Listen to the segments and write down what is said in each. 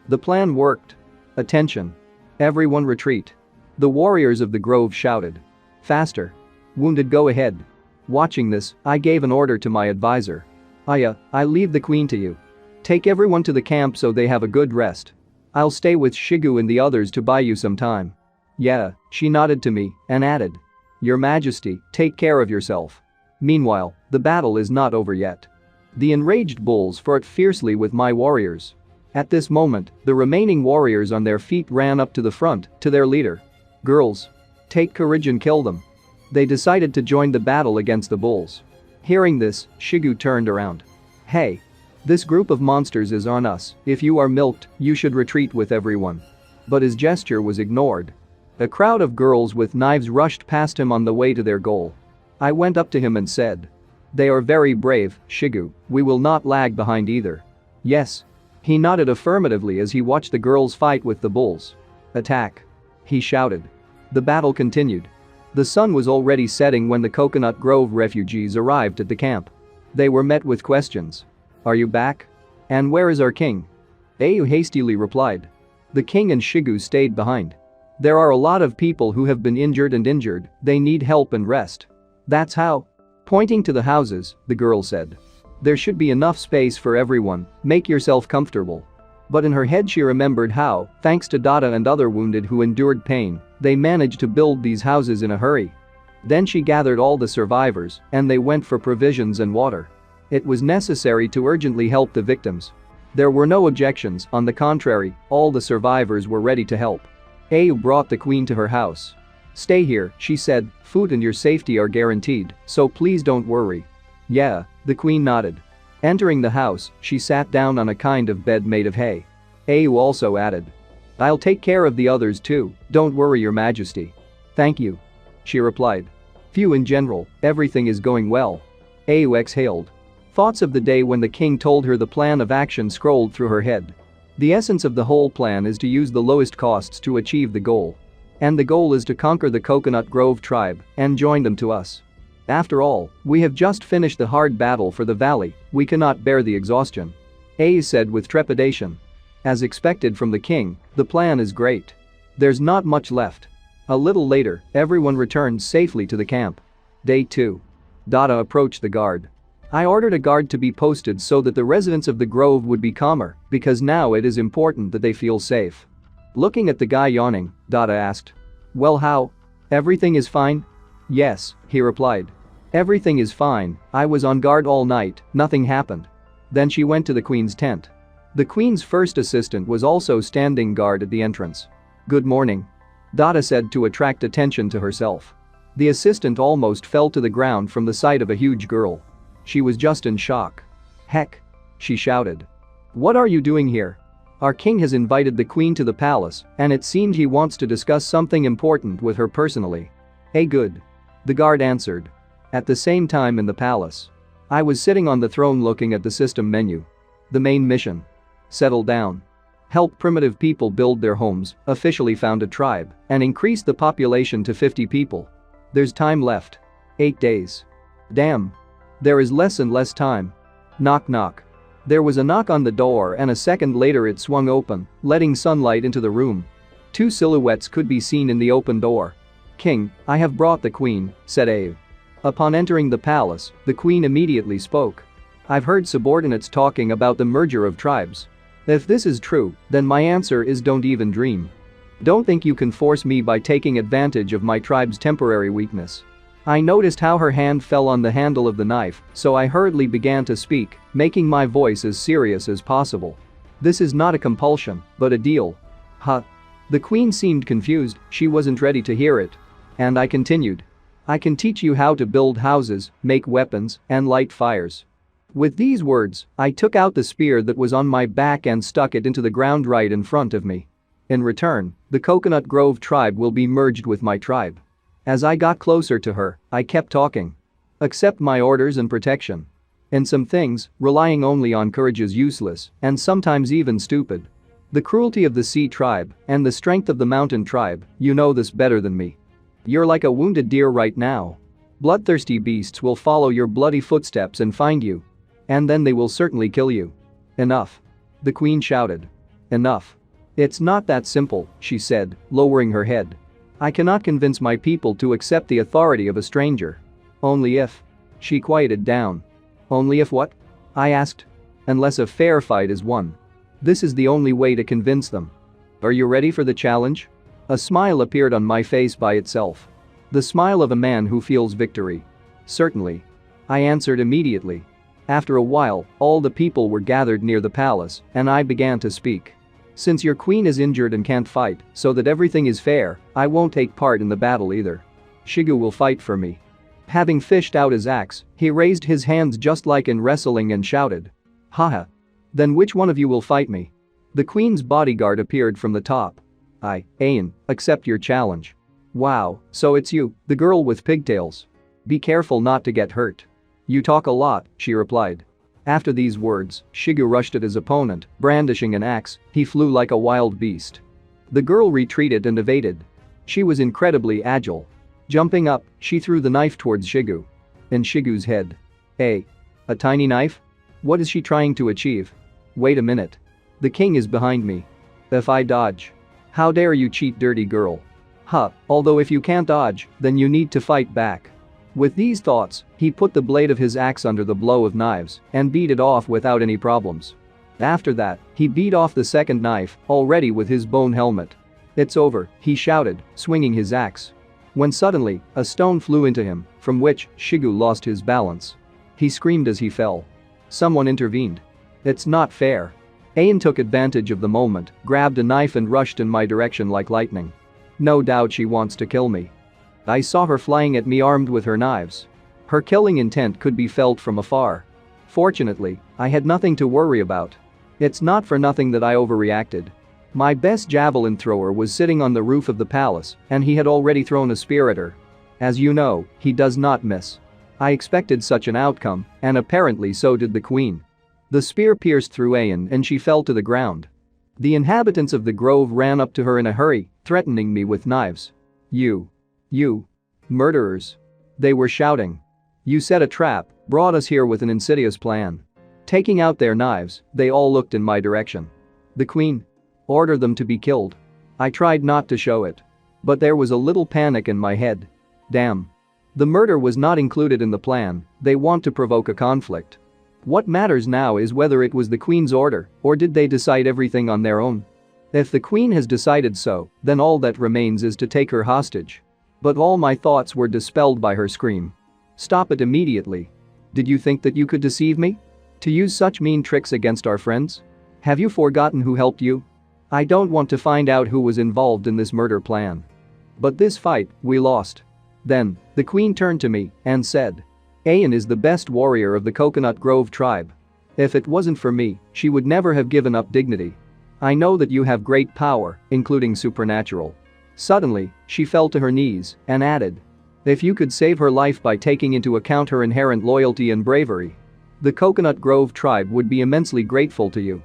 The plan worked. Attention. Everyone retreat. The warriors of the grove shouted. Faster. Wounded, go ahead. Watching this, I gave an order to my advisor. I leave the queen to you. Take everyone to the camp so they have a good rest. I'll stay with Shigu and the others to buy you some time. Yeah, she nodded to me and added. Your Majesty, take care of yourself. Meanwhile, the battle is not over yet. The enraged bulls fought fiercely with my warriors. At this moment, the remaining warriors on their feet ran up to the front, to their leader. Girls. Take courage and kill them. They decided to join the battle against the bulls. Hearing this, Shigu turned around. Hey. This group of monsters is on us, if you are milked, you should retreat with everyone. But his gesture was ignored. A crowd of girls with knives rushed past him on the way to their goal. I went up to him and said. They are very brave, Shigu, we will not lag behind either. Yes. He nodded affirmatively as he watched the girls fight with the bulls. Attack. He shouted. The battle continued. The sun was already setting when the Coconut Grove refugees arrived at the camp. They were met with questions. Are you back? And where is our king? Ayu hastily replied. The king and Shigu stayed behind. There are a lot of people who have been injured, they need help and rest. That's how. Pointing to the houses, the girl said. There should be enough space for everyone, make yourself comfortable. But in her head she remembered how, thanks to Dada and other wounded who endured pain, they managed to build these houses in a hurry. Then she gathered all the survivors and they went for provisions and water. It was necessary to urgently help the victims. There were no objections, on the contrary, all the survivors were ready to help. Ayu brought the queen to her house. Stay here, she said, food and your safety are guaranteed, so please don't worry. Yeah, the queen nodded. Entering the house, she sat down on a kind of bed made of hay. Ayu also added. I'll take care of the others too, don't worry, your majesty. Thank you. She replied. Phew, in general, everything is going well. Ayu exhaled. Thoughts of the day when the king told her the plan of action scrolled through her head. The essence of the whole plan is to use the lowest costs to achieve the goal. And the goal is to conquer the Coconut Grove tribe and join them to us. After all, we have just finished the hard battle for the valley, we cannot bear the exhaustion. Ayu said with trepidation. As expected from the king, the plan is great. There's not much left. A little later, everyone returned safely to the camp. Day 2. Dada approached the guard. I ordered a guard to be posted so that the residents of the grove would be calmer, because now it is important that they feel safe. Looking at the guy yawning, Dada asked. Well, how? Everything is fine? Yes, he replied. Everything is fine, I was on guard all night, nothing happened. Then she went to the queen's tent. The queen's first assistant was also standing guard at the entrance. Good morning. Dada said to attract attention to herself. The assistant almost fell to the ground from the sight of a huge girl. She was just in shock. Heck! She shouted. What are you doing here? Our king has invited the queen to the palace, and it seemed he wants to discuss something important with her personally. Hey, good. The guard answered. At the same time in the palace. I was sitting on the throne looking at the system menu. The main mission. Settle down. Help primitive people build their homes, officially found a tribe, and increase the population to 50 people. There's time left. 8 days. Damn. There is less and less time. Knock knock. There was a knock on the door and a second later it swung open, letting sunlight into the room. 2 silhouettes could be seen in the open door. King, I have brought the queen, said Ayu. Upon entering the palace, the queen immediately spoke. I've heard subordinates talking about the merger of tribes. If this is true, then my answer is don't even dream. Don't think you can force me by taking advantage of my tribe's temporary weakness. I noticed how her hand fell on the handle of the knife, so I hurriedly began to speak, making my voice as serious as possible. This is not a compulsion, but a deal. Huh? The queen seemed confused, she wasn't ready to hear it. And I continued. I can teach you how to build houses, make weapons, and light fires. With these words, I took out the spear that was on my back and stuck it into the ground right in front of me. In return, the Coconut Grove tribe will be merged with my tribe. As I got closer to her, I kept talking. Accept my orders and protection. In some things, relying only on courage is useless, and sometimes even stupid. The cruelty of the sea tribe and the strength of the mountain tribe, you know this better than me. You're like a wounded deer right now. Bloodthirsty beasts will follow your bloody footsteps and find you. And then they will certainly kill you. Enough. The queen shouted. Enough. It's not that simple, she said, lowering her head. I cannot convince my people to accept the authority of a stranger. Only if. She quieted down. Only if what? I asked. Unless a fair fight is won. This is the only way to convince them. Are you ready for the challenge? A smile appeared on my face by itself. The smile of a man who feels victory. Certainly. I answered immediately. After a while, all the people were gathered near the palace, and I began to speak. Since your queen is injured and can't fight, so that everything is fair, I won't take part in the battle either. Shigu will fight for me. Having fished out his axe, he raised his hands just like in wrestling and shouted. Haha. Then which one of you will fight me? The queen's bodyguard appeared from the top. Ayan, accept your challenge. Wow, so it's you, the girl with pigtails. Be careful not to get hurt. You talk a lot, she replied. After these words, Shigu rushed at his opponent, brandishing an axe. He flew like a wild beast. The girl retreated and evaded. She was incredibly agile. Jumping up, she threw the knife towards Shigu. In Shigu's head. Hey. A tiny knife? What is she trying to achieve? Wait a minute. The king is behind me. If I dodge. How dare you cheat, dirty girl? Although if you can't dodge, then you need to fight back. With these thoughts, he put the blade of his axe under the blow of knives and beat it off without any problems. After that, he beat off the second knife, already with his bone helmet. It's over, he shouted, swinging his axe. When suddenly, a stone flew into him, from which Shigu lost his balance. He screamed as he fell. Someone intervened. It's not fair. Ayan took advantage of the moment, grabbed a knife and rushed in my direction like lightning. No doubt she wants to kill me. I saw her flying at me armed with her knives. Her killing intent could be felt from afar. Fortunately, I had nothing to worry about. It's not for nothing that I overreacted. My best javelin thrower was sitting on the roof of the palace, and he had already thrown a spear at her. As you know, he does not miss. I expected such an outcome, and apparently so did the queen. The spear pierced through Ayan and she fell to the ground. The inhabitants of the grove ran up to her in a hurry, threatening me with knives. You murderers. They were shouting. You set a trap, brought us here with an insidious plan. Taking out their knives, they all looked in my direction. The queen. Order them to be killed. I tried not to show it. But there was a little panic in my head. Damn. The murder was not included in the plan. They want to provoke a conflict. What matters now is whether it was the queen's order, or did they decide everything on their own? If the queen has decided so, then all that remains is to take her hostage. But all my thoughts were dispelled by her scream. Stop it immediately. Did you think that you could deceive me? To use such mean tricks against our friends? Have you forgotten who helped you? I don't want to find out who was involved in this murder plan. But this fight, we lost. Then, the queen turned to me and said. Ayan is the best warrior of the Coconut Grove tribe. If it wasn't for me, she would never have given up dignity. I know that you have great power, including supernatural. Suddenly, she fell to her knees and added. If you could save her life by taking into account her inherent loyalty and bravery, the Coconut Grove tribe would be immensely grateful to you.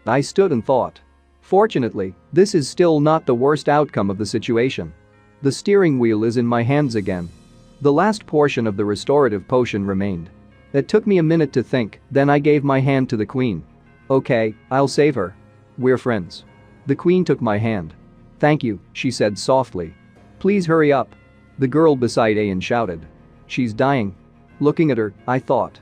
I stood and thought. Fortunately, this is still not the worst outcome of the situation. The steering wheel is in my hands again. The last portion of the restorative potion remained. It took me a minute to think, then I gave my hand to the queen. Okay, I'll save her. We're friends. The queen took my hand. Thank you, she said softly. Please hurry up. The girl beside Ayan shouted. She's dying. Looking at her, I thought.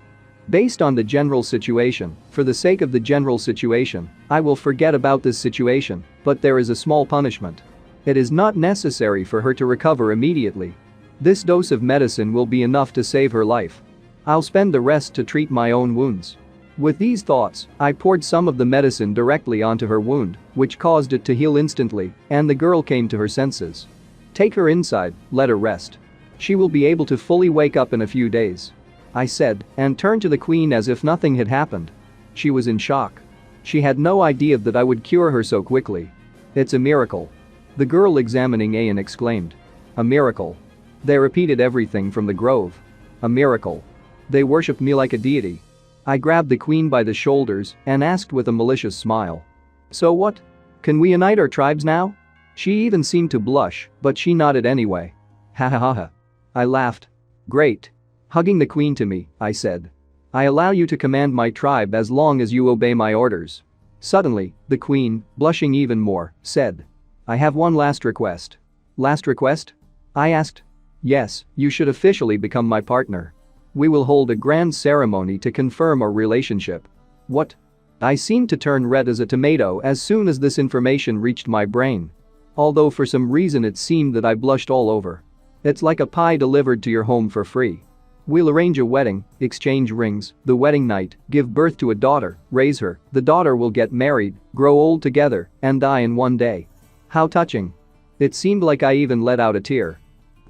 Based on the general situation, for the sake of the general situation, I will forget about this situation, but there is a small punishment. It is not necessary for her to recover immediately. This dose of medicine will be enough to save her life. I'll spend the rest to treat my own wounds. With these thoughts, I poured some of the medicine directly onto her wound, which caused it to heal instantly, and the girl came to her senses. Take her inside, let her rest. She will be able to fully wake up in a few days. I said, and turned to the queen as if nothing had happened. She was in shock. She had no idea that I would cure her so quickly. It's a miracle. The girl examining Ayan exclaimed. A miracle. They repeated everything from the grove. A miracle. They worshipped me like a deity. I grabbed the queen by the shoulders and asked with a malicious smile. So what? Can we unite our tribes now? She even seemed to blush, but she nodded anyway. Ha ha ha ha. I laughed. Great. Hugging the queen to me, I said. I allow you to command my tribe as long as you obey my orders. Suddenly, the queen, blushing even more, said. I have one last request. Last request? I asked. Yes, you should officially become my partner. We will hold a grand ceremony to confirm our relationship. What? I seemed to turn red as a tomato as soon as this information reached my brain. Although for some reason it seemed that I blushed all over. It's like a pie delivered to your home for free. We'll arrange a wedding, exchange rings, the wedding night, give birth to a daughter, raise her, the daughter will get married, grow old together, and die in one day. How touching. It seemed like I even let out a tear.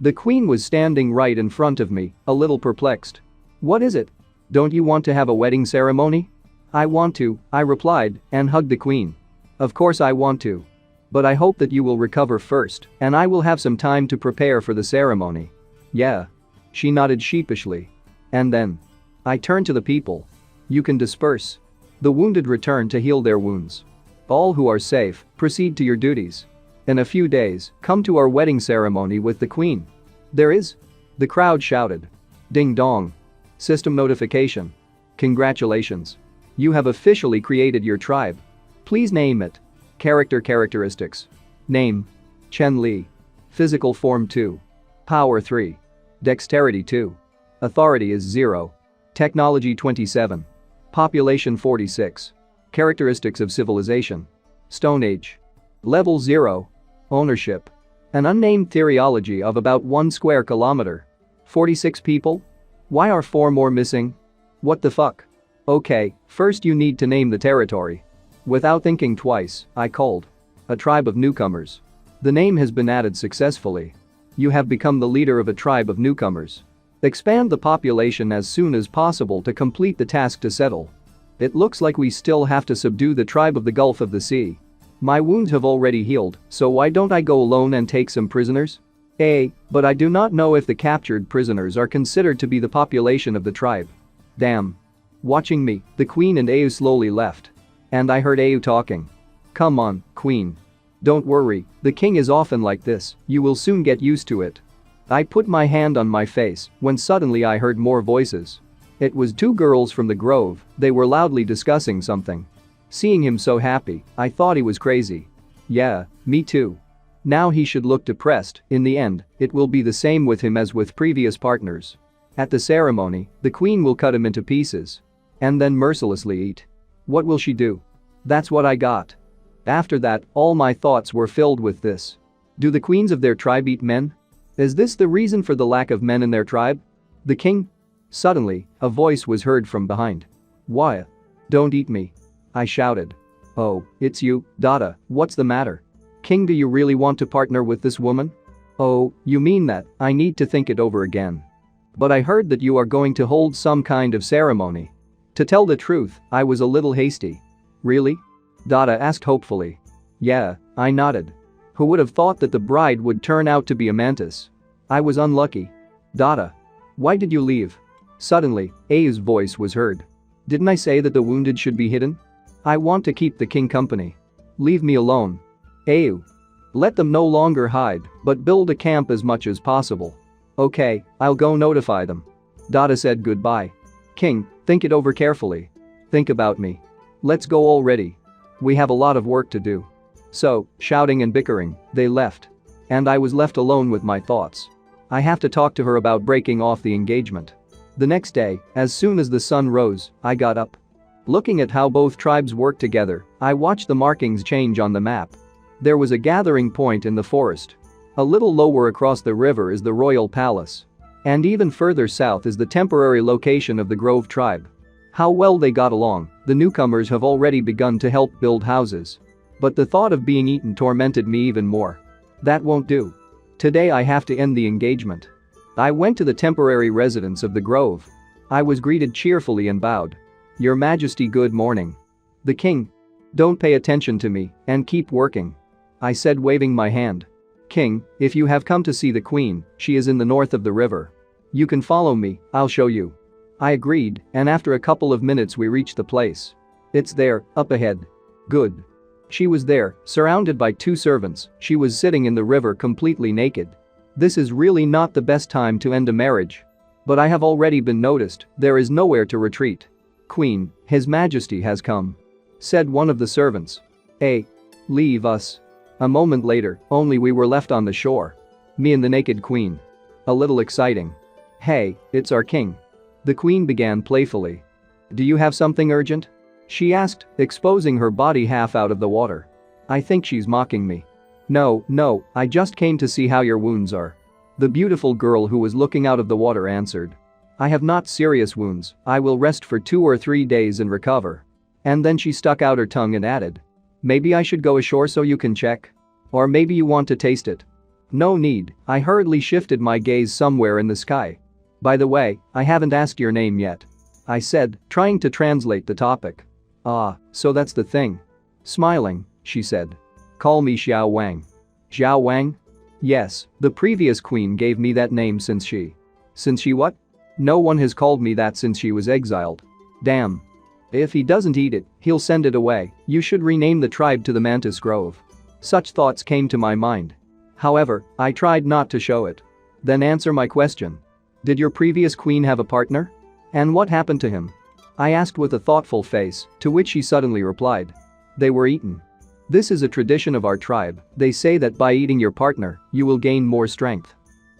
The queen was standing right in front of me, a little perplexed. What is it? Don't you want to have a wedding ceremony? I want to, I replied, and hugged the queen. Of course I want to. But I hope that you will recover first, and I will have some time to prepare for the ceremony. Yeah. She nodded sheepishly. And then. I turned to the people. You can disperse. The wounded return to heal their wounds. All who are safe, proceed to your duties. In a few days, come to our wedding ceremony with the queen. There is. The crowd shouted. Ding dong. System notification. Congratulations. You have officially created your tribe. Please name it. Characteristics. Name. Chen Li. Physical form 2. Power 3. Dexterity 2. Authority is 0. Technology 27. Population 46. Characteristics of civilization. Stone Age. Level 0. Ownership. An unnamed theology of about 1 square kilometer. 46 people? Why are 4 more missing? What the fuck? Okay, first you need to name the territory. Without thinking twice, I called. A tribe of newcomers. The name has been added successfully. You have become the leader of a tribe of newcomers. Expand the population as soon as possible to complete the task to settle. It looks like we still have to subdue the tribe of the Gulf of the Sea. My wounds have already healed, so why don't I go alone and take some prisoners? But I do not know if the captured prisoners are considered to be the population of the tribe. Damn. Watching me, the queen and Au slowly left. And I heard Au talking. Come on, queen. Don't worry, the king is often like this, you will soon get used to it. I put my hand on my face when suddenly I heard more voices. It was 2 girls from the grove, they were loudly discussing something. Seeing him so happy, I thought he was crazy. Yeah, me too. Now he should look depressed, in the end, it will be the same with him as with previous partners. At the ceremony, the queen will cut him into pieces. And then mercilessly eat. What will she do? That's what I got. After that, all my thoughts were filled with this. Do the queens of their tribe eat men? Is this the reason for the lack of men in their tribe? The king? Suddenly, a voice was heard from behind. Why? Don't eat me. I shouted. Oh, it's you, Dada, what's the matter? King, do you really want to partner with this woman? Oh, you mean that, I need to think it over again. But I heard that you are going to hold some kind of ceremony. To tell the truth, I was a little hasty. Really? Dada asked hopefully. Yeah, I nodded. Who would have thought that the bride would turn out to be a mantis? I was unlucky. Dada. Why did you leave? Suddenly, Au's voice was heard. Didn't I say that the wounded should be hidden? I want to keep the king company. Leave me alone. Au. Let them no longer hide, but build a camp as much as possible. Okay, I'll go notify them. Dada said goodbye. King, think it over carefully. Think about me. Let's go already. We have a lot of work to do. So, shouting and bickering, they left. And I was left alone with my thoughts. I have to talk to her about breaking off the engagement. The next day, as soon as the sun rose, I got up. Looking at how both tribes worked together, I watched the markings change on the map. There was a gathering point in the forest. A little lower across the river is the royal palace. And even further south is the temporary location of the Grove tribe. How well they got along, the newcomers have already begun to help build houses. But the thought of being eaten tormented me even more. That won't do. Today I have to end the engagement. I went to the temporary residence of the Grove. I was greeted cheerfully and bowed. Your Majesty, good morning. The king. Don't pay attention to me and keep working. I said, waving my hand. King, if you have come to see the queen, she is in the north of the river. You can follow me, I'll show you. I agreed, and after a couple of minutes we reached the place. It's there, up ahead. Good. She was there, surrounded by 2 servants, she was sitting in the river completely naked. This is really not the best time to end a marriage. But I have already been noticed, there is nowhere to retreat. Queen, His Majesty has come. said one of the servants. Hey. Leave us. A moment later, only we were left on the shore. Me and the naked queen. A little exciting. Hey, it's our king. The queen began playfully. Do you have something urgent? She asked, exposing her body half out of the water. I think she's mocking me. No, I just came to see how your wounds are. The beautiful girl who was looking out of the water answered. I have not serious wounds, I will rest for 2 or 3 days and recover. And then she stuck out her tongue and added. Maybe I should go ashore so you can check? Or maybe you want to taste it? No need, I hurriedly shifted my gaze somewhere in the sky. By the way, I haven't asked your name yet. I said, trying to translate the topic. Ah, so that's the thing. Smiling, she said. Call me Xiao Wang. Xiao Wang? Yes, the previous queen gave me that name since she what? No one has called me that since she was exiled. Damn. If he doesn't eat it, he'll send it away. You should rename the tribe to the Mantis Grove. Such thoughts came to my mind. However, I tried not to show it. Then answer my question. Did your previous queen have a partner? And what happened to him? I asked with a thoughtful face, to which she suddenly replied. They were eaten. This is a tradition of our tribe, they say that by eating your partner, you will gain more strength.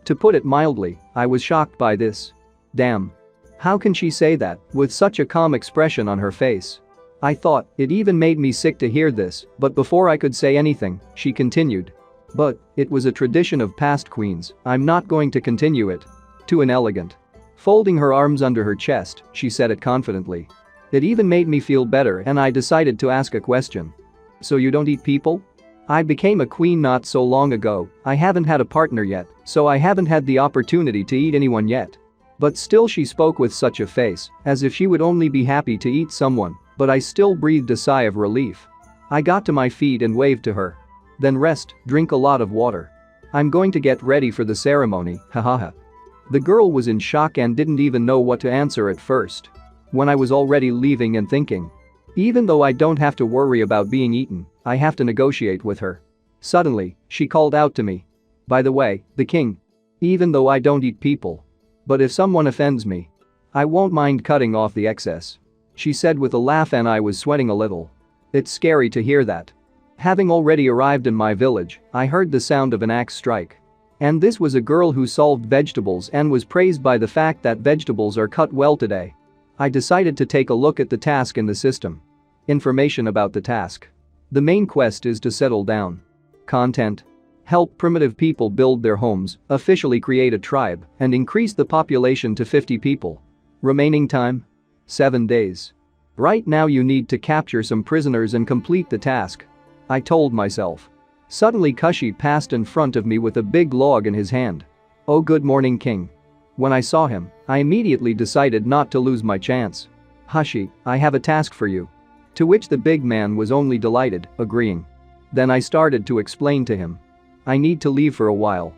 To put it mildly, I was shocked by this. Damn. How can she say that, with such a calm expression on her face? I thought, it even made me sick to hear this, but before I could say anything, she continued. But, it was a tradition of past queens, I'm not going to continue it. Too inelegant. Folding her arms under her chest, she said it confidently. It even made me feel better and I decided to ask a question. So you don't eat people? I became a queen not so long ago, I haven't had a partner yet, so I haven't had the opportunity to eat anyone yet. But still she spoke with such a face, as if she would only be happy to eat someone, but I still breathed a sigh of relief. I got to my feet and waved to her. Then rest, drink a lot of water. I'm going to get ready for the ceremony, hahaha. The girl was in shock and didn't even know what to answer at first. When I was already leaving and thinking. Even though I don't have to worry about being eaten, I have to negotiate with her. Suddenly, she called out to me. By the way, the king. Even though I don't eat people. But if someone offends me, I won't mind cutting off the excess. She said with a laugh and I was sweating a little. It's scary to hear that. Having already arrived in my village, I heard the sound of an axe strike. And this was a girl who solved vegetables and was praised by the fact that vegetables are cut well today. I decided to take a look at the task in the system. Information about the task. The main quest is to settle down. Content. Help primitive people build their homes, officially create a tribe, and increase the population to 50 people. Remaining time? 7 days. Right now you need to capture some prisoners and complete the task. I told myself. Suddenly Kushi passed in front of me with a big log in his hand. Oh, good morning, king. When I saw him, I immediately decided not to lose my chance. Hushi, I have a task for you. To which the big man was only delighted, agreeing. Then I started to explain to him. I need to leave for a while.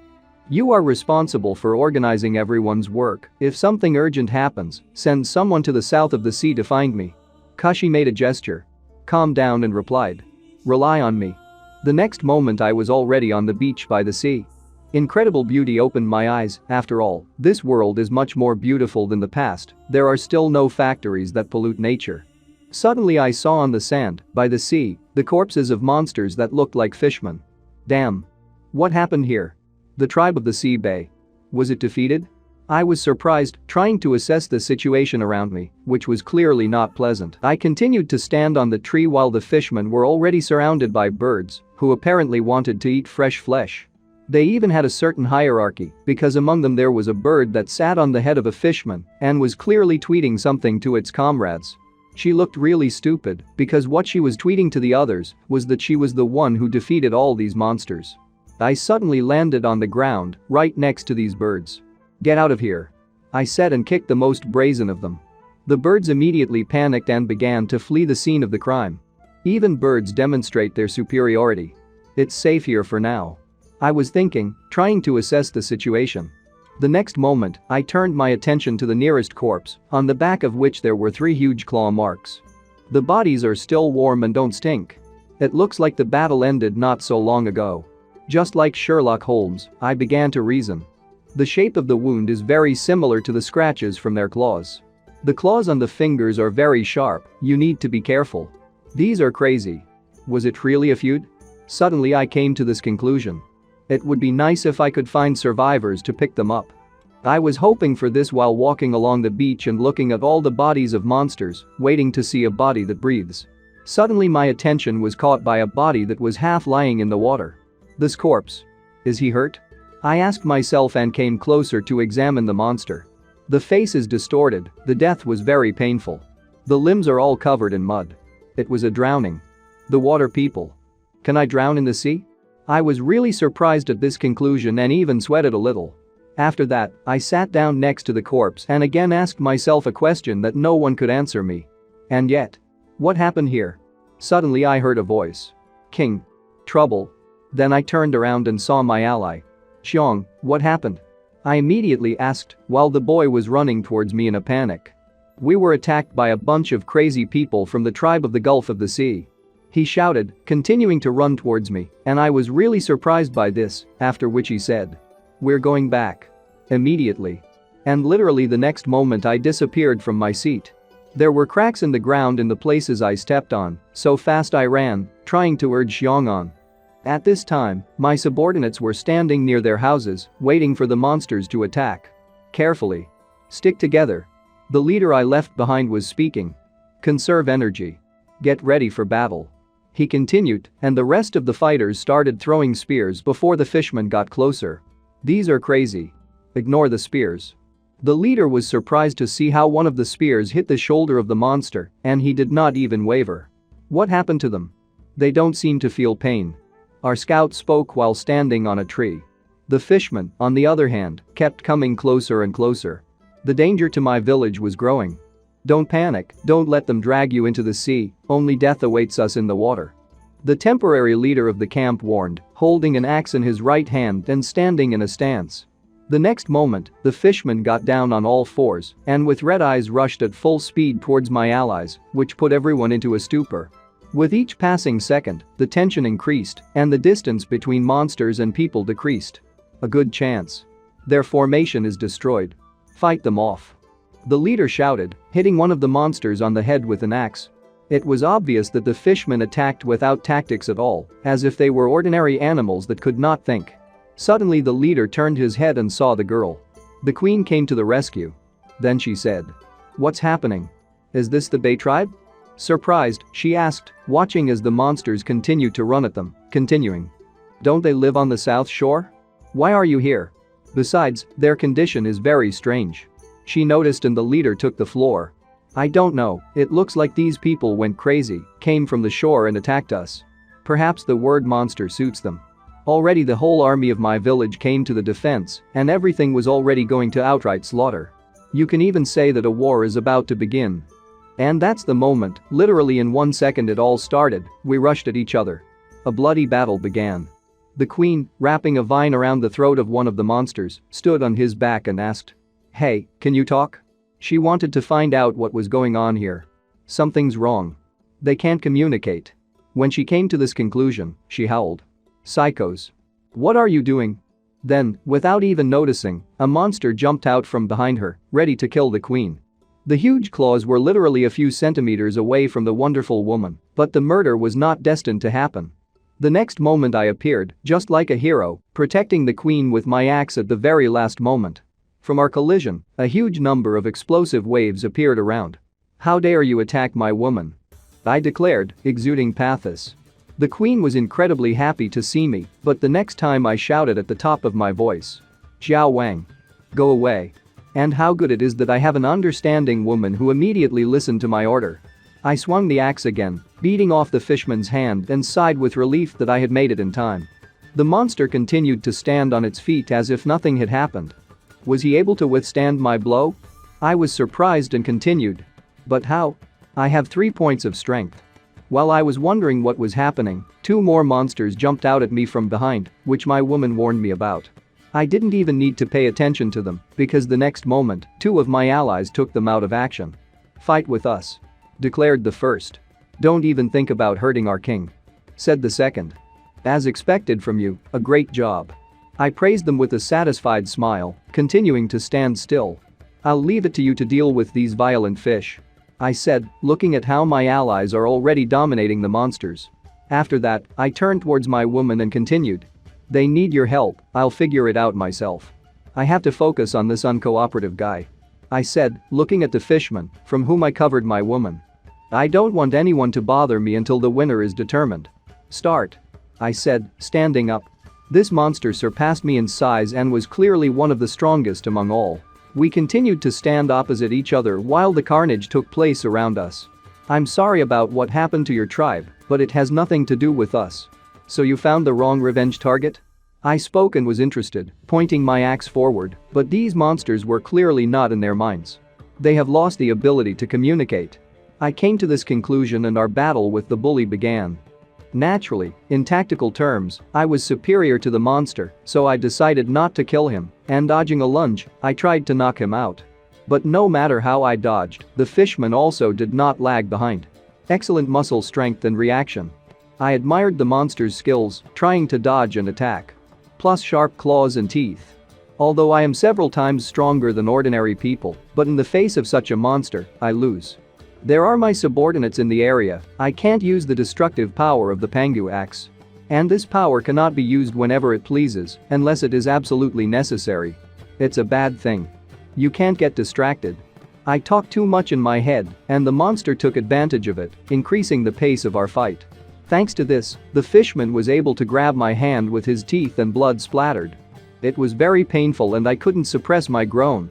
You are responsible for organizing everyone's work. If something urgent happens, send someone to the south of the sea to find me. Kushi made a gesture. Calmed down and replied. Rely on me. The next moment I was already on the beach by the sea. Incredible beauty opened my eyes. After all, this world is much more beautiful than the past, there are still no factories that pollute nature. Suddenly I saw on the sand, by the sea, the corpses of monsters that looked like fishmen. Damn. What happened here? The tribe of the sea bay. Was it defeated? I was surprised, trying to assess the situation around me, which was clearly not pleasant. I continued to stand on the tree while the fishmen were already surrounded by birds, who apparently wanted to eat fresh flesh. They even had a certain hierarchy, because among them there was a bird that sat on the head of a fishman and was clearly tweeting something to its comrades. She looked really stupid, because what she was tweeting to the others was that she was the one who defeated all these monsters. I suddenly landed on the ground, right next to these birds. Get out of here. I said and kicked the most brazen of them. The birds immediately panicked and began to flee the scene of the crime. Even birds demonstrate their superiority. It's safe here for now. I was thinking, trying to assess the situation. The next moment, I turned my attention to the nearest corpse, on the back of which there were 3 huge claw marks. The bodies are still warm and don't stink. It looks like the battle ended not so long ago. Just like Sherlock Holmes, I began to reason. The shape of the wound is very similar to the scratches from their claws. The claws on the fingers are very sharp, you need to be careful. These are crazy. Was it really a feud? Suddenly I came to this conclusion. It would be nice if I could find survivors to pick them up. I was hoping for this while walking along the beach and looking at all the bodies of monsters, waiting to see a body that breathes. Suddenly my attention was caught by a body that was half lying in the water. This corpse. Is he hurt? I asked myself and came closer to examine the monster. The face is distorted, the death was very painful. The limbs are all covered in mud. It was a drowning. The water people. Can I drown in the sea? I was really surprised at this conclusion and even sweated a little. After that, I sat down next to the corpse and again asked myself a question that no one could answer me. And yet, what happened here? Suddenly I heard a voice. King. Trouble. Then I turned around and saw my ally. Xiong, what happened? I immediately asked while the boy was running towards me in a panic. We were attacked by a bunch of crazy people from the tribe of the Gulf of the Sea. He shouted, continuing to run towards me, and I was really surprised by this, after which he said. We're going back. Immediately. And literally the next moment I disappeared from my seat. There were cracks in the ground in the places I stepped on, so fast I ran, trying to urge Xiong on. At this time, my subordinates were standing near their houses, waiting for the monsters to attack. Carefully. Stick together. The leader I left behind was speaking. Conserve energy. Get ready for battle. He continued, and the rest of the fighters started throwing spears before the fishmen got closer. These are crazy. Ignore the spears. The leader was surprised to see how one of the spears hit the shoulder of the monster, and he did not even waver. What happened to them? They don't seem to feel pain. Our scout spoke while standing on a tree. The fishmen, on the other hand, kept coming closer and closer. The danger to my village was growing. Don't panic, don't let them drag you into the sea, only death awaits us in the water. The temporary leader of the camp warned, holding an axe in his right hand and standing in a stance. The next moment, the fishman got down on all fours and with red eyes rushed at full speed towards my allies, which put everyone into a stupor. With each passing second, the tension increased and the distance between monsters and people decreased. A good chance. Their formation is destroyed. Fight them off. The leader shouted, hitting one of the monsters on the head with an axe. It was obvious that the fishmen attacked without tactics at all, as if they were ordinary animals that could not think. Suddenly the leader turned his head and saw the girl. The queen came to the rescue. Then she said. What's happening? Is this the Bay tribe? Surprised, she asked, watching as the monsters continued to run at them, continuing. Don't they live on the south shore? Why are you here? Besides, their condition is very strange. She noticed and the leader took the floor. I don't know, it looks like these people went crazy, came from the shore and attacked us. Perhaps the word monster suits them. Already the whole army of my village came to the defense, and everything was already going to outright slaughter. You can even say that a war is about to begin. And that's the moment, literally in 1 second it all started, we rushed at each other. A bloody battle began. The queen, wrapping a vine around the throat of one of the monsters, stood on his back and asked. Hey, can you talk? She wanted to find out what was going on here. Something's wrong. They can't communicate. When she came to this conclusion, she howled. Psychos. What are you doing? Then, without even noticing, a monster jumped out from behind her, ready to kill the queen. The huge claws were literally a few centimeters away from the wonderful woman, but the murder was not destined to happen. The next moment I appeared, just like a hero, protecting the queen with my axe at the very last moment. From our collision, a huge number of explosive waves appeared around. How dare you attack my woman? I declared, exuding pathos. The queen was incredibly happy to see me, but the next time I shouted at the top of my voice. Xiao Wang. Go away. And how good it is that I have an understanding woman who immediately listened to my order. I swung the axe again, beating off the fishman's hand and sighed with relief that I had made it in time. The monster continued to stand on its feet as if nothing had happened. Was he able to withstand my blow? I was surprised and continued. But how? I have 3 points of strength. While I was wondering what was happening, 2 more monsters jumped out at me from behind, which my woman warned me about. I didn't even need to pay attention to them, because the next moment, 2 of my allies took them out of action. Fight with us. Declared the first. Don't even think about hurting our king. Said the second. As expected from you, a great job. I praised them with a satisfied smile, continuing to stand still. I'll leave it to you to deal with these violent fish. I said, looking at how my allies are already dominating the monsters. After that, I turned towards my woman and continued. They need your help, I'll figure it out myself. I have to focus on this uncooperative guy. I said, looking at the fishman, from whom I covered my woman. I don't want anyone to bother me until the winner is determined. Start. I said, standing up. This monster surpassed me in size and was clearly one of the strongest among all. We continued to stand opposite each other while the carnage took place around us. I'm sorry about what happened to your tribe, but it has nothing to do with us. So you found the wrong revenge target? I spoke and was interested, pointing my axe forward, but these monsters were clearly not in their minds. They have lost the ability to communicate. I came to this conclusion and our battle with the bully began. Naturally, in tactical terms, I was superior to the monster, so I decided not to kill him, and dodging a lunge, I tried to knock him out. But no matter how I dodged, the fishman also did not lag behind. Excellent muscle strength and reaction. I admired the monster's skills, trying to dodge and attack. Plus sharp claws and teeth. Although I am several times stronger than ordinary people, but in the face of such a monster, I lose. There are my subordinates in the area, I can't use the destructive power of the Pangu axe. And this power cannot be used whenever it pleases, unless it is absolutely necessary. It's a bad thing. You can't get distracted. I talked too much in my head, and the monster took advantage of it, increasing the pace of our fight. Thanks to this, the fishman was able to grab my hand with his teeth and blood splattered. It was very painful and I couldn't suppress my groan.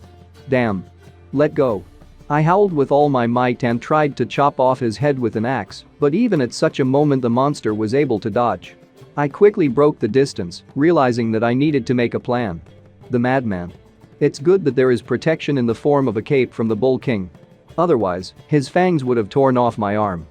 Damn. Let go. I howled with all my might and tried to chop off his head with an axe, but even at such a moment the monster was able to dodge. I quickly broke the distance, realizing that I needed to make a plan. The madman. It's good that there is protection in the form of a cape from the Bull King. Otherwise, his fangs would have torn off my arm.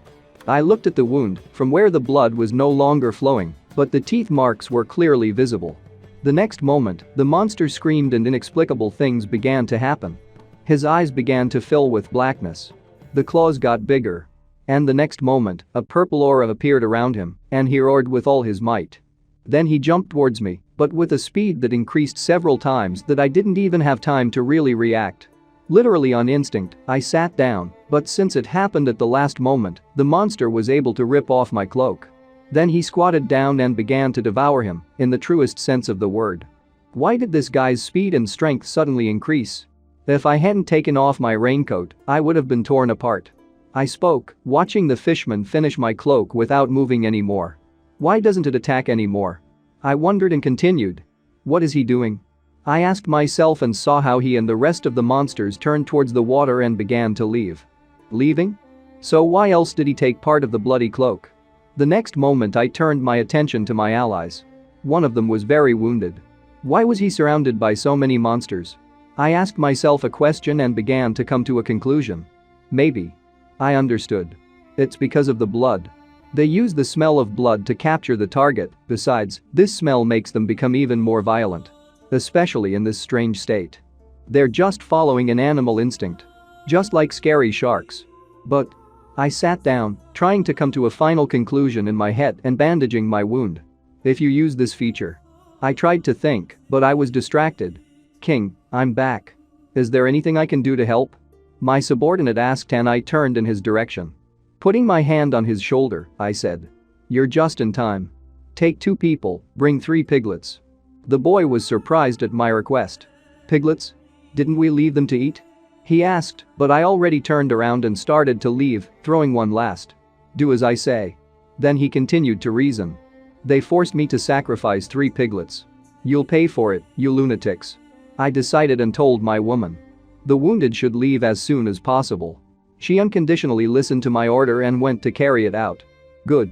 I looked at the wound, from where the blood was no longer flowing, but the teeth marks were clearly visible. The next moment, the monster screamed and inexplicable things began to happen. His eyes began to fill with blackness. The claws got bigger. And the next moment, a purple aura appeared around him, and he roared with all his might. Then he jumped towards me, but with a speed that increased several times that I didn't even have time to really react. Literally on instinct, I sat down, but since it happened at the last moment, the monster was able to rip off my cloak. Then he squatted down and began to devour him, in the truest sense of the word. Why did this guy's speed and strength suddenly increase? If I hadn't taken off my raincoat, I would have been torn apart. I spoke, watching the fishman finish my cloak without moving anymore. Why doesn't it attack anymore? I wondered and continued. What is he doing? I asked myself and saw how he and the rest of the monsters turned towards the water and began to leave. Leaving? So why else did he take part of the bloody cloak? The next moment I turned my attention to my allies. One of them was very wounded. Why was he surrounded by so many monsters? I asked myself a question and began to come to a conclusion. Maybe. I understood. It's because of the blood. They use the smell of blood to capture the target, besides, this smell makes them become even more violent. Especially in this strange state. They're just following an animal instinct. Just like scary sharks. But I sat down, trying to come to a final conclusion in my head and bandaging my wound. If you use this feature. I tried to think, but I was distracted. King, I'm back. Is there anything I can do to help? My subordinate asked and I turned in his direction. Putting my hand on his shoulder, I said. You're just in time. Take 2 people, bring 3 piglets. The boy was surprised at my request. Piglets? Didn't we leave them to eat? He asked, but I already turned around and started to leave, throwing one last. Do as I say. Then he continued to reason. They forced me to sacrifice 3 piglets. You'll pay for it, you lunatics. I decided and told my woman. The wounded should leave as soon as possible. She unconditionally listened to my order and went to carry it out. Good.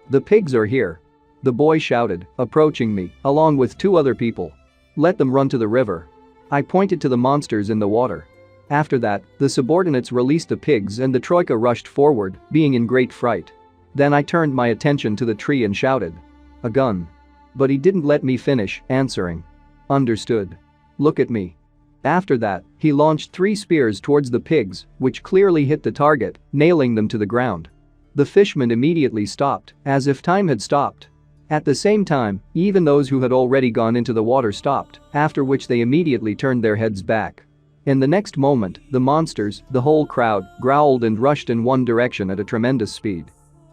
The pigs are here. The boy shouted, approaching me, along with 2 other people. Let them run to the river. I pointed to the monsters in the water. After that, the subordinates released the pigs and the troika rushed forward, being in great fright. Then I turned my attention to the tree and shouted. A gun. But he didn't let me finish answering. Understood. Look at me. After that, he launched 3 spears towards the pigs, which clearly hit the target, nailing them to the ground. The fishmen immediately stopped, as if time had stopped. At the same time, even those who had already gone into the water stopped, after which they immediately turned their heads back. In the next moment, the monsters, the whole crowd, growled and rushed in one direction at a tremendous speed.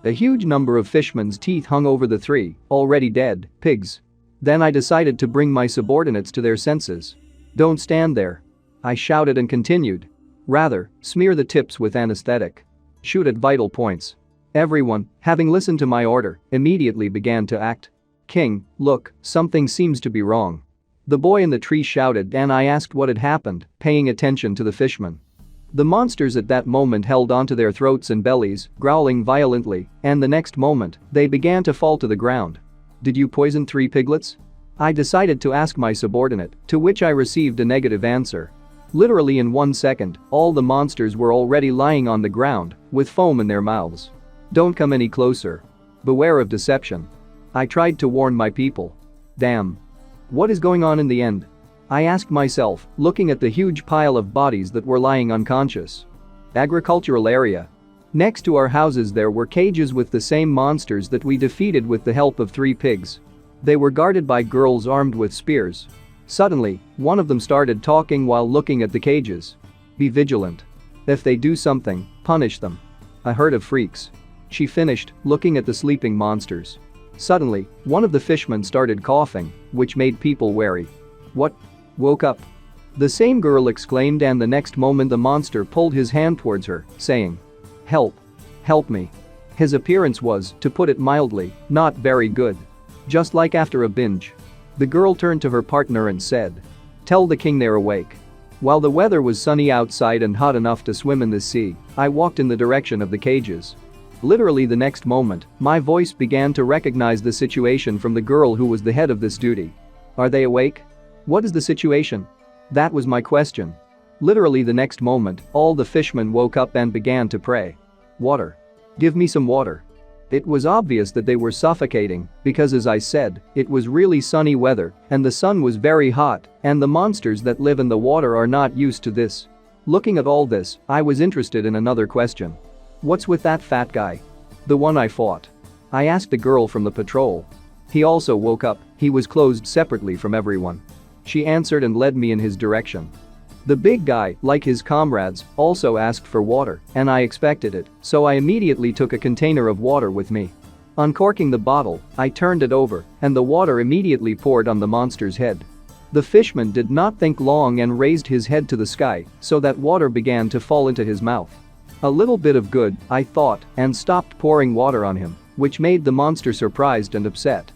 A huge number of fishmen's teeth hung over the three, already dead, pigs. Then I decided to bring my subordinates to their senses. "Don't stand there," I shouted and continued. "Rather, smear the tips with anesthetic. Shoot at vital points." Everyone, having listened to my order, immediately began to act. "King, look, something seems to be wrong." The boy in the tree shouted and I asked what had happened, paying attention to the fishmen. The monsters at that moment held onto their throats and bellies, growling violently, and the next moment, they began to fall to the ground. "Did you poison 3 piglets?" I decided to ask my subordinate, to which I received a negative answer. Literally in 1 second, all the monsters were already lying on the ground, with foam in their mouths. "Don't come any closer. Beware of deception." I tried to warn my people. Damn. What is going on in the end? I asked myself, looking at the huge pile of bodies that were lying unconscious. Agricultural area. Next to our houses there were cages with the same monsters that we defeated with the help of 3 pigs. They were guarded by girls armed with spears. Suddenly, one of them started talking while looking at the cages. "Be vigilant. If they do something, punish them. A herd of freaks." She finished, looking at the sleeping monsters. Suddenly, one of the fishmen started coughing, which made people wary. "What? Woke up?" The same girl exclaimed, and the next moment the monster pulled his hand towards her, saying, "Help. Help me." His appearance was, to put it mildly, not very good. Just like after a binge. The girl turned to her partner and said, "Tell the king they're awake." While the weather was sunny outside and hot enough to swim in the sea, I walked in the direction of the cages. Literally the next moment, my voice began to recognize the situation from the girl who was the head of this duty. "Are they awake? What is the situation?" That was my question. Literally the next moment, all the fishmen woke up and began to pray. "Water. Give me some water." It was obvious that they were suffocating because, as I said, it was really sunny weather and the sun was very hot, and the monsters that live in the water are not used to this. Looking at all this, I was interested in another question. "What's with that fat guy? The one I fought?" I asked the girl from the patrol. "He also woke up, he was closed separately from everyone." She answered and led me in his direction. The big guy, like his comrades, also asked for water, and I expected it, so I immediately took a container of water with me. Uncorking the bottle, I turned it over, and the water immediately poured on the monster's head. The fishman did not think long and raised his head to the sky, so that water began to fall into his mouth. A little bit of good, I thought, and stopped pouring water on him, which made the monster surprised and upset.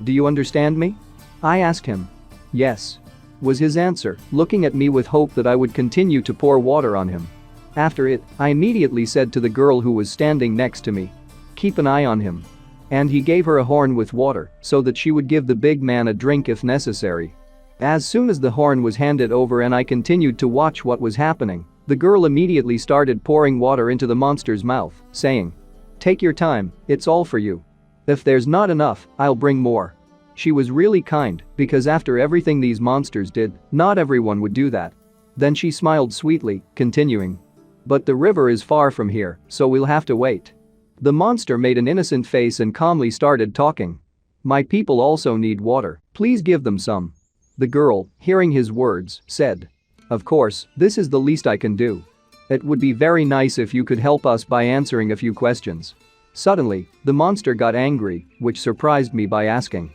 "Do you understand me?" I asked him. "Yes," was his answer, looking at me with hope that I would continue to pour water on him. After it, I immediately said to the girl who was standing next to me, "Keep an eye on him." And he gave her a horn with water so that she would give the big man a drink if necessary. As soon as the horn was handed over and I continued to watch what was happening, the girl immediately started pouring water into the monster's mouth, saying, "Take your time, it's all for you. If there's not enough, I'll bring more." She was really kind, because after everything these monsters did, not everyone would do that. Then she smiled sweetly, continuing, "But the river is far from here, so we'll have to wait." The monster made an innocent face and calmly started talking. "My people also need water, please give them some." The girl, hearing his words, said, "Of course, this is the least I can do. It would be very nice if you could help us by answering a few questions." Suddenly, the monster got angry, which surprised me by asking,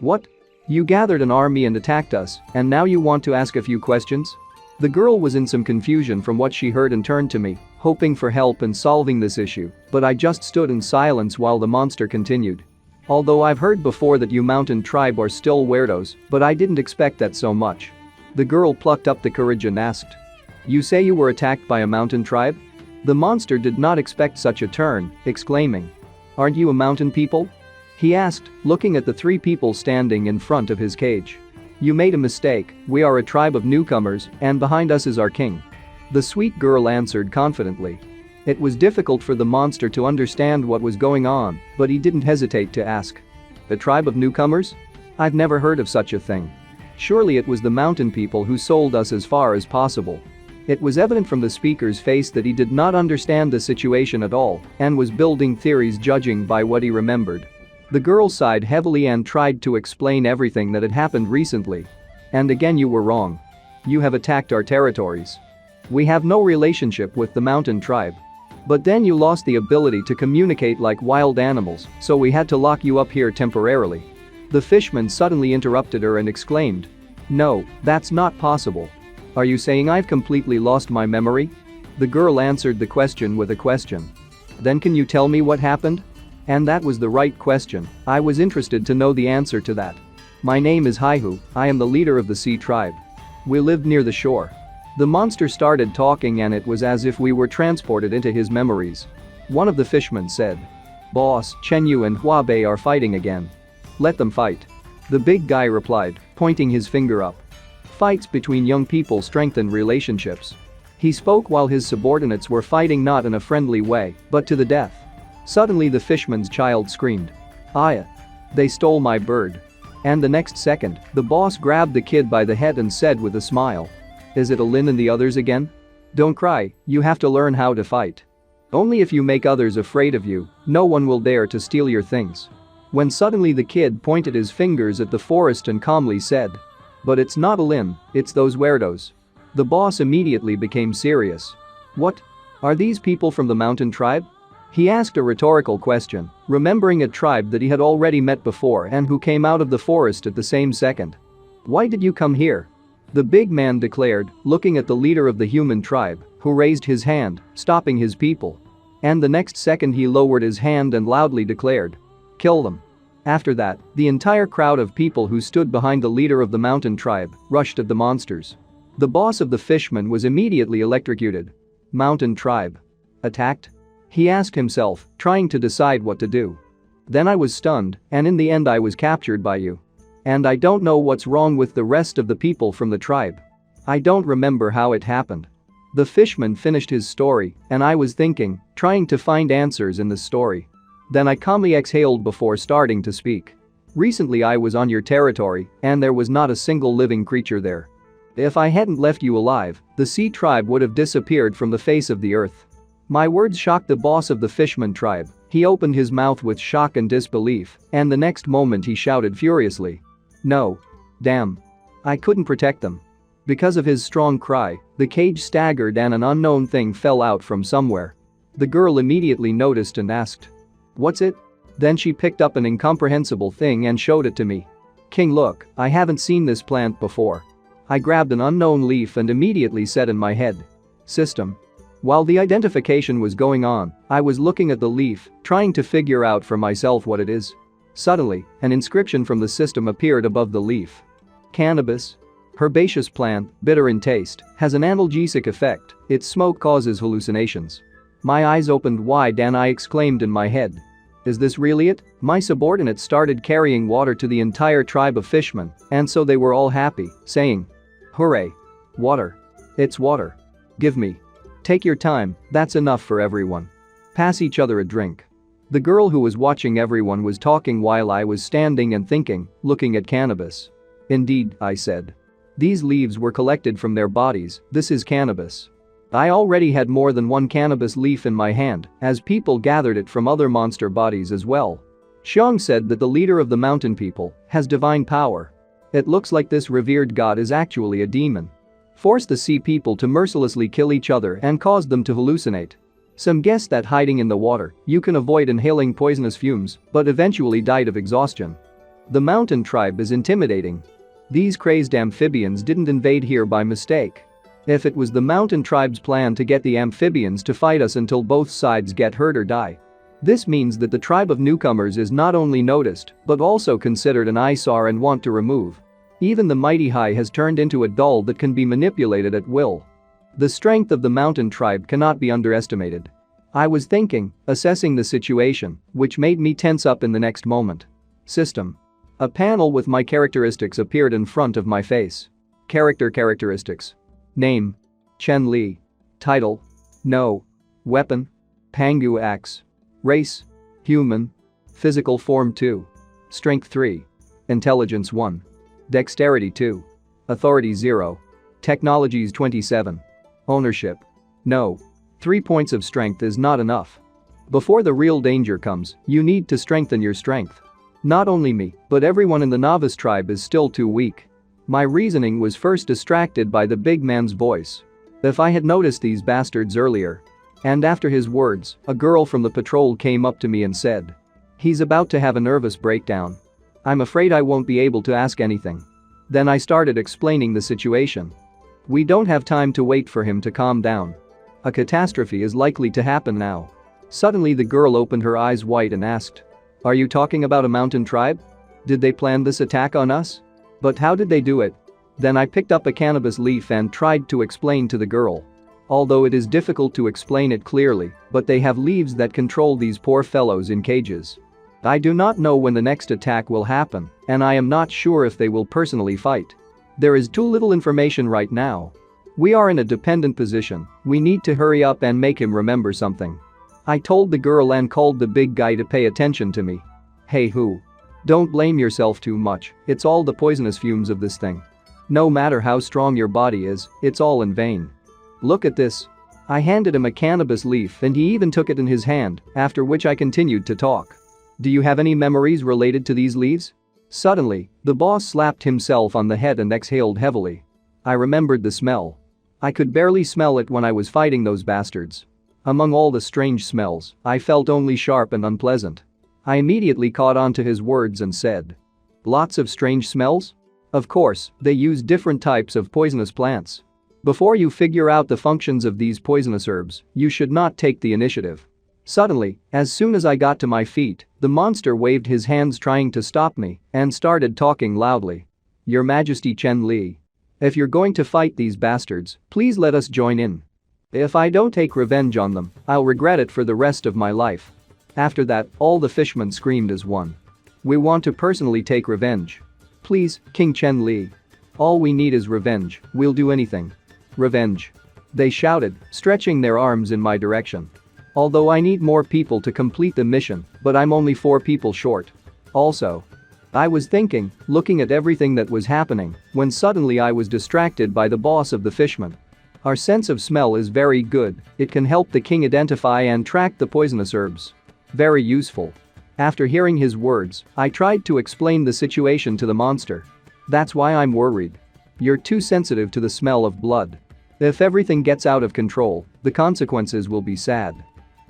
"What? You gathered an army and attacked us, and now you want to ask a few questions?" The girl was in some confusion from what she heard and turned to me, hoping for help in solving this issue, but I just stood in silence while the monster continued. "Although I've heard before that you mountain tribe are still weirdos, but I didn't expect that so much." The girl plucked up the courage and asked, "You say you were attacked by a mountain tribe?" The monster did not expect such a turn, exclaiming, "Aren't you a mountain people?" He asked, looking at the 3 people standing in front of his cage. "You made a mistake, we are a tribe of newcomers, and behind us is our king." The sweet girl answered confidently. It was difficult for the monster to understand what was going on, but he didn't hesitate to ask, "A tribe of newcomers? I've never heard of such a thing. Surely it was the mountain people who sold us as far as possible." It was evident from the speaker's face that he did not understand the situation at all and was building theories judging by what he remembered. The girl sighed heavily and tried to explain everything that had happened recently. "And again you were wrong. You have attacked our territories. We have no relationship with the mountain tribe. But then you lost the ability to communicate like wild animals, so we had to lock you up here temporarily." The fishman suddenly interrupted her and exclaimed, "No, that's not possible. Are you saying I've completely lost my memory?" The girl answered the question with a question. "Then can you tell me what happened?" And that was the right question. I was interested to know the answer to that. "My name is Haihu, I am the leader of the sea tribe. We lived near the shore." The monster started talking and it was as if we were transported into his memories. One of the fishermen said, "Boss, Chen Li and Huabei are fighting again. Let them fight." The big guy replied, pointing his finger up. "Fights between young people strengthen relationships." He spoke while his subordinates were fighting not in a friendly way, but to the death. Suddenly the fisherman's child screamed, "Aya! They stole my bird." And the next second, the boss grabbed the kid by the head and said with a smile, "Is it a Lin and the others again? Don't cry, you have to learn how to fight. Only if you make others afraid of you, no one will dare to steal your things." When suddenly the kid pointed his fingers at the forest and calmly said, "But it's not a Lin, it's those weirdos." The boss immediately became serious. "What? Are these people from the mountain tribe?" He asked a rhetorical question, remembering a tribe that he had already met before and who came out of the forest at the same second. "Why did you come here?" The big man declared, looking at the leader of the human tribe, who raised his hand, stopping his people. And the next second he lowered his hand and loudly declared, "Kill them." After that, the entire crowd of people who stood behind the leader of the mountain tribe rushed at the monsters. The boss of the fishmen was immediately electrocuted. Mountain tribe attacked? He asked himself, trying to decide what to do. Then I was stunned, and in the end I was captured by you. And I don't know what's wrong with the rest of the people from the tribe. I don't remember how it happened. The fishman finished his story, and I was thinking, trying to find answers in the story. Then I calmly exhaled before starting to speak. "Recently I was on your territory, and there was not a single living creature there. If I hadn't left you alive, the sea tribe would have disappeared from the face of the earth." My words shocked the boss of the fishman tribe. He opened his mouth with shock and disbelief, and the next moment he shouted furiously, "No. Damn. I couldn't protect them." Because of his strong cry, the cage staggered and an unknown thing fell out from somewhere. The girl immediately noticed and asked, "What's it?" Then she picked up an incomprehensible thing and showed it to me. "King, look, I haven't seen this plant before." I grabbed an unknown leaf and immediately said in my head, "System." While the identification was going on, I was looking at the leaf, trying to figure out for myself what it is. Suddenly, an inscription from the system appeared above the leaf. "Cannabis. Herbaceous plant, bitter in taste, has an analgesic effect, its smoke causes hallucinations." My eyes opened wide and I exclaimed in my head, "Is this really it?" My subordinates started carrying water to the entire tribe of fishmen, and so they were all happy, saying, "Hooray! Water. It's water. Give me. Take your time, that's enough for everyone. Pass each other a drink." The girl who was watching everyone was talking while I was standing and thinking, looking at cannabis. "Indeed," I said. "These leaves were collected from their bodies, this is cannabis." I already had more than one cannabis leaf in my hand, as people gathered it from other monster bodies as well. Xiang said that the leader of the mountain people has divine power. It looks like this revered god is actually a demon. Forced the sea people to mercilessly kill each other and caused them to hallucinate. Some guessed that hiding in the water, you can avoid inhaling poisonous fumes, but eventually died of exhaustion. The mountain tribe is intimidating. These crazed amphibians didn't invade here by mistake. If it was the mountain tribe's plan to get the amphibians to fight us until both sides get hurt or die. This means that the tribe of newcomers is not only noticed, but also considered an eyesore and want to remove. Even the mighty Hai has turned into a doll that can be manipulated at will. The strength of the mountain tribe cannot be underestimated. I was thinking, assessing the situation, which made me tense up in the next moment. System. A panel with my characteristics appeared in front of my face. Characteristics. Name. Chen Li. Title. No. Weapon. Pangu axe. Race. Human. Physical form 2. Strength 3. Intelligence 1. Dexterity 2. Authority 0. Technologies 27. Ownership. No. 3 points of strength is not enough. Before the real danger comes, you need to strengthen your strength. Not only me, but everyone in the novice tribe is still too weak. My reasoning was first distracted by the big man's voice. If I had noticed these bastards earlier. And after his words, a girl from the patrol came up to me and said. He's about to have a nervous breakdown. I'm afraid I won't be able to ask anything. Then I started explaining the situation. We don't have time to wait for him to calm down. A catastrophe is likely to happen now. Suddenly the girl opened her eyes wide and asked. Are you talking about a mountain tribe? Did they plan this attack on us? But how did they do it? Then I picked up a cannabis leaf and tried to explain to the girl. Although it is difficult to explain it clearly, but they have leaves that control these poor fellows in cages. I do not know when the next attack will happen, and I am not sure if they will personally fight. There is too little information right now. We are in a dependent position, we need to hurry up and make him remember something. I told the girl and called the big guy to pay attention to me. Hey who? Don't blame yourself too much, it's all the poisonous fumes of this thing. No matter how strong your body is, it's all in vain. Look at this. I handed him a cannabis leaf and he even took it in his hand, after which I continued to talk. Do you have any memories related to these leaves? Suddenly, the boss slapped himself on the head and exhaled heavily. I remembered the smell. I could barely smell it when I was fighting those bastards. Among all the strange smells, I felt only sharp and unpleasant. I immediately caught on to his words and said. Lots of strange smells? Of course, they use different types of poisonous plants. Before you figure out the functions of these poisonous herbs, you should not take the initiative. Suddenly, as soon as I got to my feet, the monster waved his hands trying to stop me and started talking loudly. Your Majesty Chen Li. If you're going to fight these bastards, please let us join in. If I don't take revenge on them, I'll regret it for the rest of my life. After that, all the fishmen screamed as one. We want to personally take revenge. Please, King Chen Li. All we need is revenge, we'll do anything. Revenge. They shouted, stretching their arms in my direction. Although I need more people to complete the mission, but I'm only 4 people short. Also. I was thinking, looking at everything that was happening, when suddenly I was distracted by the boss of the fishmen. Our sense of smell is very good, it can help the king identify and track the poisonous herbs. Very useful. After hearing his words, I tried to explain the situation to the monster. That's why I'm worried. You're too sensitive to the smell of blood. If everything gets out of control, the consequences will be sad.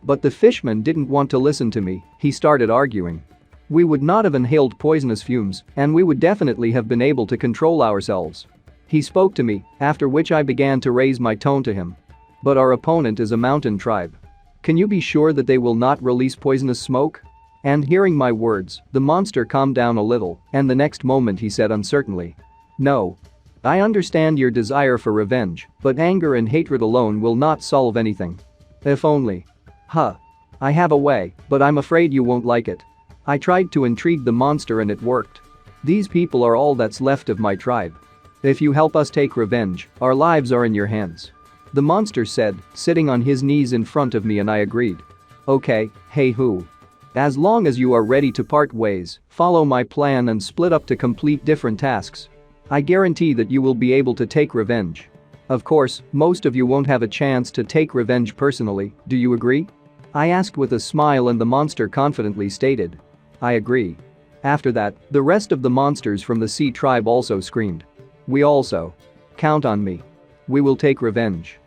But the fishman didn't want to listen to me, he started arguing. We would not have inhaled poisonous fumes, and we would definitely have been able to control ourselves. He spoke to me, after which I began to raise my tone to him. But our opponent is a mountain tribe. Can you be sure that they will not release poisonous smoke? And hearing my words, the monster calmed down a little, and the next moment he said uncertainly. No. I understand your desire for revenge, but anger and hatred alone will not solve anything. If only. Huh. I have a way, but I'm afraid you won't like it. I tried to intrigue the monster and it worked. These people are all that's left of my tribe. If you help us take revenge, our lives are in your hands. The monster said, sitting on his knees in front of me, and I agreed. Okay, hey who? As long as you are ready to part ways, follow my plan and split up to complete different tasks. I guarantee that you will be able to take revenge. Of course, most of you won't have a chance to take revenge personally, do you agree? I asked with a smile and the monster confidently stated. I agree. After that, the rest of the monsters from the sea tribe also screamed. We also. Count on me. We will take revenge.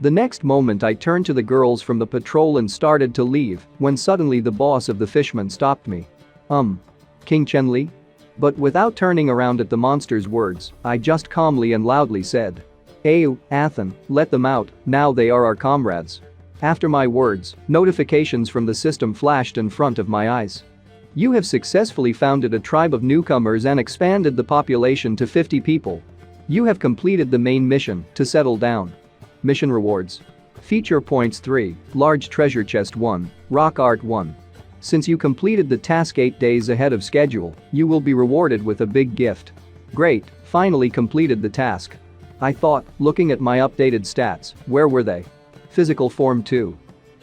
The next moment I turned to the girls from the patrol and started to leave when suddenly the boss of the fishmen stopped me. King Chen Li? But without turning around at the monster's words, I just calmly and loudly said. Ayu, Athen, let them out, now they are our comrades. After my words, notifications from the system flashed in front of my eyes. You have successfully founded a tribe of newcomers and expanded the population to 50 people. You have completed the main mission, to settle down. Mission rewards. Feature points 3, large treasure chest 1, rock art 1. Since you completed the task 8 days ahead of schedule, you will be rewarded with a big gift. Great, finally completed the task. I thought, looking at my updated stats, where were they? Physical form 2.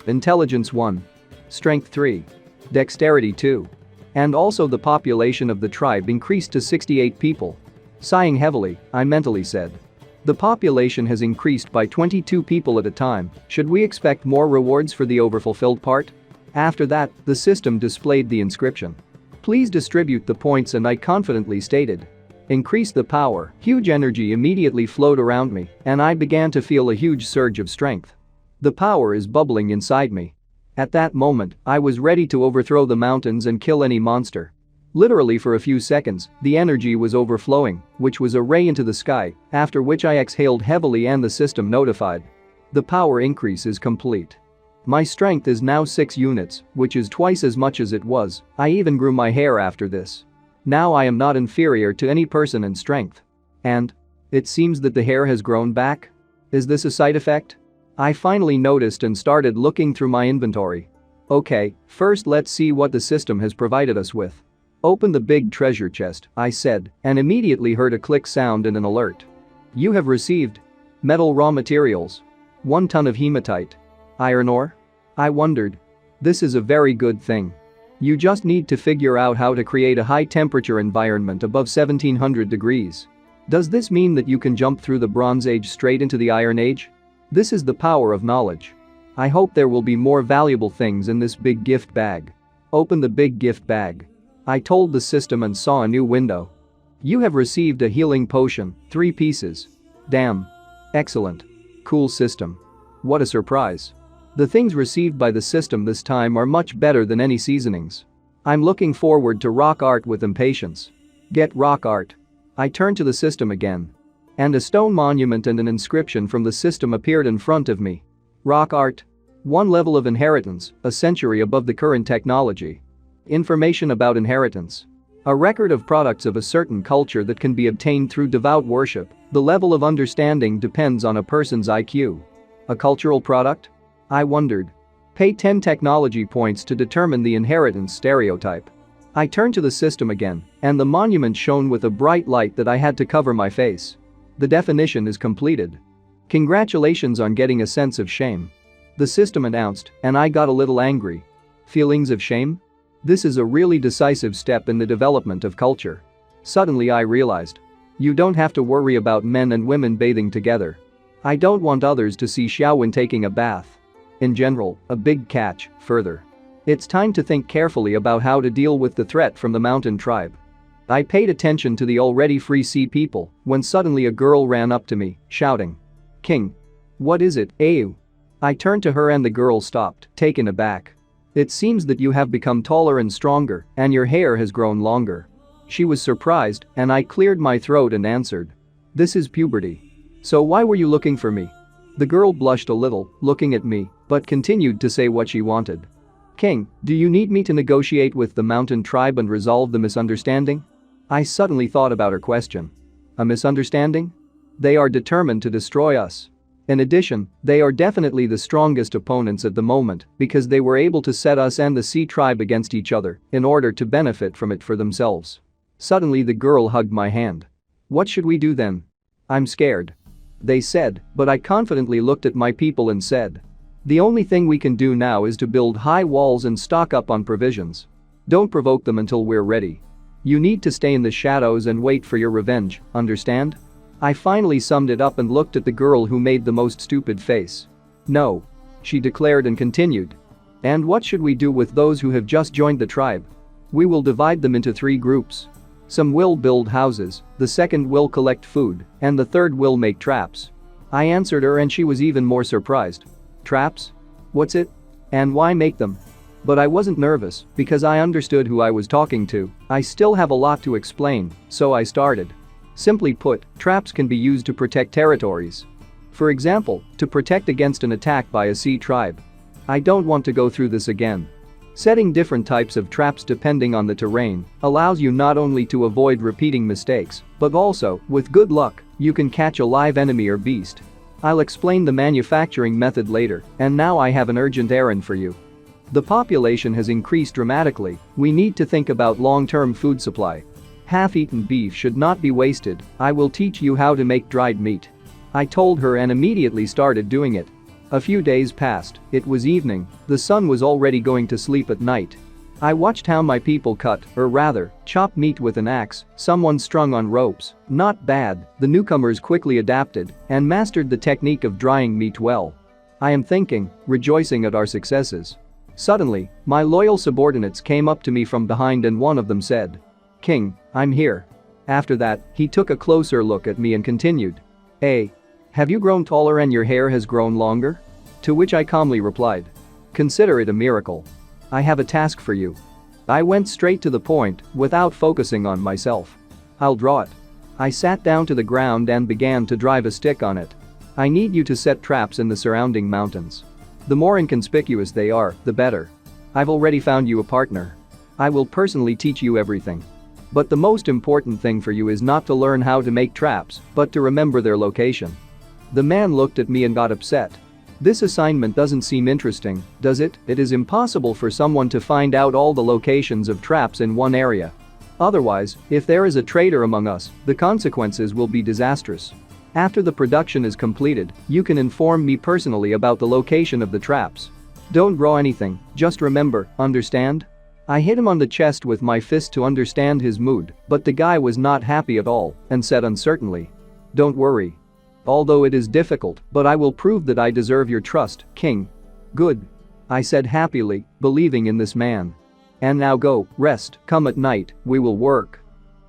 Intelligence 1. Strength 3. Dexterity 2. And also the population of the tribe increased to 68 people. Sighing heavily, I mentally said. The population has increased by 22 people at a time, should we expect more rewards for the overfulfilled part? After that, the system displayed the inscription. Please distribute the points and I confidently stated. Increase the power. Huge energy immediately flowed around me, and I began to feel a huge surge of strength. The power is bubbling inside me. At that moment, I was ready to overthrow the mountains and kill any monster. Literally for a few seconds, the energy was overflowing, which was a ray into the sky, after which I exhaled heavily and the system notified. The power increase is complete. My strength is now 6 units, which is twice as much as it was. I even grew my hair after this. Now I am not inferior to any person in strength. And it seems that the hair has grown back? Is this a side effect? I finally noticed and started looking through my inventory. Okay, first let's see what the system has provided us with. Open the big treasure chest, I said, and immediately heard a click sound and an alert. You have received metal raw materials. 1 ton of hematite. Iron ore? I wondered. This is a very good thing. You just need to figure out how to create a high-temperature environment above 1700 degrees. Does this mean that you can jump through the Bronze Age straight into the Iron Age? This is the power of knowledge. I hope there will be more valuable things in this big gift bag. Open the big gift bag. I told the system and saw a new window. You have received a healing potion, 3 pieces. Damn. Excellent. Cool system. What a surprise. The things received by the system this time are much better than any seasonings. I'm looking forward to rock art with impatience. Get rock art. I turned to the system again. And a stone monument and an inscription from the system appeared in front of me. Rock art. 1 level of inheritance, a century above the current technology. Information about inheritance. A record of products of a certain culture that can be obtained through devout worship. The level of understanding depends on a person's IQ. A cultural product? I wondered. Pay 10 technology points to determine the inheritance stereotype. I turned to the system again, and the monument shone with a bright light that I had to cover my face. The definition is completed. Congratulations on getting a sense of shame. The system announced, and I got a little angry. Feelings of shame? This is a really decisive step in the development of culture. Suddenly I realized. You don't have to worry about men and women bathing together. I don't want others to see Xiaowen taking a bath. In general, a big catch, further. It's time to think carefully about how to deal with the threat from the mountain tribe. I paid attention to the already free sea people when suddenly a girl ran up to me, shouting. King. What is it, Au? I turned to her and the girl stopped, taken aback. It seems that you have become taller and stronger, and your hair has grown longer. She was surprised, and I cleared my throat and answered. This is puberty. So why were you looking for me? The girl blushed a little, looking at me, but continued to say what she wanted. King, do you need me to negotiate with the mountain tribe and resolve the misunderstanding? I suddenly thought about her question. A misunderstanding? They are determined to destroy us. In addition, they are definitely the strongest opponents at the moment because they were able to set us and the sea tribe against each other in order to benefit from it for themselves. Suddenly the girl hugged my hand. What should we do then? I'm scared. They said, but I confidently looked at my people and said. The only thing we can do now is to build high walls and stock up on provisions. Don't provoke them until we're ready. You need to stay in the shadows and wait for your revenge, understand? I finally summed it up and looked at the girl who made the most stupid face. No. She declared and continued. And what should we do with those who have just joined the tribe? We will divide them into 3 groups. Some will build houses, the second will collect food, and the third will make traps. I answered her and she was even more surprised. Traps? What's it? And why make them? But I wasn't nervous because I understood who I was talking to. I still have a lot to explain, so I started. Simply put, traps can be used to protect territories. For example, to protect against an attack by a sea tribe. I don't want to go through this again. Setting different types of traps depending on the terrain allows you not only to avoid repeating mistakes, but also, with good luck, you can catch a live enemy or beast. I'll explain the manufacturing method later, and now I have an urgent errand for you. The population has increased dramatically. We need to think about long-term food supply. Half-eaten beef should not be wasted. I will teach you how to make dried meat. I told her and immediately started doing it. A few days passed, it was evening, the sun was already going to sleep at night. I watched how my people cut, or rather, chop meat with an axe, someone strung on ropes. Not bad, the newcomers quickly adapted and mastered the technique of drying meat well. I am thinking, rejoicing at our successes. Suddenly, my loyal subordinates came up to me from behind and one of them said. King, I'm here. After that, he took a closer look at me and continued. Hey. Have you grown taller and your hair has grown longer? To which I calmly replied. Consider it a miracle. I have a task for you. I went straight to the point, without focusing on myself. I'll draw it. I sat down to the ground and began to drive a stick on it. I need you to set traps in the surrounding mountains. The more inconspicuous they are, the better. I've already found you a partner. I will personally teach you everything. But the most important thing for you is not to learn how to make traps, but to remember their location. The man looked at me and got upset. This assignment doesn't seem interesting, does it? It is impossible for someone to find out all the locations of traps in one area. Otherwise, if there is a traitor among us, the consequences will be disastrous. After the production is completed, you can inform me personally about the location of the traps. Don't draw anything, just remember, understand? I hit him on the chest with my fist to understand his mood, but the guy was not happy at all and said uncertainly. Don't worry. Although it is difficult, but I will prove that I deserve your trust, King. Good. I said happily, believing in this man. And now go, rest, come at night, we will work.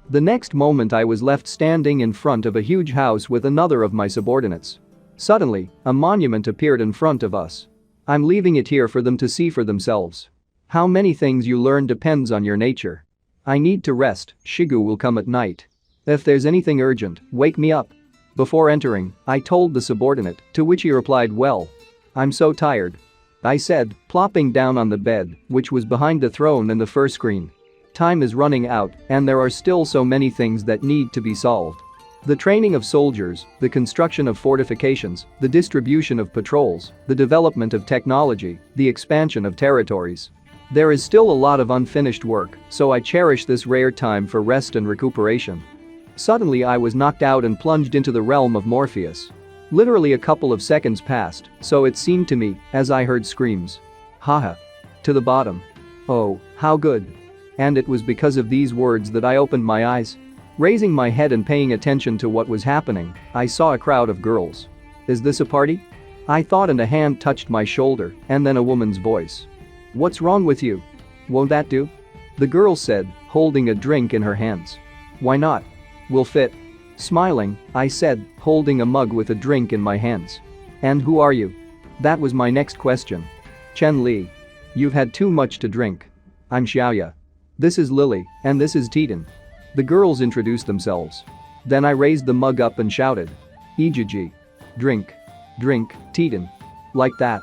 The next moment I was left standing in front of a huge house with another of my subordinates. Suddenly, a monument appeared in front of us. I'm leaving it here for them to see for themselves. How many things you learn depends on your nature. I need to rest, Shigu will come at night. If there's anything urgent, wake me up. Before entering, I told the subordinate, to which he replied well. I'm so tired. I said, plopping down on the bed, which was behind the throne and the first screen. Time is running out, and there are still so many things that need to be solved. The training of soldiers, the construction of fortifications, the distribution of patrols, the development of technology, the expansion of territories. There is still a lot of unfinished work, so I cherish this rare time for rest and recuperation. Suddenly I was knocked out and plunged into the realm of Morpheus. Literally a couple of seconds passed, so it seemed to me, as I heard screams. Haha. To the bottom. Oh, how good. And it was because of these words that I opened my eyes. Raising my head and paying attention to what was happening, I saw a crowd of girls. Is this a party? I thought, and a hand touched my shoulder, and then a woman's voice. What's wrong with you? Won't that do? The girl said, holding a drink in her hands. Why not? Will fit. Smiling, I said, holding a mug with a drink in my hands. And who are you? That was my next question. Chen Li. You've had too much to drink. I'm Xiaoya. This is Lily, and this is Titan. The girls introduced themselves. Then I raised the mug up and shouted. Ijiji. Drink. Drink, Titan. Like that.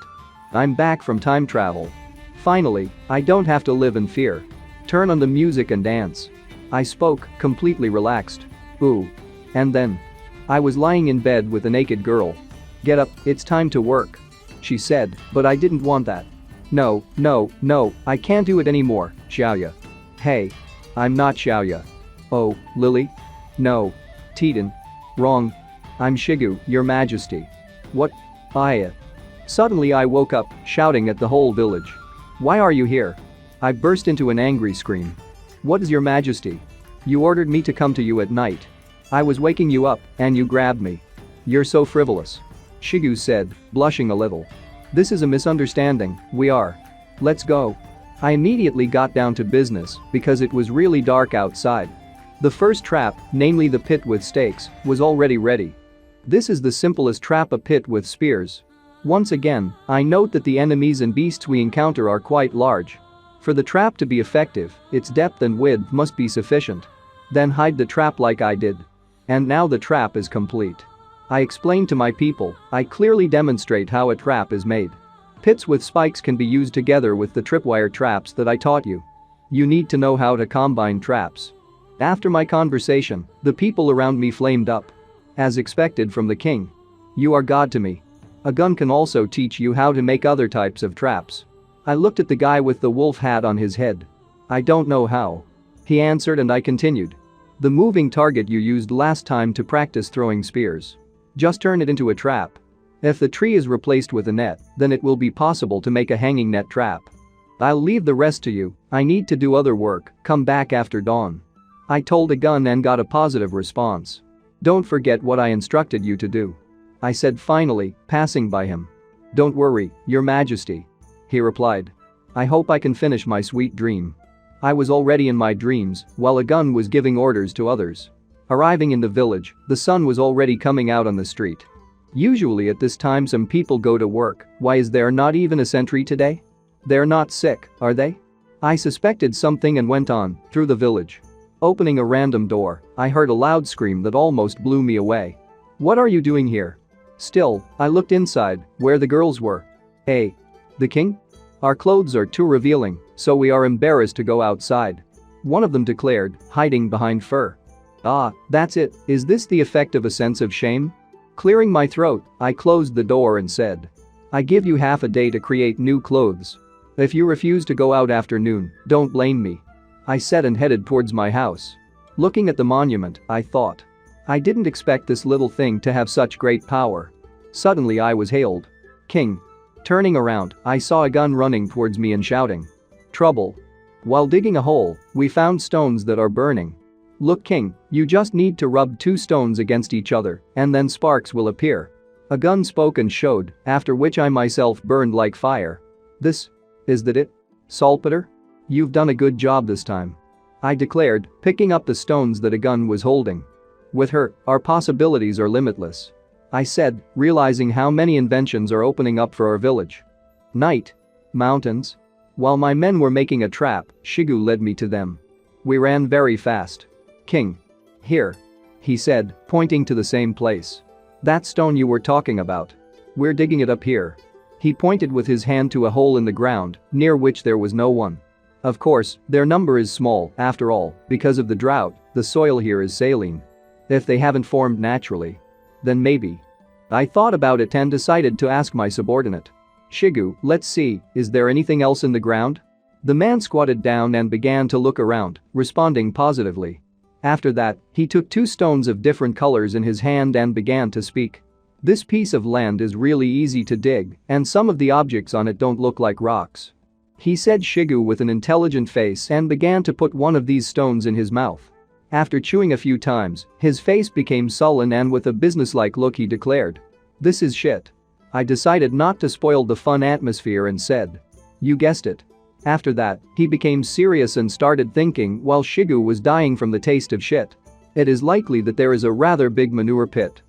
I'm back from time travel. Finally, I don't have to live in fear. Turn on the music and dance. I spoke, completely relaxed. Ooh. And then. I was lying in bed with a naked girl. Get up, it's time to work. She said, but I didn't want that. No, I can't do it anymore, Xiaoya. Hey. I'm not Xiaoya. Oh, Lily? No. Titan. Wrong. I'm Shigu, your majesty. What? Aya. Suddenly I woke up, shouting at the whole village. Why are you here? I burst into an angry scream. What is your majesty? You ordered me to come to you at night. I was waking you up, and you grabbed me. You're so frivolous. Shigu said, blushing a little. This is a misunderstanding, we are. Let's go. I immediately got down to business because it was really dark outside. The first trap, namely the pit with stakes, was already ready. This is the simplest trap, a pit with spears. Once again, I note that the enemies and beasts we encounter are quite large. For the trap to be effective, its depth and width must be sufficient. Then hide the trap like I did. And now the trap is complete. I explain to my people, I clearly demonstrate how a trap is made. Pits with spikes can be used together with the tripwire traps that I taught you. You need to know how to combine traps. After my conversation, the people around me flamed up. As expected from the king. You are God to me. A gun can also teach you how to make other types of traps. I looked at the guy with the wolf hat on his head. I don't know how. He answered and I continued. The moving target you used last time to practice throwing spears. Just turn it into a trap. If the tree is replaced with a net, then it will be possible to make a hanging net trap. I'll leave the rest to you, I need to do other work, come back after dawn. I told a gun and got a positive response. Don't forget what I instructed you to do. I said finally, passing by him. Don't worry, your majesty. He replied. I hope I can finish my sweet dream. I was already in my dreams while a gun was giving orders to others. Arriving in the village, the sun was already coming out on the street. Usually at this time some people go to work, why is there not even a sentry today? They're not sick, are they? I suspected something and went on, through the village. Opening a random door, I heard a loud scream that almost blew me away. What are you doing here? Still, I looked inside, where the girls were. Hey. The king? Our clothes are too revealing, so we are embarrassed to go outside. One of them declared, hiding behind fur. Ah, that's it, is this the effect of a sense of shame? Clearing my throat, I closed the door and said. I give you half a day to create new clothes. If you refuse to go out after noon, don't blame me. I said and headed towards my house. Looking at the monument, I thought. I didn't expect this little thing to have such great power. Suddenly I was hailed. King. Turning around, I saw a gun running towards me and shouting. Trouble. While digging a hole, we found stones that are burning. Look King, you just need to rub 2 stones against each other, and then sparks will appear. A gun spoke and showed, after which I myself burned like fire. Is that it? Saltpeter? You've done a good job this time. I declared, picking up the stones that a gun was holding. With her, our possibilities are limitless. I said, realizing how many inventions are opening up for our village. Night. Mountains. While my men were making a trap, Shigu led me to them. We ran very fast. King. Here. He said, pointing to the same place. That stone you were talking about. We're digging it up here. He pointed with his hand to a hole in the ground, near which there was no one. Of course, their number is small, after all, because of the drought, the soil here is saline. If they haven't formed naturally. Then maybe. I thought about it and decided to ask my subordinate. Shigu, let's see, is there anything else in the ground? The man squatted down and began to look around, responding positively. After that, he took 2 stones of different colors in his hand and began to speak. This piece of land is really easy to dig, and some of the objects on it don't look like rocks. He said Shigu with an intelligent face and began to put one of these stones in his mouth. After chewing a few times, his face became sullen and with a businesslike look he declared. This is shit. I decided not to spoil the fun atmosphere and said. You guessed it. After that, he became serious and started thinking while Shigu was dying from the taste of shit. It is likely that there is a rather big manure pit.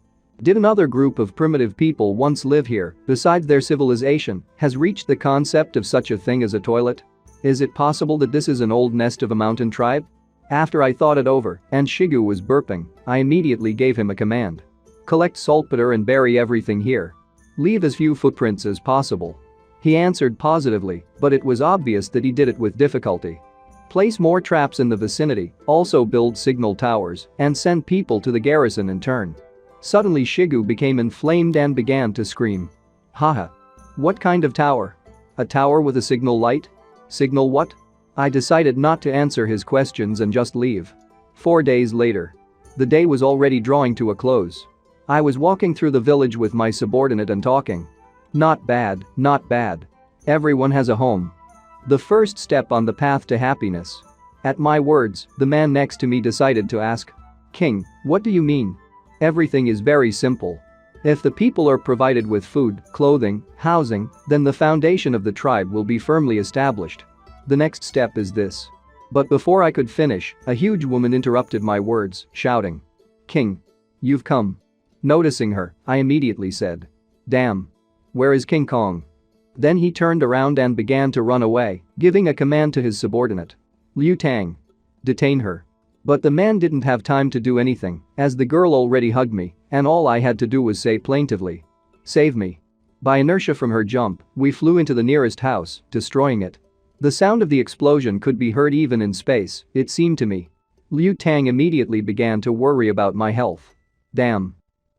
Did another group of primitive people once live here, besides their civilization, has reached the concept of such a thing as a toilet? Is it possible that this is an old nest of a mountain tribe? After I thought it over, and Shigu was burping, I immediately gave him a command. Collect saltpeter and bury everything here. Leave as few footprints as possible. He answered positively, but it was obvious that he did it with difficulty. Place more traps in the vicinity, also build signal towers, and send people to the garrison in turn. Suddenly Shigu became inflamed and began to scream. Haha. What kind of tower? A tower with a signal light? Signal what? I decided not to answer his questions and just leave. 4 days later. The day was already drawing to a close. I was walking through the village with my subordinate and talking. Not bad, not bad. Everyone has a home. The first step on the path to happiness. At my words, the man next to me decided to ask. King, what do you mean? Everything is very simple. If the people are provided with food, clothing, housing, then the foundation of the tribe will be firmly established. The next step is this. But before I could finish, a huge woman interrupted my words, shouting. King. You've come. Noticing her, I immediately said. Damn. Where is King Kong? Then he turned around and began to run away, giving a command to his subordinate. Liu Tang. Detain her. But the man didn't have time to do anything, as the girl already hugged me, and all I had to do was say plaintively. Save me. By inertia from her jump, we flew into the nearest house, destroying it. The sound of the explosion could be heard even in space, it seemed to me. Liu Tang immediately began to worry about my health. Damn.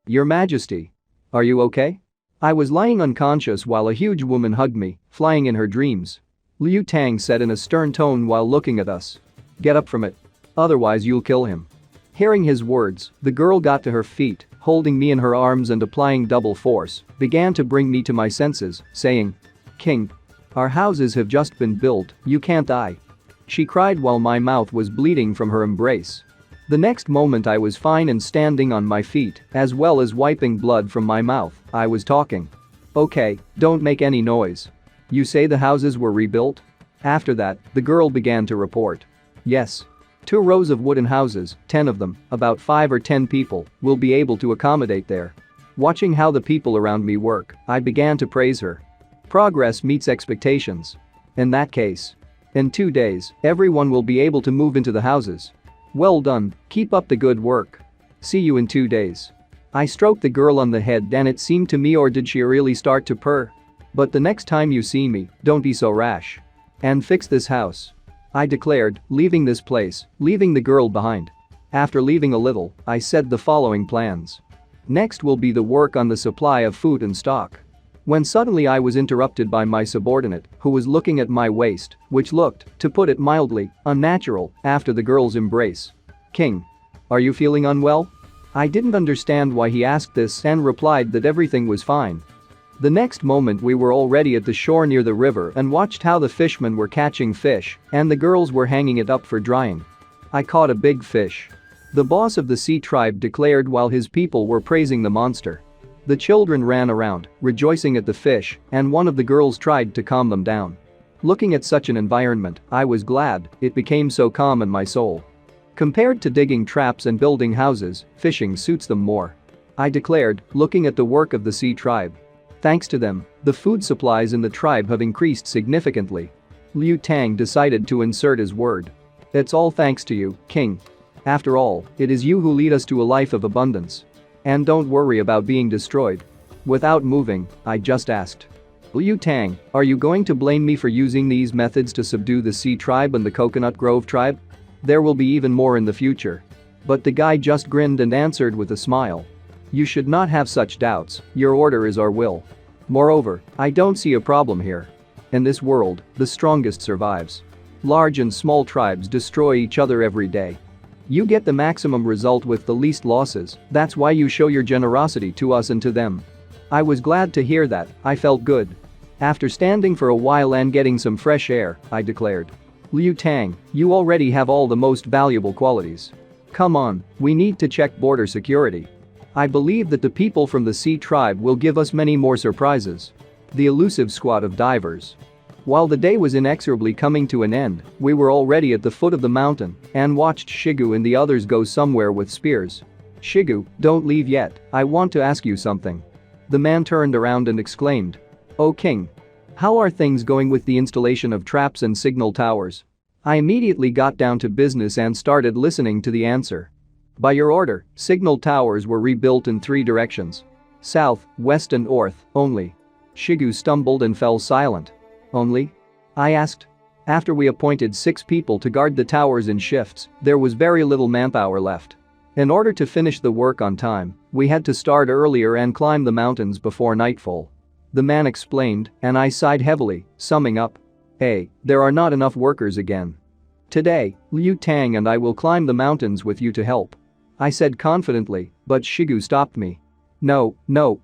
Your Majesty. Are you okay? I was lying unconscious while a huge woman hugged me, flying in her dreams. Liu Tang said in a stern tone while looking at us. Get up from it. Otherwise you'll kill him. Hearing his words, the girl got to her feet, holding me in her arms and applying double force, began to bring me to my senses, saying. King. Our houses have just been built, you can't die. She cried while my mouth was bleeding from her embrace. The next moment I was fine and standing on my feet, as well as wiping blood from my mouth. I was talking. Okay, don't make any noise. You say the houses were rebuilt? After that, the girl began to report. Yes. 2 rows of wooden houses, 10 of them, about 5 or 10 people, will be able to accommodate there. Watching how the people around me work, I began to praise her. Progress meets expectations. In that case. In 2 days, everyone will be able to move into the houses. Well done, keep up the good work. See you in 2 days. I stroked the girl on the head and it seemed to me, or did she really start to purr? But the next time you see me, don't be so rash. And fix this house. I declared, leaving this place, leaving the girl behind. After leaving a little, I said the following plans. Next will be the work on the supply of food and stock. When suddenly I was interrupted by my subordinate, who was looking at my waist, which looked, to put it mildly, unnatural, after the girl's embrace. King. Are you feeling unwell? I didn't understand why he asked this and replied that everything was fine. The next moment we were already at the shore near the river and watched how the fishmen were catching fish and the girls were hanging it up for drying. I caught a big fish. The boss of the sea tribe declared while his people were praising the monster. The children ran around, rejoicing at the fish, and one of the girls tried to calm them down. Looking at such an environment, I was glad, it became so calm in my soul. Compared to digging traps and building houses, fishing suits them more. I declared, looking at the work of the sea tribe. Thanks to them, the food supplies in the tribe have increased significantly. Liu Tang decided to insert his word. It's all thanks to you, King. After all, it is you who lead us to a life of abundance. And don't worry about being destroyed. Without moving, I just asked. Liu Tang, are you going to blame me for using these methods to subdue the sea tribe and the coconut grove tribe? There will be even more in the future. But the guy just grinned and answered with a smile. You should not have such doubts, your order is our will. Moreover, I don't see a problem here. In this world, the strongest survives. Large and small tribes destroy each other every day. You get the maximum result with the least losses, that's why you show your generosity to us and to them. I was glad to hear that, I felt good. After standing for a while and getting some fresh air, I declared. Liu Tang, you already have all the most valuable qualities. Come on, we need to check border security. I believe that the people from the sea tribe will give us many more surprises. The elusive squad of divers. While the day was inexorably coming to an end, we were already at the foot of the mountain and watched Shigu and the others go somewhere with spears. Shigu, don't leave yet, I want to ask you something. The man turned around and exclaimed. Oh King. How are things going with the installation of traps and signal towers? I immediately got down to business and started listening to the answer. By your order, signal towers were rebuilt in 3 directions. South, west and north, only. Shigu stumbled and fell silent. Only? I asked. After we appointed 6 people to guard the towers in shifts, there was very little manpower left. In order to finish the work on time, we had to start earlier and climb the mountains before nightfall. The man explained, and I sighed heavily, summing up. Hey, there are not enough workers again. Today, Liu Tang and I will climb the mountains with you to help. I said confidently, but Shigu stopped me. No,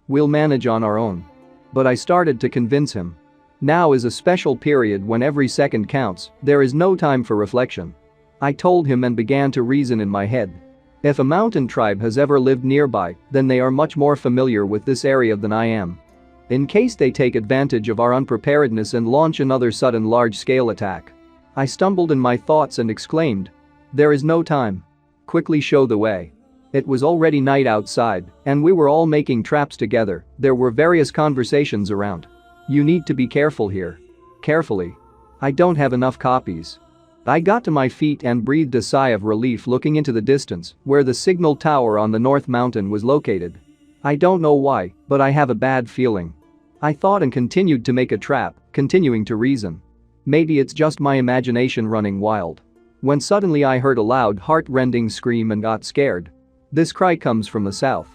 we'll manage on our own. But I started to convince him. Now is a special period when every second counts, there is no time for reflection. I told him and began to reason in my head. If a mountain tribe has ever lived nearby, then they are much more familiar with this area than I am. In case they take advantage of our unpreparedness and launch another sudden large-scale attack. I stumbled in my thoughts and exclaimed. There is no time. Quickly show the way. It was already night outside, and we were all making traps together, there were various conversations around. You need to be careful here. Carefully. I don't have enough copies. I got to my feet and breathed a sigh of relief looking into the distance, where the signal tower on the North Mountain was located. I don't know why, but I have a bad feeling. I thought and continued to make a trap, continuing to reason. Maybe it's just my imagination running wild. When suddenly I heard a loud heart-rending scream and got scared. This cry comes from the south.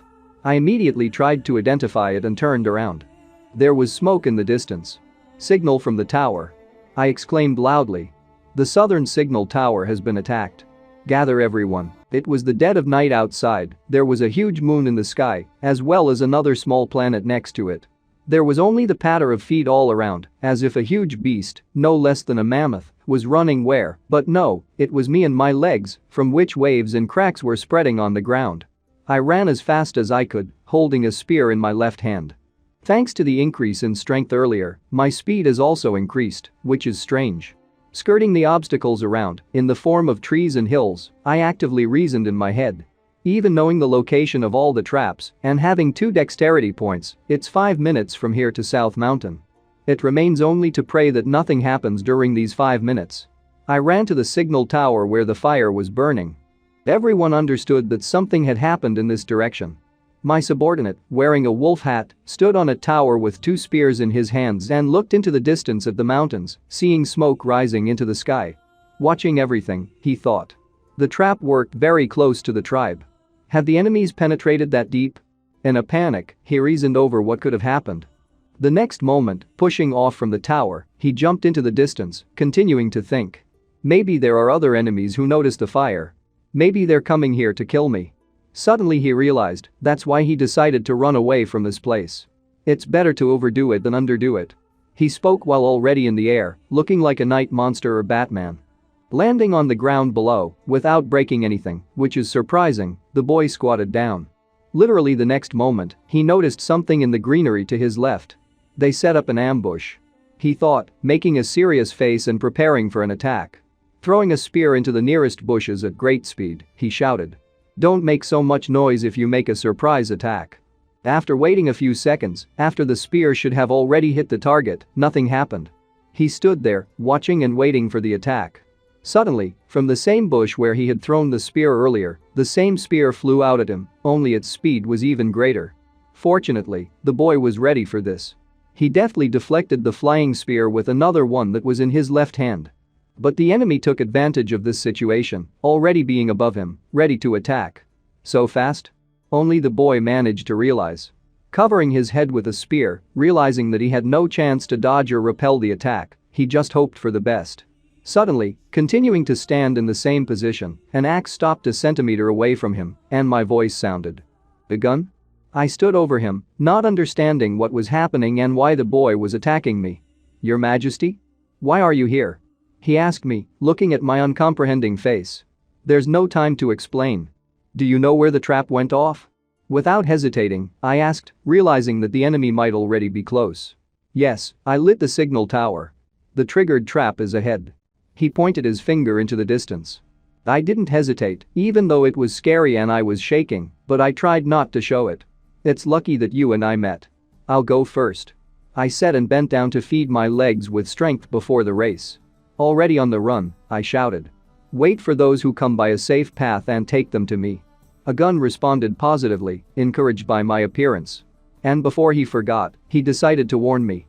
I immediately tried to identify it and turned around. There was smoke in the distance. Signal from the tower. I exclaimed loudly. The southern signal tower has been attacked. Gather everyone. It was the dead of night outside, there was a huge moon in the sky, as well as another small planet next to it. There was only the patter of feet all around, as if a huge beast, no less than a mammoth, was running where, but no, it was me and my legs, from which waves and cracks were spreading on the ground. I ran as fast as I could, holding a spear in my left hand. Thanks to the increase in strength earlier, my speed has also increased, which is strange. Skirting the obstacles around, in the form of trees and hills, I actively reasoned in my head. Even knowing the location of all the traps and having 2 dexterity points, it's 5 minutes from here to South Mountain. It remains only to pray that nothing happens during these 5 minutes. I ran to the signal tower where the fire was burning. Everyone understood that something had happened in this direction. My subordinate, wearing a wolf hat, stood on a tower with 2 spears in his hands and looked into the distance at the mountains, seeing smoke rising into the sky. Watching everything, he thought. The trap worked very close to the tribe. Had the enemies penetrated that deep? In a panic, he reasoned over what could have happened. The next moment, pushing off from the tower, he jumped into the distance, continuing to think. Maybe there are other enemies who noticed the fire. Maybe they're coming here to kill me. Suddenly he realized that's why he decided to run away from this place. It's better to overdo it than underdo it. He spoke while already in the air, looking like a night monster or Batman. Landing on the ground below, without breaking anything, which is surprising, the boy squatted down. Literally the next moment, he noticed something in the greenery to his left. They set up an ambush. He thought, making a serious face and preparing for an attack. Throwing a spear into the nearest bushes at great speed, he shouted. Don't make so much noise if you make a surprise attack. After waiting a few seconds, after the spear should have already hit the target, nothing happened. He stood there, watching and waiting for the attack. Suddenly, from the same bush where he had thrown the spear earlier, the same spear flew out at him, only its speed was even greater. Fortunately, the boy was ready for this. He deftly deflected the flying spear with another one that was in his left hand. But the enemy took advantage of this situation, already being above him, ready to attack. So fast? Only the boy managed to realize. Covering his head with a spear, realizing that he had no chance to dodge or repel the attack, he just hoped for the best. Suddenly, continuing to stand in the same position, an axe stopped a centimeter away from him, and my voice sounded. A gun? I stood over him, not understanding what was happening and why the boy was attacking me. Your Majesty? Why are you here? He asked me, looking at my uncomprehending face. There's no time to explain. Do you know where the trap went off? Without hesitating, I asked, realizing that the enemy might already be close. Yes, I lit the signal tower. The triggered trap is ahead. He pointed his finger into the distance. I didn't hesitate, even though it was scary and I was shaking, but I tried not to show it. It's lucky that you and I met. I'll go first. I said and bent down to feed my legs with strength before the race. Already on the run, I shouted. Wait for those who come by a safe path and take them to me. A gun responded positively, encouraged by my appearance. And before he forgot, he decided to warn me.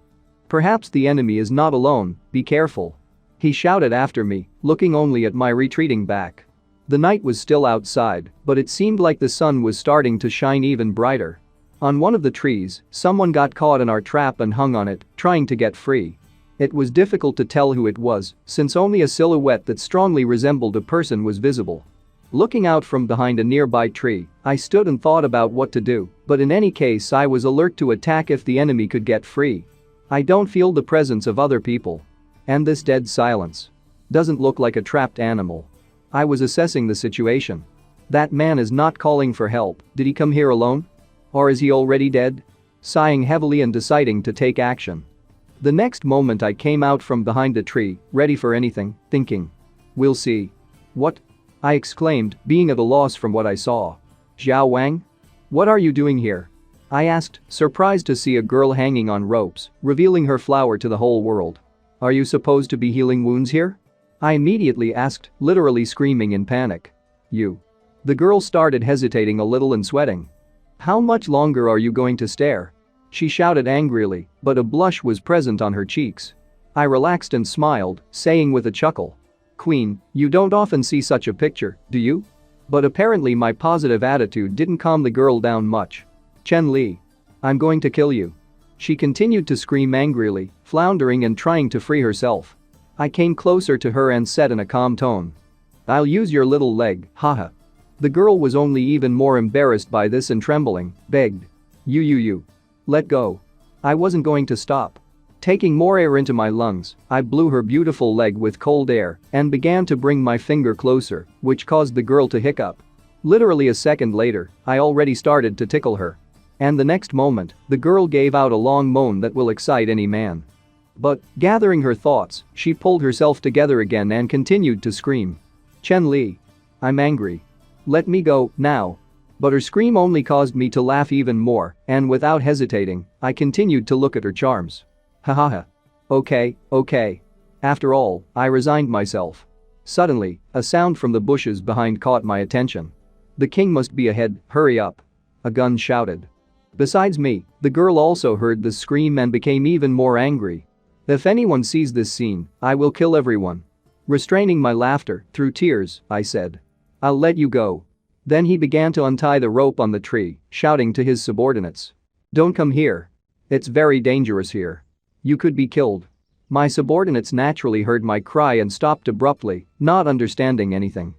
Perhaps the enemy is not alone, be careful. He shouted after me, looking only at my retreating back. The night was still outside, but it seemed like the sun was starting to shine even brighter. On one of the trees, someone got caught in our trap and hung on it, trying to get free. It was difficult to tell who it was, since only a silhouette that strongly resembled a person was visible. Looking out from behind a nearby tree, I stood and thought about what to do, but in any case I was alert to attack if the enemy could get free. I don't feel the presence of other people. And this dead silence doesn't look like a trapped animal. I was assessing the situation. That man is not calling for help, did he come here alone? Or is he already dead? Sighing heavily and deciding to take action. The next moment I came out from behind a tree, ready for anything, thinking. We'll see. What? I exclaimed, being at a loss from what I saw. Xiao Wang? What are you doing here? I asked, surprised to see a girl hanging on ropes, revealing her flower to the whole world. Are you supposed to be healing wounds here? I immediately asked, literally screaming in panic. You. The girl started hesitating a little and sweating. How much longer are you going to stare? She shouted angrily, but a blush was present on her cheeks. I relaxed and smiled, saying with a chuckle. Queen, you don't often see such a picture, do you? But apparently my positive attitude didn't calm the girl down much. Chen Li. I'm going to kill you. She continued to scream angrily, floundering and trying to free herself. I came closer to her and said in a calm tone. I'll use your little leg, haha. The girl was only even more embarrassed by this and trembling, begged. You. Let go. I wasn't going to stop. Taking more air into my lungs, I blew her beautiful leg with cold air and began to bring my finger closer, which caused the girl to hiccup. Literally a second later, I already started to tickle her. And the next moment, the girl gave out a long moan that will excite any man. But, gathering her thoughts, she pulled herself together again and continued to scream. Chen Li. I'm angry. Let me go, now. But her scream only caused me to laugh even more, and without hesitating, I continued to look at her charms. Hahaha. Okay. After all, I resigned myself. Suddenly, a sound from the bushes behind caught my attention. The king must be ahead, hurry up. A gun shouted. Besides me, the girl also heard the scream and became even more angry. If anyone sees this scene, I will kill everyone. Restraining my laughter through tears, I said. I'll let you go. Then he began to untie the rope on the tree, shouting to his subordinates. Don't come here. It's very dangerous here. You could be killed. My subordinates naturally heard my cry and stopped abruptly, not understanding anything.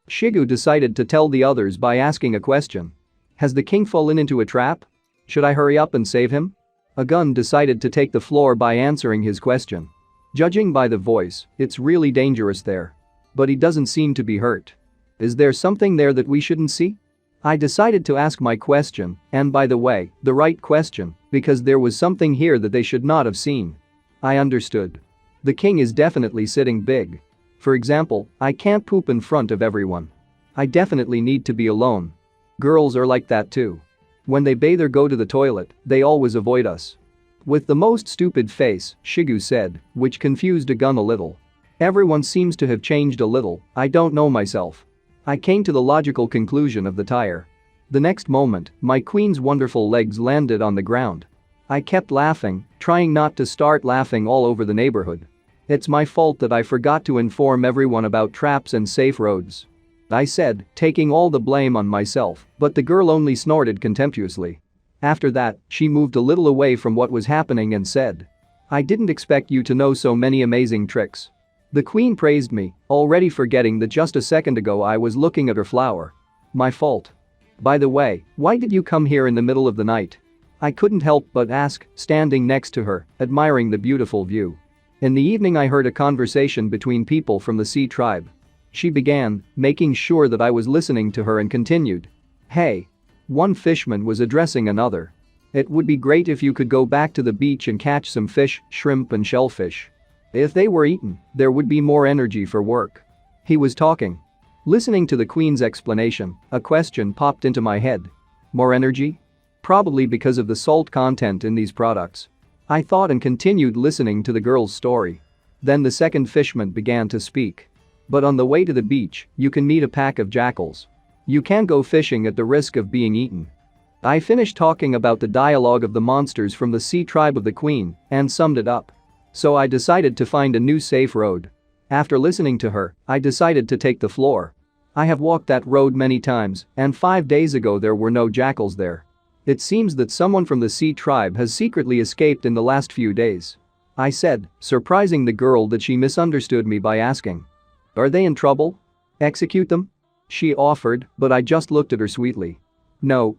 Shigu decided to tell the others by asking a question. Has the king fallen into a trap? Should I hurry up and save him? Agun decided to take the floor by answering his question. Judging by the voice, it's really dangerous there. But he doesn't seem to be hurt. Is there something there that we shouldn't see? I decided to ask my question, and by the way, the right question, because there was something here that they should not have seen. I understood. The king is definitely sitting big. For example, I can't poop in front of everyone. I definitely need to be alone. Girls are like that too. When they bathe or go to the toilet, they always avoid us. With the most stupid face, Shigu said, which confused Agun a little. Everyone seems to have changed a little, I don't know myself. I came to the logical conclusion of the tire. The next moment, my queen's wonderful legs landed on the ground. I kept laughing, trying not to start laughing all over the neighborhood. It's my fault that I forgot to inform everyone about traps and safe roads. I said, taking all the blame on myself, but the girl only snorted contemptuously. After that, she moved a little away from what was happening and said. I didn't expect you to know so many amazing tricks. The queen praised me, already forgetting that just a second ago I was looking at her flower. My fault. By the way, why did you come here in the middle of the night? I couldn't help but ask, standing next to her, admiring the beautiful view. In the evening I heard a conversation between people from the Sea tribe. She began, making sure that I was listening to her and continued. Hey. One fisherman was addressing another. It would be great if you could go back to the beach and catch some fish, shrimp and shellfish. If they were eaten, there would be more energy for work. He was talking. Listening to the queen's explanation, a question popped into my head. More energy? Probably because of the salt content in these products. I thought and continued listening to the girl's story. Then the second fisherman began to speak. But on the way to the beach, you can meet a pack of jackals. You can't go fishing at the risk of being eaten. I finished talking about the dialogue of the monsters from the Sea tribe of the queen and summed it up. So I decided to find a new safe road. After listening to her, I decided to take the floor. I have walked that road many times, and 5 days ago there were no jackals there. It seems that someone from the Sea tribe has secretly escaped in the last few days. I said, surprising the girl that she misunderstood me by asking. Are they in trouble? Execute them? She offered, but I just looked at her sweetly. No,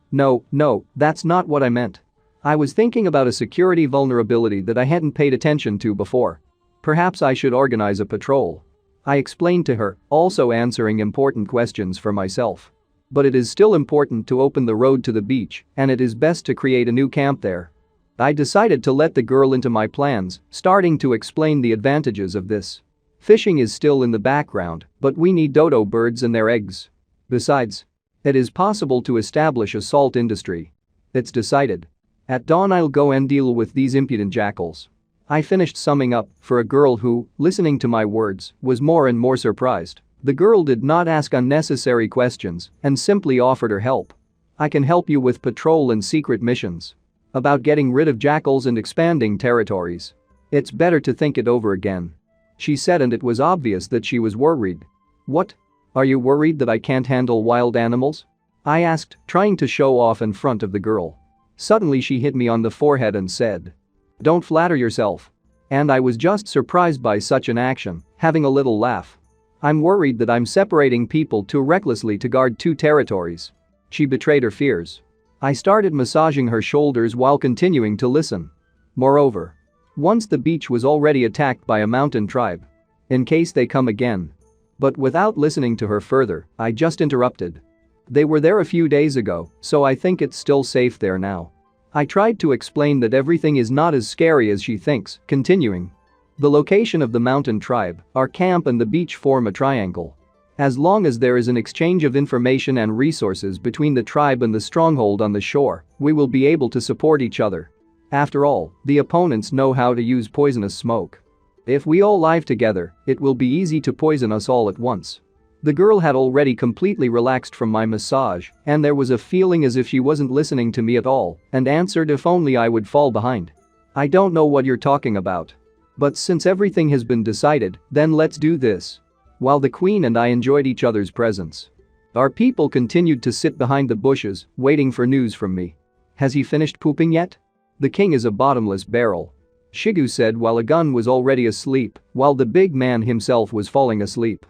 that's not what I meant. I was thinking about a security vulnerability that I hadn't paid attention to before. Perhaps I should organize a patrol. I explained to her, also answering important questions for myself. But it is still important to open the road to the beach, and it is best to create a new camp there. I decided to let the girl into my plans, starting to explain the advantages of this. Fishing is still in the background, but we need dodo birds and their eggs. Besides, it is possible to establish a salt industry. It's decided. At dawn I'll go and deal with these impudent jackals. I finished summing up for a girl who, listening to my words, was more and more surprised. The girl did not ask unnecessary questions and simply offered her help. I can help you with patrol and secret missions. About getting rid of jackals and expanding territories. It's better to think it over again. She said, and it was obvious that she was worried. What? Are you worried that I can't handle wild animals? I asked, trying to show off in front of the girl. Suddenly she hit me on the forehead and said. Don't flatter yourself. And I was just surprised by such an action, having a little laugh. I'm worried that I'm separating people too recklessly to guard 2 territories. She betrayed her fears. I started massaging her shoulders while continuing to listen. Moreover, once the beach was already attacked by a mountain tribe. In case they come again. But without listening to her further, I just interrupted. They were there a few days ago, so I think it's still safe there now. I tried to explain that everything is not as scary as she thinks, continuing. The location of the mountain tribe, our camp and the beach form a triangle. As long as there is an exchange of information and resources between the tribe and the stronghold on the shore, we will be able to support each other. After all, the opponents know how to use poisonous smoke. If we all live together, it will be easy to poison us all at once. The girl had already completely relaxed from my massage, and there was a feeling as if she wasn't listening to me at all and answered if only I would fall behind. I don't know what you're talking about. But since everything has been decided, then let's do this. While the queen and I enjoyed each other's presence, our people continued to sit behind the bushes, waiting for news from me. Has he finished pooping yet? The king is a bottomless barrel. Shigu said while a gun was already asleep, while the big man himself was falling asleep.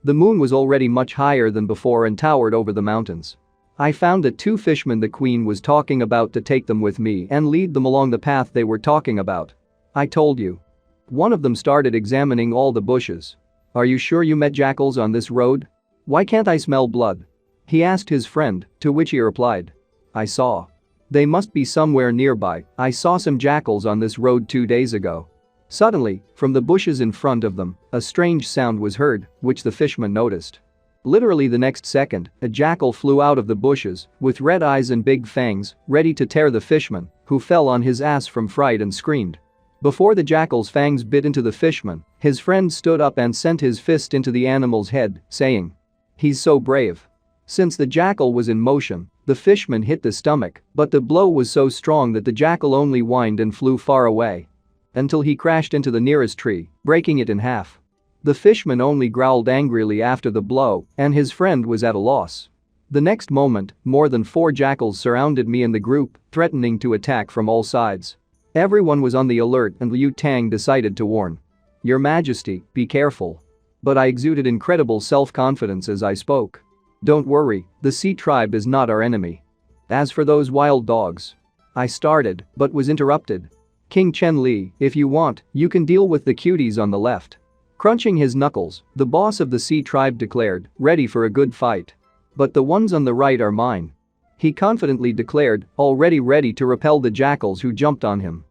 The moon was already much higher than before and towered over the mountains. I found that 2 fishmen the queen was talking about to take them with me and lead them along the path they were talking about. I told you. One of them started examining all the bushes. Are you sure you met jackals on this road? Why can't I smell blood? He asked his friend, to which he replied. I saw. They must be somewhere nearby, I saw some jackals on this road 2 days ago. Suddenly, from the bushes in front of them, a strange sound was heard, which the fisherman noticed. Literally the next second, a jackal flew out of the bushes, with red eyes and big fangs, ready to tear the fisherman, who fell on his ass from fright and screamed. Before the jackal's fangs bit into the fisherman, his friend stood up and sent his fist into the animal's head, saying, "He's so brave." Since the jackal was in motion, the fisherman hit the stomach, but the blow was so strong that the jackal only whined and flew far away. Until he crashed into the nearest tree, breaking it in half. The fisherman only growled angrily after the blow, and his friend was at a loss. The next moment, more than 4 jackals surrounded me and the group, threatening to attack from all sides. Everyone was on the alert and Liu Tang decided to warn. Your Majesty, be careful. But I exuded incredible self-confidence as I spoke. Don't worry, the Sea tribe is not our enemy. As for those wild dogs. I started, but was interrupted. King Chen Li, if you want, you can deal with the cuties on the left. Crunching his knuckles, the boss of the Sea tribe declared, ready for a good fight. But the ones on the right are mine. He confidently declared, already ready to repel the jackals who jumped on him.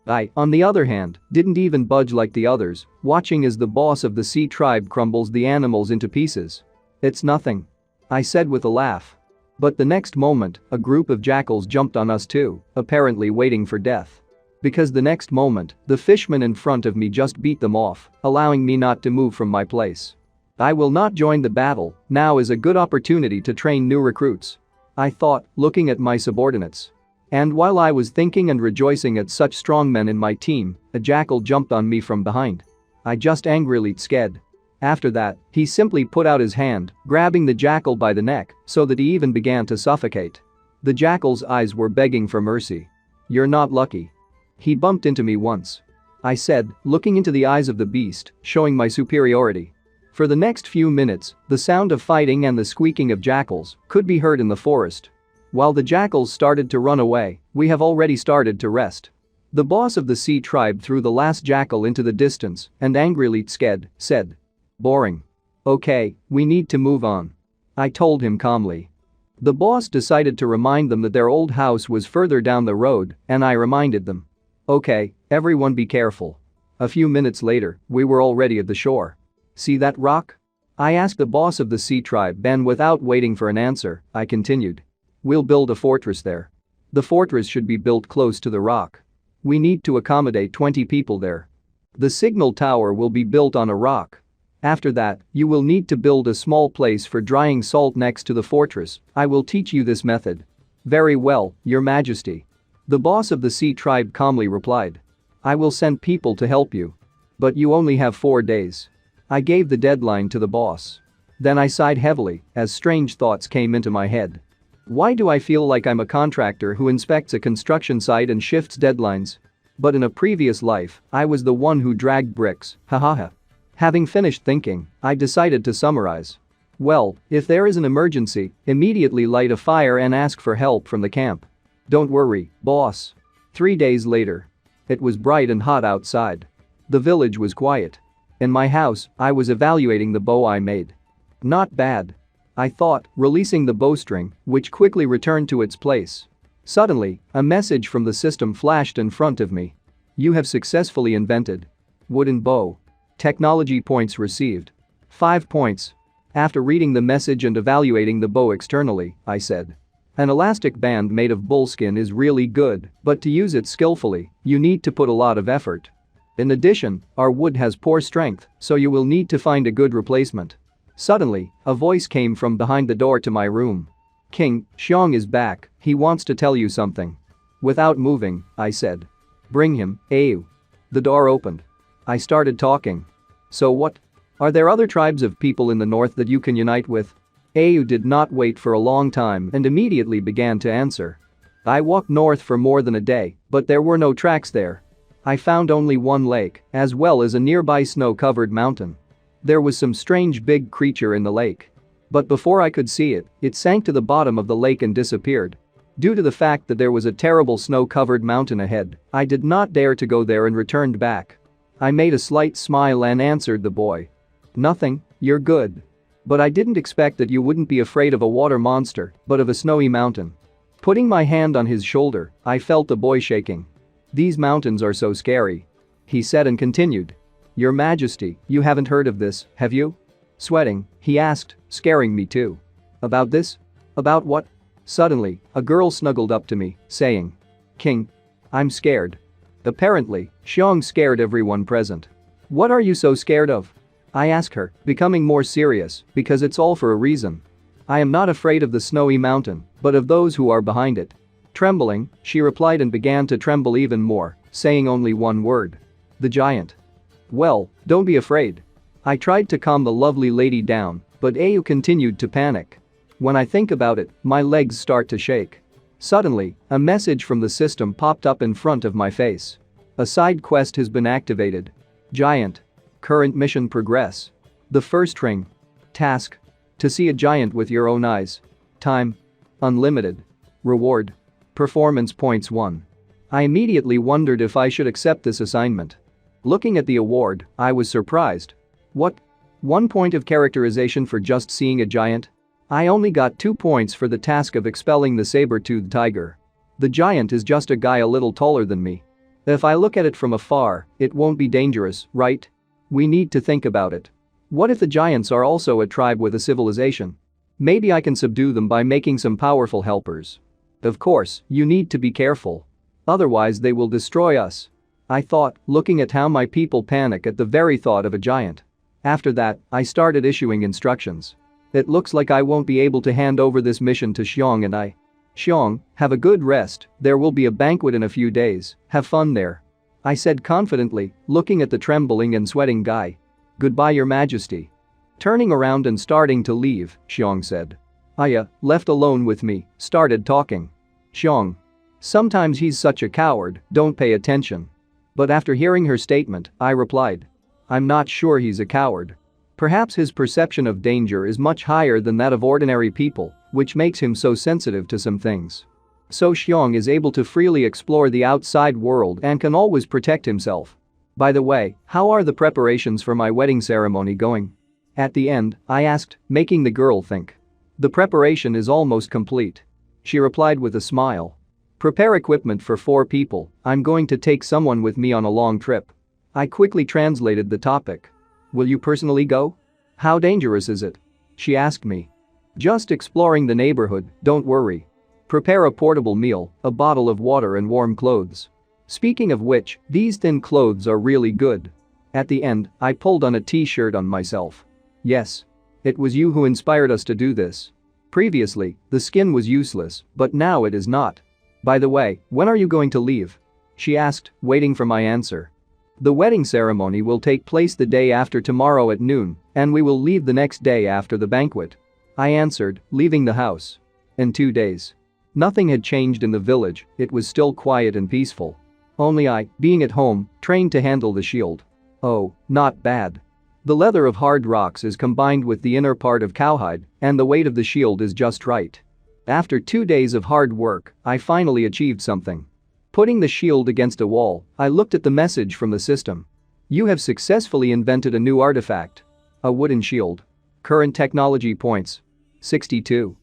I, on the other hand, didn't even budge like the others, watching as the boss of the Sea tribe crumbles the animals into pieces. It's nothing. I said with a laugh. But the next moment, a group of jackals jumped on us too, apparently waiting for death. Because the next moment, the fisherman in front of me just beat them off, allowing me not to move from my place. I will not join the battle, now is a good opportunity to train new recruits. I thought, looking at my subordinates. And while I was thinking and rejoicing at such strong men in my team, a jackal jumped on me from behind. I just angrily sked. After that, he simply put out his hand, grabbing the jackal by the neck, so that he even began to suffocate. The jackal's eyes were begging for mercy. You're not lucky. He bumped into me once. I said, looking into the eyes of the beast, showing my superiority. For the next few minutes, the sound of fighting and the squeaking of jackals could be heard in the forest. While the jackals started to run away, we have already started to rest. The boss of the Sea tribe threw the last jackal into the distance and angrily said, "Boring. Okay, we need to move on." I told him calmly. The boss decided to remind them that their old house was further down the road, and I reminded them. Okay, everyone be careful. A few minutes later, we were already at the shore. See that rock? I asked the boss of the Sea tribe, and without waiting for an answer, I continued. We'll build a fortress there. The fortress should be built close to the rock. We need to accommodate 20 people there. The signal tower will be built on a rock. After that, you will need to build a small place for drying salt next to the fortress. I will teach you this method. Very well, Your Majesty. The boss of the Sea tribe calmly replied. I will send people to help you. But you only have 4 days. I gave the deadline to the boss. Then I sighed heavily as strange thoughts came into my head. Why do I feel like I'm a contractor who inspects a construction site and shifts deadlines? But in a previous life, I was the one who dragged bricks, hahaha. Having finished thinking, I decided to summarize. Well, if there is an emergency, immediately light a fire and ask for help from the camp. Don't worry, boss. 3 days later. It was bright and hot outside. The village was quiet. In my house, I was evaluating the bow I made. Not bad. I thought, releasing the bowstring, which quickly returned to its place. Suddenly, a message from the system flashed in front of me. You have successfully invented wooden bow. Technology points received. 5 points. After reading the message and evaluating the bow externally, I said. An elastic band made of bullskin is really good, but to use it skillfully, you need to put a lot of effort. In addition, our wood has poor strength, so you will need to find a good replacement. Suddenly, a voice came from behind the door to my room. King, Xiong is back, he wants to tell you something. Without moving, I said. Bring him, Ayu. The door opened. I started talking. So what? Are there other tribes of people in the north that you can unite with? Ayu did not wait for a long time and immediately began to answer. I walked north for more than a day, but there were no tracks there. I found only one lake, as well as a nearby snow-covered mountain. There was some strange big creature in the lake. But before I could see it, it sank to the bottom of the lake and disappeared. Due to the fact that there was a terrible snow-covered mountain ahead, I did not dare to go there and returned back. I made a slight smile and answered the boy. Nothing, you're good. But I didn't expect that you wouldn't be afraid of a water monster, but of a snowy mountain. Putting my hand on his shoulder, I felt the boy shaking. These mountains are so scary. He said and continued. Your Majesty, you haven't heard of this, have you? Sweating, he asked, scaring me too. About this? About what? Suddenly, a girl snuggled up to me, saying. King. I'm scared. Apparently, Xiong scared everyone present. What are you so scared of? I asked her, becoming more serious, because it's all for a reason. I am not afraid of the snowy mountain, but of those who are behind it. Trembling, she replied and began to tremble even more, saying only one word. The giant. Well, don't be afraid. I tried to calm the lovely lady down, but Ayu continued to panic. When I think about it, my legs start to shake. Suddenly, a message from the system popped up in front of my face. A side quest has been activated. Giant. Current mission progress. The first ring. Task. To see a giant with your own eyes. Time. Unlimited. Reward. Performance points 1. I immediately wondered if I should accept this assignment. Looking at the award, I was surprised. What? 1 point of characterization for just seeing a giant? I only got 2 points for the task of expelling the saber-toothed tiger. The giant is just a guy a little taller than me. If I look at it from afar, it won't be dangerous, right? We need to think about it. What if the giants are also a tribe with a civilization? Maybe I can subdue them by making some powerful helpers. Of course, you need to be careful. Otherwise they will destroy us. I thought, looking at how my people panic at the very thought of a giant. After that, I started issuing instructions. It looks like I won't be able to hand over this mission to Xiong and I. Xiong, have a good rest, there will be a banquet in a few days, have fun there. I said confidently, looking at the trembling and sweating guy. Goodbye, Your Majesty. Turning around and starting to leave, Xiong said. Aya, left alone with me, started talking. Xiong. Sometimes he's such a coward, don't pay attention. But after hearing her statement, I replied. I'm not sure he's a coward. Perhaps his perception of danger is much higher than that of ordinary people, which makes him so sensitive to some things. So Xiong is able to freely explore the outside world and can always protect himself. By the way, how are the preparations for my wedding ceremony going? At the end, I asked, making the girl think. The preparation is almost complete. She replied with a smile. Prepare equipment for 4 people, I'm going to take someone with me on a long trip. I quickly translated the topic. Will you personally go? How dangerous is it? She asked me. Just exploring the neighborhood, don't worry. Prepare a portable meal, a bottle of water and warm clothes. Speaking of which, these thin clothes are really good. At the end, I pulled on a t-shirt on myself. Yes. It was you who inspired us to do this. Previously, the skin was useless, but now it is not. By the way, when are you going to leave? She asked, waiting for my answer. The wedding ceremony will take place the day after tomorrow at noon, and we will leave the next day after the banquet. I answered, leaving the house. In 2 days. Nothing had changed in the village, it was still quiet and peaceful. Only I, being at home, trained to handle the shield. Oh, not bad. The leather of hard rocks is combined with the inner part of cowhide, and the weight of the shield is just right. After 2 days of hard work, I finally achieved something. Putting the shield against a wall, I looked at the message from the system. You have successfully invented a new artifact. A wooden shield. Current technology points. 62.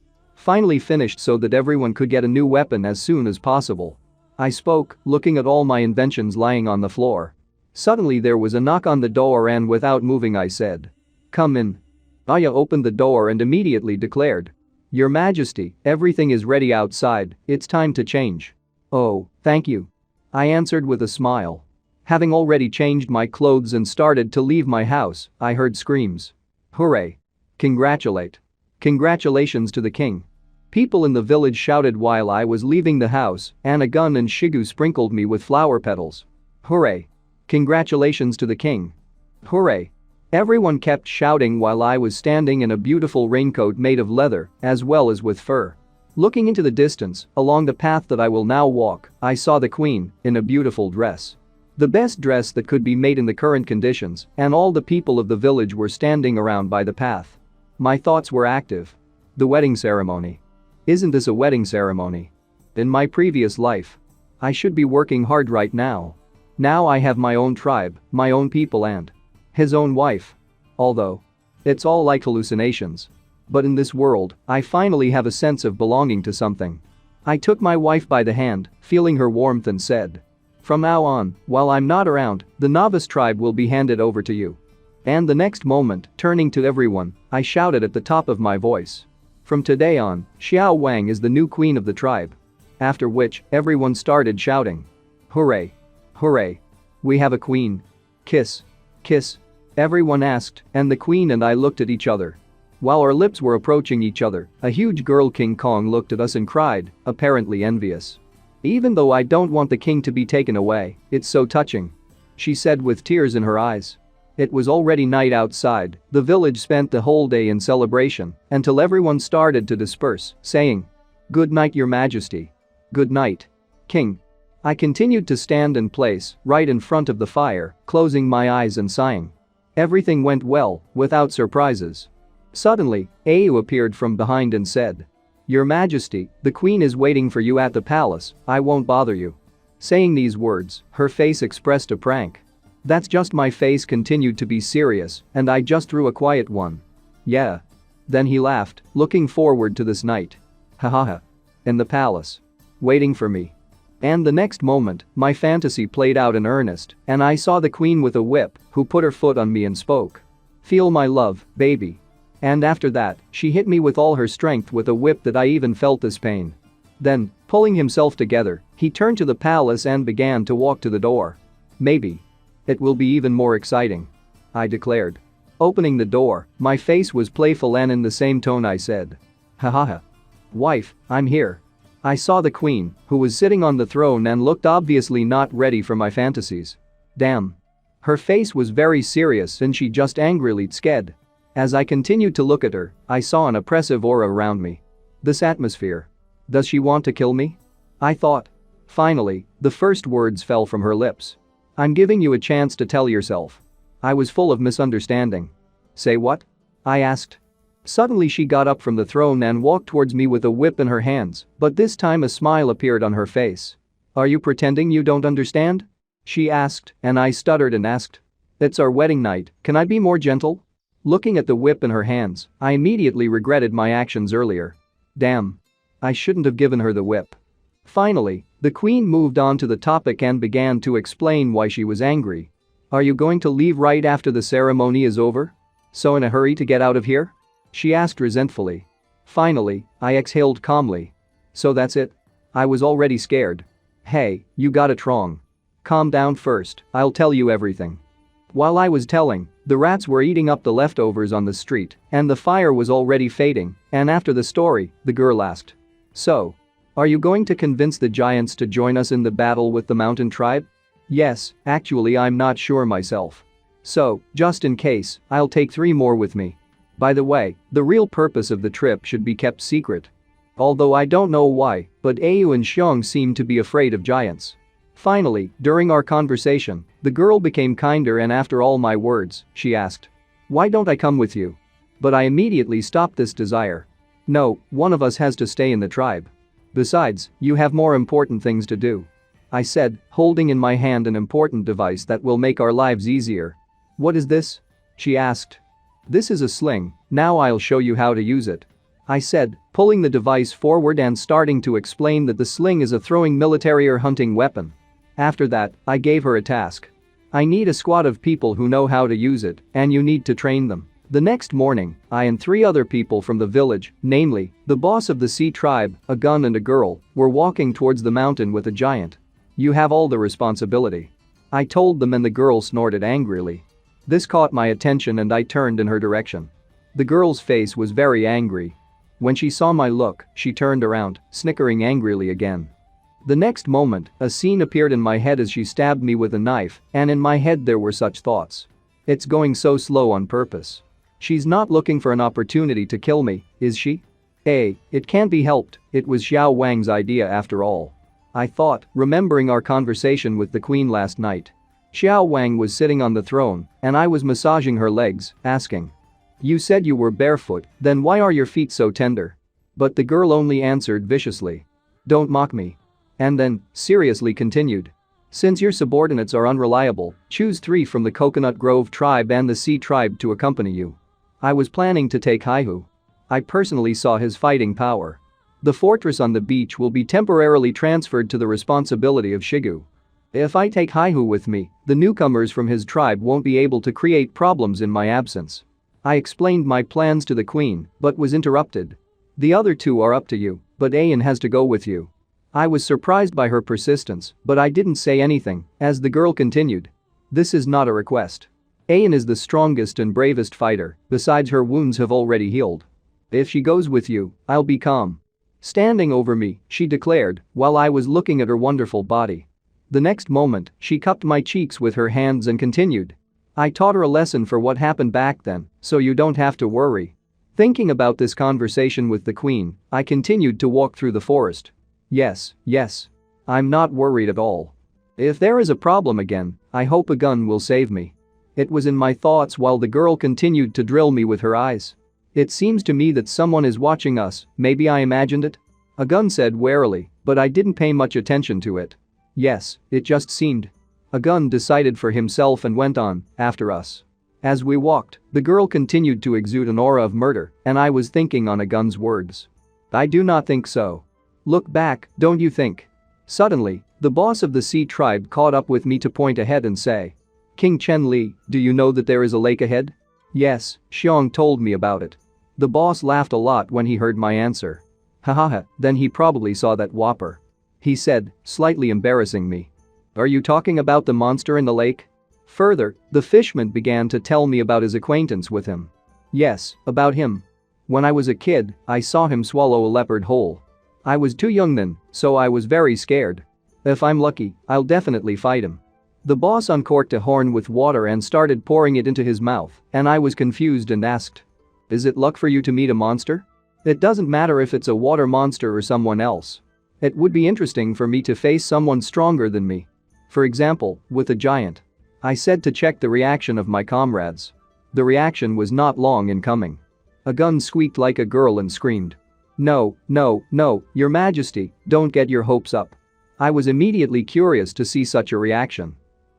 Finally finished so that everyone could get a new weapon as soon as possible. I spoke, looking at all my inventions lying on the floor. Suddenly there was a knock on the door and without moving I said, "Come in." Aya opened the door and immediately declared, "Your Majesty, everything is ready outside, it's time to change." "Oh, thank you," I answered with a smile. Having already changed my clothes and started to leave my house, I heard screams. "Hooray! Congratulations to the king." People in the village shouted while I was leaving the house, and a gun and Shigu sprinkled me with flower petals. "Hooray! Congratulations to the king. Hooray!" Everyone kept shouting while I was standing in a beautiful raincoat made of leather, as well as with fur. Looking into the distance, along the path that I will now walk, I saw the queen, in a beautiful dress. The best dress that could be made in the current conditions, and all the people of the village were standing around by the path. My thoughts were active. The wedding ceremony. Isn't this a wedding ceremony? In my previous life. I should be working hard right now. Now I have my own tribe, my own people and his own wife. Although it's all like hallucinations. But in this world, I finally have a sense of belonging to something. I took my wife by the hand, feeling her warmth and said, "From now on, while I'm not around, the novice tribe will be handed over to you." And the next moment, turning to everyone, I shouted at the top of my voice. "From today on, Xiao Wang is the new queen of the tribe." After which, everyone started shouting, "Hooray! Hooray! We have a queen. Kiss. Kiss." Everyone asked, and the queen and I looked at each other. While our lips were approaching each other, a huge girl King Kong looked at us and cried, apparently envious. "Even though I don't want the king to be taken away, it's so touching," she said with tears in her eyes. It was already night outside, the village spent the whole day in celebration until everyone started to disperse, saying, "Good night, Your Majesty. Good night, King." I continued to stand in place, right in front of the fire, closing my eyes and sighing. Everything went well, without surprises. Suddenly, Ayu appeared from behind and said, "Your Majesty, the queen is waiting for you at the palace, I won't bother you." Saying these words, her face expressed a prank. That's just my face continued to be serious, and I just threw a quiet one. "Yeah." Then he laughed, looking forward to this night. "Hahaha. In the palace. Waiting for me." And the next moment, my fantasy played out in earnest, and I saw the queen with a whip, who put her foot on me and spoke. "Feel my love, baby." And after that, she hit me with all her strength with a whip that I even felt this pain. Then, pulling himself together, he turned to the palace and began to walk to the door. "Maybe it will be even more exciting," I declared. Opening the door, my face was playful and in the same tone I said, "Hahaha. Wife, I'm here." I saw the queen, who was sitting on the throne and looked obviously not ready for my fantasies. Damn. Her face was very serious and she just angrily sked. As I continued to look at her, I saw an oppressive aura around me. This atmosphere. Does she want to kill me? I thought. Finally, the first words fell from her lips. "I'm giving you a chance to tell yourself." I was full of misunderstanding. "Say what?" I asked. Suddenly she got up from the throne and walked towards me with a whip in her hands, but this time a smile appeared on her face. "Are you pretending you don't understand?" she asked, and I stuttered and asked. "It's our wedding night, can I be more gentle?" Looking at the whip in her hands, I immediately regretted my actions earlier. Damn. I shouldn't have given her the whip. Finally, the queen moved on to the topic and began to explain why she was angry. "Are you going to leave right after the ceremony is over? So in a hurry to get out of here?" she asked resentfully. Finally, I exhaled calmly. "So that's it?" I was already scared. "Hey, you got it wrong. Calm down first, I'll tell you everything." While I was telling, the rats were eating up the leftovers on the street, and the fire was already fading, and after the story, the girl asked, "So, are you going to convince the giants to join us in the battle with the mountain tribe?" "Yes, actually I'm not sure myself. So, just in case, I'll take 3 more with me. By the way, the real purpose of the trip should be kept secret. Although I don't know why, but Ayu and Xiong seem to be afraid of giants." Finally, during our conversation, the girl became kinder and after all my words, she asked, "Why don't I come with you?" But I immediately stopped this desire. "No, one of us has to stay in the tribe. Besides, you have more important things to do," I said, holding in my hand an important device that will make our lives easier. "What is this?" she asked. "This is a sling, now I'll show you how to use it." I said, pulling the device forward and starting to explain that the sling is a throwing military or hunting weapon. After that, I gave her a task. I need a squad of people who know how to use it, and you need to train them. The next morning, I and 3 other people from the village, namely, the boss of the sea tribe, a gun and a girl, were walking towards the mountain with a giant. You have all the responsibility. I told them and the girl snorted angrily. This caught my attention and I turned in her direction. The girl's face was very angry. When she saw my look, she turned around, snickering angrily again. The next moment, a scene appeared in my head as she stabbed me with a knife, and in my head there were such thoughts. It's going so slow on purpose. She's not looking for an opportunity to kill me, is she? Hey, it can't be helped, it was Xiao Wang's idea after all. I thought, remembering our conversation with the queen last night. Xiao Wang was sitting on the throne, and I was massaging her legs, asking. You said you were barefoot, then why are your feet so tender? But the girl only answered viciously. Don't mock me. And then, seriously continued. Since your subordinates are unreliable, choose 3 from the Coconut Grove tribe and the Sea tribe to accompany you. I was planning to take Haihu. I personally saw his fighting power. The fortress on the beach will be temporarily transferred to the responsibility of Shigu. If I take Haihu with me, the newcomers from his tribe won't be able to create problems in my absence. I explained my plans to the queen, but was interrupted. The other 2 are up to you, but Ayan has to go with you. I was surprised by her persistence, but I didn't say anything, as the girl continued. This is not a request. Ayan is the strongest and bravest fighter, besides her wounds have already healed. If she goes with you, I'll be calm. Standing over me, she declared, while I was looking at her wonderful body. The next moment, she cupped my cheeks with her hands and continued. I taught her a lesson for what happened back then, so you don't have to worry. Thinking about this conversation with the queen, I continued to walk through the forest. Yes. I'm not worried at all. If there is a problem again, I hope a gun will save me. It was in my thoughts while the girl continued to drill me with her eyes. It seems to me that someone is watching us, maybe I imagined it? A gun said warily, but I didn't pay much attention to it. Yes, it just seemed. A gun decided for himself and went on, after us. As we walked, the girl continued to exude an aura of murder, and I was thinking on a gun's words. I do not think so. Look back, don't you think? Suddenly, the boss of the Sea tribe caught up with me to point ahead and say. King Chen Li, do you know that there is a lake ahead? Yes, Xiong told me about it. The boss laughed a lot when he heard my answer. Hahaha, then he probably saw that whopper. He said, slightly embarrassing me. Are you talking about the monster in the lake? Further, the fishman began to tell me about his acquaintance with him. Yes, about him. When I was a kid, I saw him swallow a leopard whole. I was too young then, so I was very scared. If I'm lucky, I'll definitely fight him. The boss uncorked a horn with water and started pouring it into his mouth, and I was confused and asked. Is it luck for you to meet a monster? It doesn't matter if it's a water monster or someone else. It would be interesting for me to face someone stronger than me. For example, with a giant. I said to check the reaction of my comrades. The reaction was not long in coming. A gun squeaked like a girl and screamed. No, your majesty, don't get your hopes up. I was immediately curious to see such a reaction.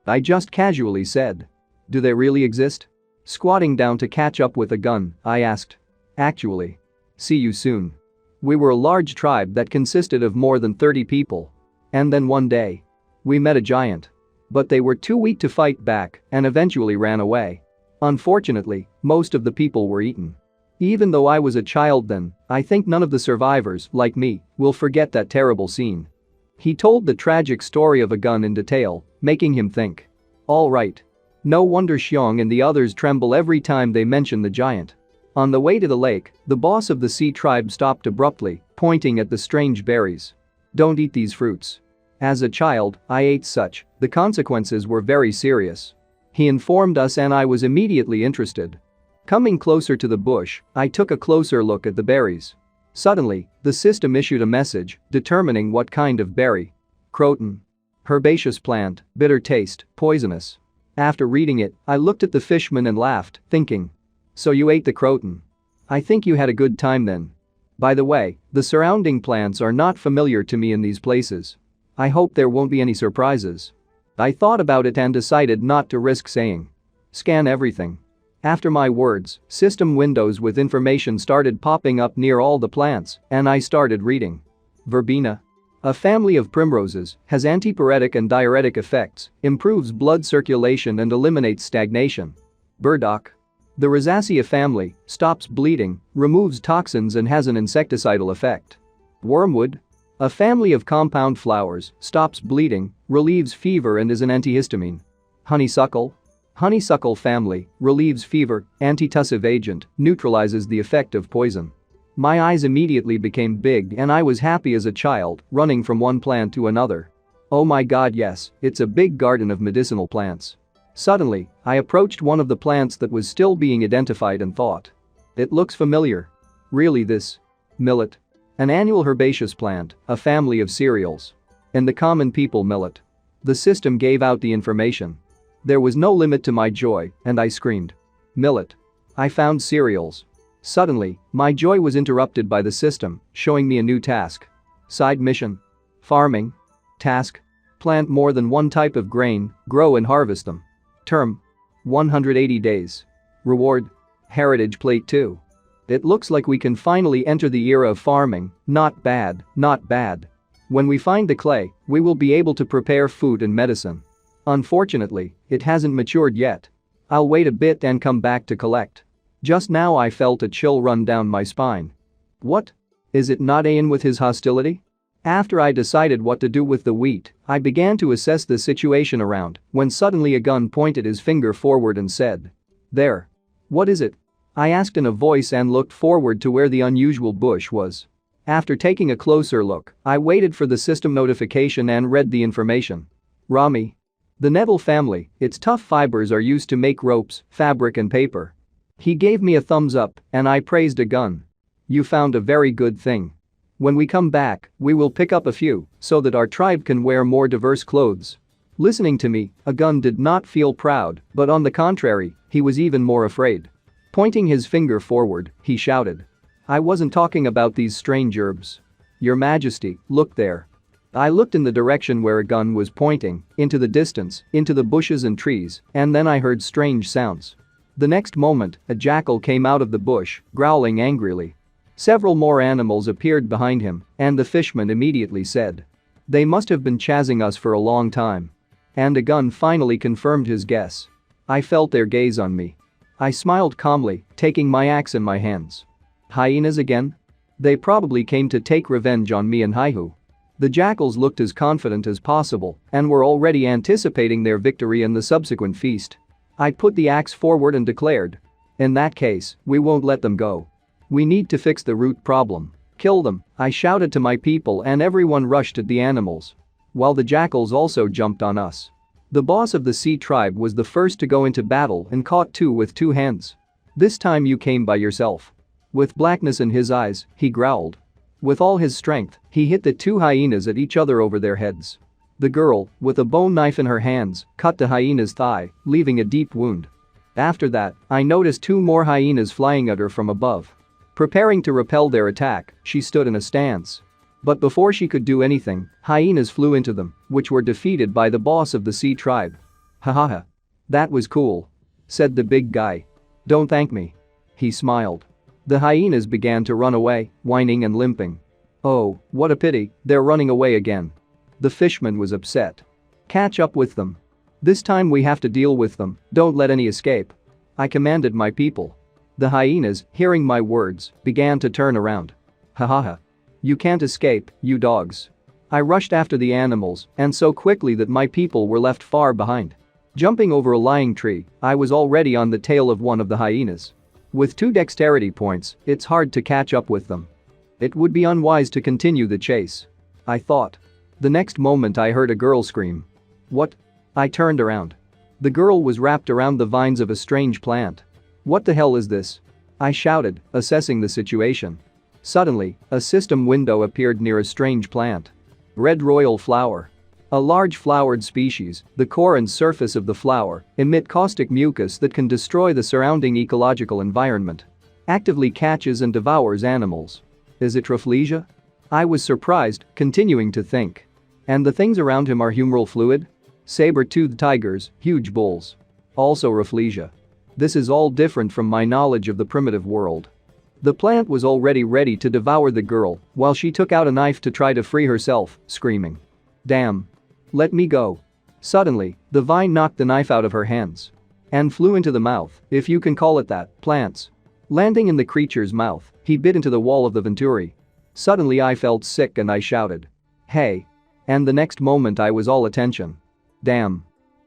I just casually said. Do they really exist? Squatting down to catch up with a gun, I asked. Actually. See you soon. We were a large tribe that consisted of more than 30 people. And then one day. We met a giant. But they were too weak to fight back and eventually ran away. Unfortunately, most of the people were eaten. Even though I was a child then, I think none of the survivors, like me, will forget that terrible scene. He told the tragic story of a gun in detail, making him think. All right. No wonder Xiong and the others tremble every time they mention the giant. On the way to the lake, the boss of the Sea tribe stopped abruptly, pointing at the strange berries. Don't eat these fruits. As a child, I ate such, the consequences were very serious. He informed us and I was immediately interested. Coming closer to the bush, I took a closer look at the berries. Suddenly, the system issued a message determining what kind of berry. Croton. Herbaceous plant, bitter taste, poisonous. After reading it, I looked at the fishman and laughed, thinking. So you ate the croton. I think you had a good time then. By the way, the surrounding plants are not familiar to me in these places. I hope there won't be any surprises. I thought about it and decided not to risk saying. Scan everything. After my words, system windows with information started popping up near all the plants, and I started reading. Verbena. A family of primroses, has antipyretic and diuretic effects, improves blood circulation and eliminates stagnation. Burdock. The Rosacea family, stops bleeding, removes toxins and has an insecticidal effect. Wormwood. A family of compound flowers, stops bleeding, relieves fever and is an antihistamine. Honeysuckle. Honeysuckle family, relieves fever, antitussive agent, neutralizes the effect of poison. My eyes immediately became big and I was happy as a child, running from one plant to another. Oh my god, yes, it's a big garden of medicinal plants. Suddenly, I approached one of the plants that was still being identified and thought. It looks familiar. Really this? Millet. An annual herbaceous plant, a family of cereals. And the common people millet. The system gave out the information. There was no limit to my joy, and I screamed. Millet. I found cereals. Suddenly, my joy was interrupted by the system, showing me a new task. Side mission. Farming. Task. Plant more than one type of grain, grow and harvest them. Term. 180 days. Reward. Heritage plate 2. It looks like we can finally enter the era of farming, not bad, not bad. When we find the clay, we will be able to prepare food and medicine. Unfortunately, it hasn't matured yet. I'll wait a bit and come back to collect. Just now I felt a chill run down my spine. What? Is it not Ian with his hostility? After I decided what to do with the wheat, I began to assess the situation around when suddenly a gun pointed his finger forward and said, "There." What is it? I asked in a voice and looked forward to where the unusual bush was. After taking a closer look, I waited for the system notification and read the information. Rami. The nettle family, its tough fibers are used to make ropes, fabric and paper. He gave me a thumbs up and I praised a gun. You found a very good thing. When we come back, we will pick up a few so that our tribe can wear more diverse clothes. Listening to me, a gun did not feel proud, but on the contrary, he was even more afraid. Pointing his finger forward, he shouted. I wasn't talking about these strange herbs. Your Majesty, look there. I looked in the direction where a gun was pointing, into the distance, into the bushes and trees, and then I heard strange sounds. The next moment, a jackal came out of the bush, growling angrily. Several more animals appeared behind him, and the fishman immediately said. They must have been chasing us for a long time. And a gun finally confirmed his guess. I felt their gaze on me. I smiled calmly, taking my axe in my hands. Hyenas again? They probably came to take revenge on me and Haihu. The jackals looked as confident as possible and were already anticipating their victory in the subsequent feast. I put the axe forward and declared. In that case, we won't let them go. We need to fix the root problem. Kill them, I shouted to my people and everyone rushed at the animals. While the jackals also jumped on us. The boss of the sea tribe was the first to go into battle and caught two with two hands. This time you came by yourself. With blackness in his eyes, he growled. With all his strength, he hit the two hyenas at each other over their heads. The girl, with a bone knife in her hands, cut the hyena's thigh, leaving a deep wound. After that, I noticed two more hyenas flying at her from above. Preparing to repel their attack, she stood in a stance. But before she could do anything, hyenas flew into them, which were defeated by the boss of the sea tribe. Hahaha. That was cool. Said the big guy. Don't thank me. He smiled. The hyenas began to run away, whining and limping. Oh, what a pity, they're running away again. The fishman was upset. Catch up with them. This time we have to deal with them, don't let any escape. I commanded my people. The hyenas, hearing my words, began to turn around. Hahaha. You can't escape, you dogs. I rushed after the animals, and so quickly that my people were left far behind. Jumping over a lying tree, I was already on the tail of one of the hyenas. With 2 dexterity points, it's hard to catch up with them. It would be unwise to continue the chase. I thought. The next moment I heard a girl scream. What? I turned around. The girl was wrapped around the vines of a strange plant. What the hell is this? I shouted, assessing the situation. Suddenly, a system window appeared near a strange plant. Red royal flower. A large flowered species, the core and surface of the flower emit caustic mucus that can destroy the surrounding ecological environment. Actively catches and devours animals. Is it Rafflesia? I was surprised, continuing to think. And the things around him are humoral fluid? Saber-toothed tigers, huge bulls. Also Rafflesia. This is all different from my knowledge of the primitive world. The plant was already ready to devour the girl while she took out a knife to try to free herself, screaming. Damn. Let me go. Suddenly, the vine knocked the knife out of her hands and flew into the mouth, if you can call it that, plants. Landing in the creature's mouth, he bit into the wall of the venturi. Suddenly I felt sick and I shouted. Hey. And the next moment I was all attention. Damn.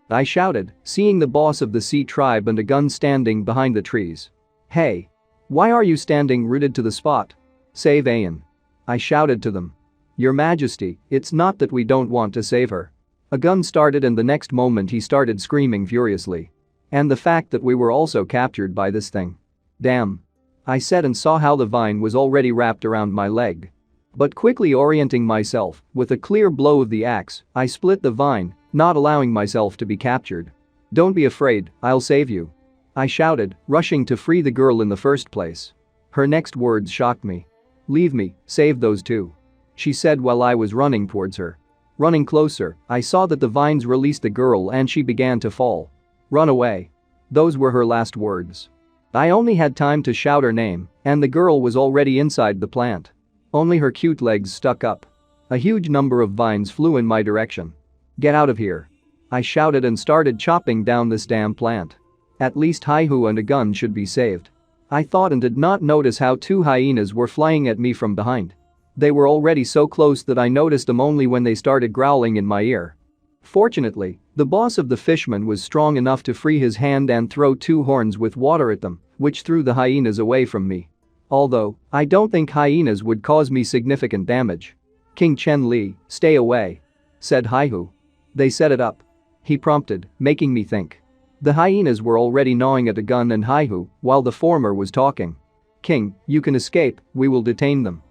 I shouted, seeing the boss of the sea tribe and a gun standing behind the trees. Hey. Why are you standing rooted to the spot? Save Ayan. I shouted to them. Your Majesty, it's not that we don't want to save her. A gun started and the next moment he started screaming furiously. And the fact that we were also captured by this thing. Damn. I said and saw how the vine was already wrapped around my leg. But quickly orienting myself, with a clear blow of the axe, I split the vine, not allowing myself to be captured. Don't be afraid, I'll save you. I shouted, rushing to free the girl in the first place. Her next words shocked me. Leave me, save those two. She said while I was running towards her. Running closer, I saw that the vines released the girl and she began to fall. Run away. Those were her last words. I only had time to shout her name, and the girl was already inside the plant. Only her cute legs stuck up. A huge number of vines flew in my direction. Get out of here. I shouted and started chopping down this damn plant. At least Haihu and a gun should be saved. I thought and did not notice how two hyenas were flying at me from behind. They were already so close that I noticed them only when they started growling in my ear. Fortunately, the boss of the fishmen was strong enough to free his hand and throw two horns with water at them, which threw the hyenas away from me. Although, I don't think hyenas would cause me significant damage. King Chen Li, stay away. Said Haihu. They set it up. He prompted, making me think. The hyenas were already gnawing at a gun and Haihu, while the former was talking. King, you can escape, we will detain them.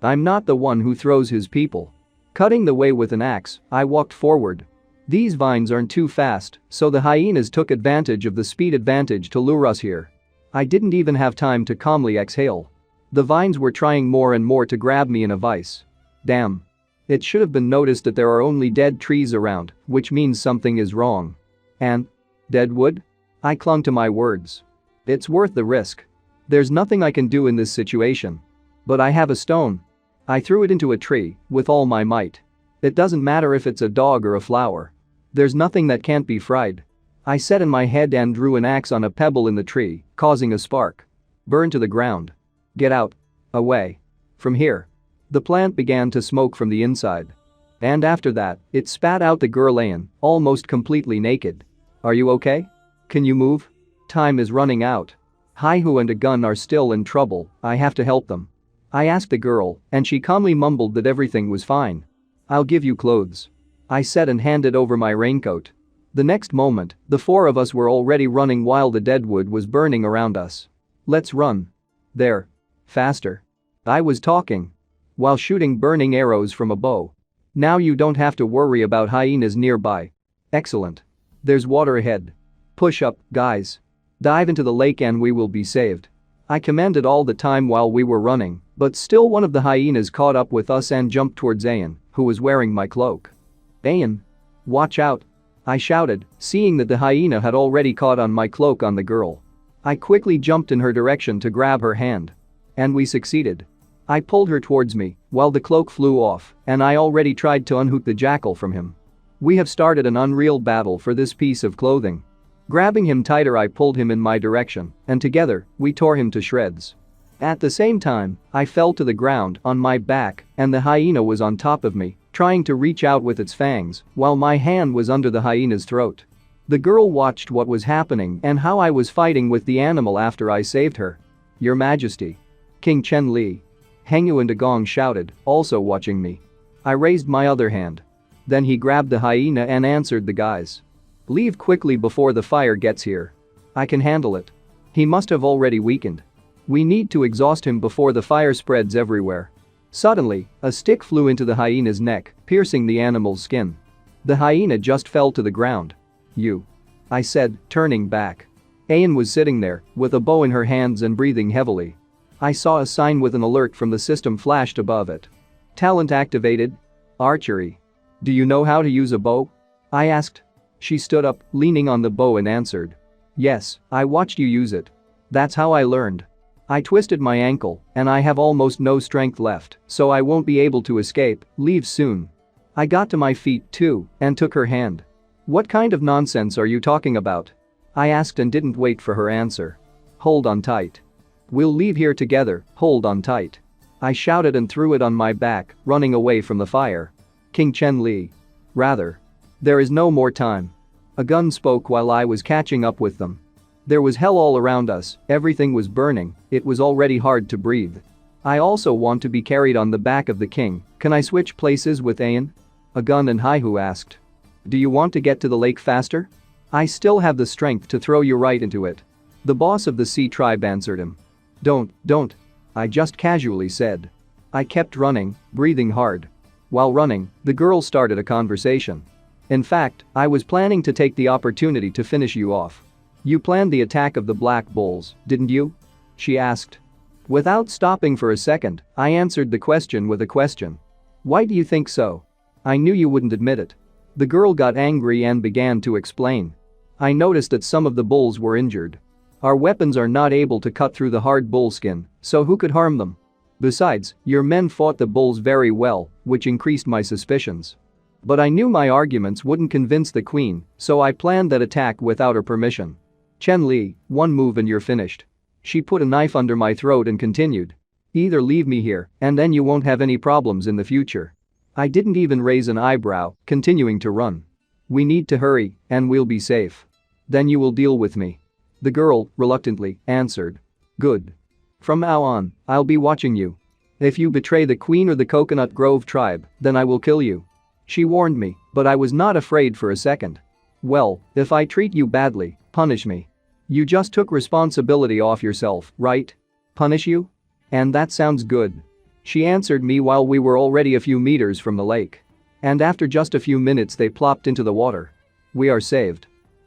I'm not the one who throws his people. Cutting the way with an axe, I walked forward. These vines aren't too fast, so the hyenas took advantage of the speed advantage to lure us here. I didn't even have time to calmly exhale. The vines were trying more and more to grab me in a vice. Damn. It should have been noticed that there are only dead trees around, which means something is wrong. And? Dead wood? I clung to my words. It's worth the risk. There's nothing I can do in this situation. But I have a stone. I threw it into a tree, with all my might. It doesn't matter if it's a dog or a flower. There's nothing that can't be fried. I said in my head and drew an axe on a pebble in the tree, causing a spark. Burn to the ground. Get out. Away. From here. The plant began to smoke from the inside. And after that, it spat out the girl Ayan, almost completely naked. Are you okay? Can you move? Time is running out. Haihu and a gun are still in trouble, I have to help them. I asked the girl, and she calmly mumbled that everything was fine. I'll give you clothes. I said and handed over my raincoat. The next moment, the four of us were already running while the deadwood was burning around us. Let's run. There. Faster. I was talking while shooting burning arrows from a bow. Now you don't have to worry about hyenas nearby. Excellent. There's water ahead. Push up, guys. Dive into the lake and we will be saved. I commanded all the time while we were running, but still one of the hyenas caught up with us and jumped towards Ayan, who was wearing my cloak. Ayan. Watch out. I shouted, seeing that the hyena had already caught on my cloak on the girl. I quickly jumped in her direction to grab her hand. And we succeeded. I pulled her towards me, while the cloak flew off, and I already tried to unhook the jackal from him. We have started an unreal battle for this piece of clothing. Grabbing him tighter, I pulled him in my direction, and together, we tore him to shreds. At the same time, I fell to the ground on my back, and the hyena was on top of me, trying to reach out with its fangs, while my hand was under the hyena's throat. The girl watched what was happening and how I was fighting with the animal after I saved her. Your Majesty. King Chen Li. Hengyu and Agong shouted, also watching me. I raised my other hand. Then he grabbed the hyena and answered the guys. Leave quickly before the fire gets here. I can handle it. He must have already weakened. We need to exhaust him before the fire spreads everywhere. Suddenly, a stick flew into the hyena's neck, piercing the animal's skin. The hyena just fell to the ground. You. I said, turning back. Ayan was sitting there, with a bow in her hands and breathing heavily. I saw a sign with an alert from the system flashed above it. Talent activated. Archery. Do you know how to use a bow? I asked. She stood up, leaning on the bow and answered. Yes, I watched you use it. That's how I learned. I twisted my ankle, and I have almost no strength left, so I won't be able to escape, leave soon. I got to my feet too, and took her hand. What kind of nonsense are you talking about? I asked and didn't wait for her answer. Hold on tight. We'll leave here together, hold on tight. I shouted and threw it on my back, running away from the fire. King Chen Li. Rather. There is no more time. A gun spoke while I was catching up with them. There was hell all around us, everything was burning, it was already hard to breathe. I also want to be carried on the back of the king, can I switch places with Ayan? A gun and Haihu asked. Do you want to get to the lake faster? I still have the strength to throw you right into it. The boss of the sea tribe answered him. Don't. I just casually said. I kept running, breathing hard. While running, the girl started a conversation. In fact, I was planning to take the opportunity to finish you off. You planned the attack of the Black Bulls, didn't you? She asked. Without stopping for a second, I answered the question with a question. Why do you think so? I knew you wouldn't admit it. The girl got angry and began to explain. I noticed that some of the bulls were injured. Our weapons are not able to cut through the hard bull skin, so who could harm them? Besides, your men fought the bulls very well, which increased my suspicions. But I knew my arguments wouldn't convince the queen, so I planned that attack without her permission. Chen Li, one move and you're finished. She put a knife under my throat and continued. Either leave me here, and then you won't have any problems in the future. I didn't even raise an eyebrow, continuing to run. We need to hurry, and we'll be safe. Then you will deal with me. The girl, reluctantly, answered. Good. From now on, I'll be watching you. If you betray the queen or the Coconut Grove tribe, then I will kill you. She warned me, but I was not afraid for a second. Well, if I treat you badly, punish me. You just took responsibility off yourself, right? Punish you? And that sounds good. She answered me while we were already a few meters from the lake. And after just a few minutes they plopped into the water. We are saved.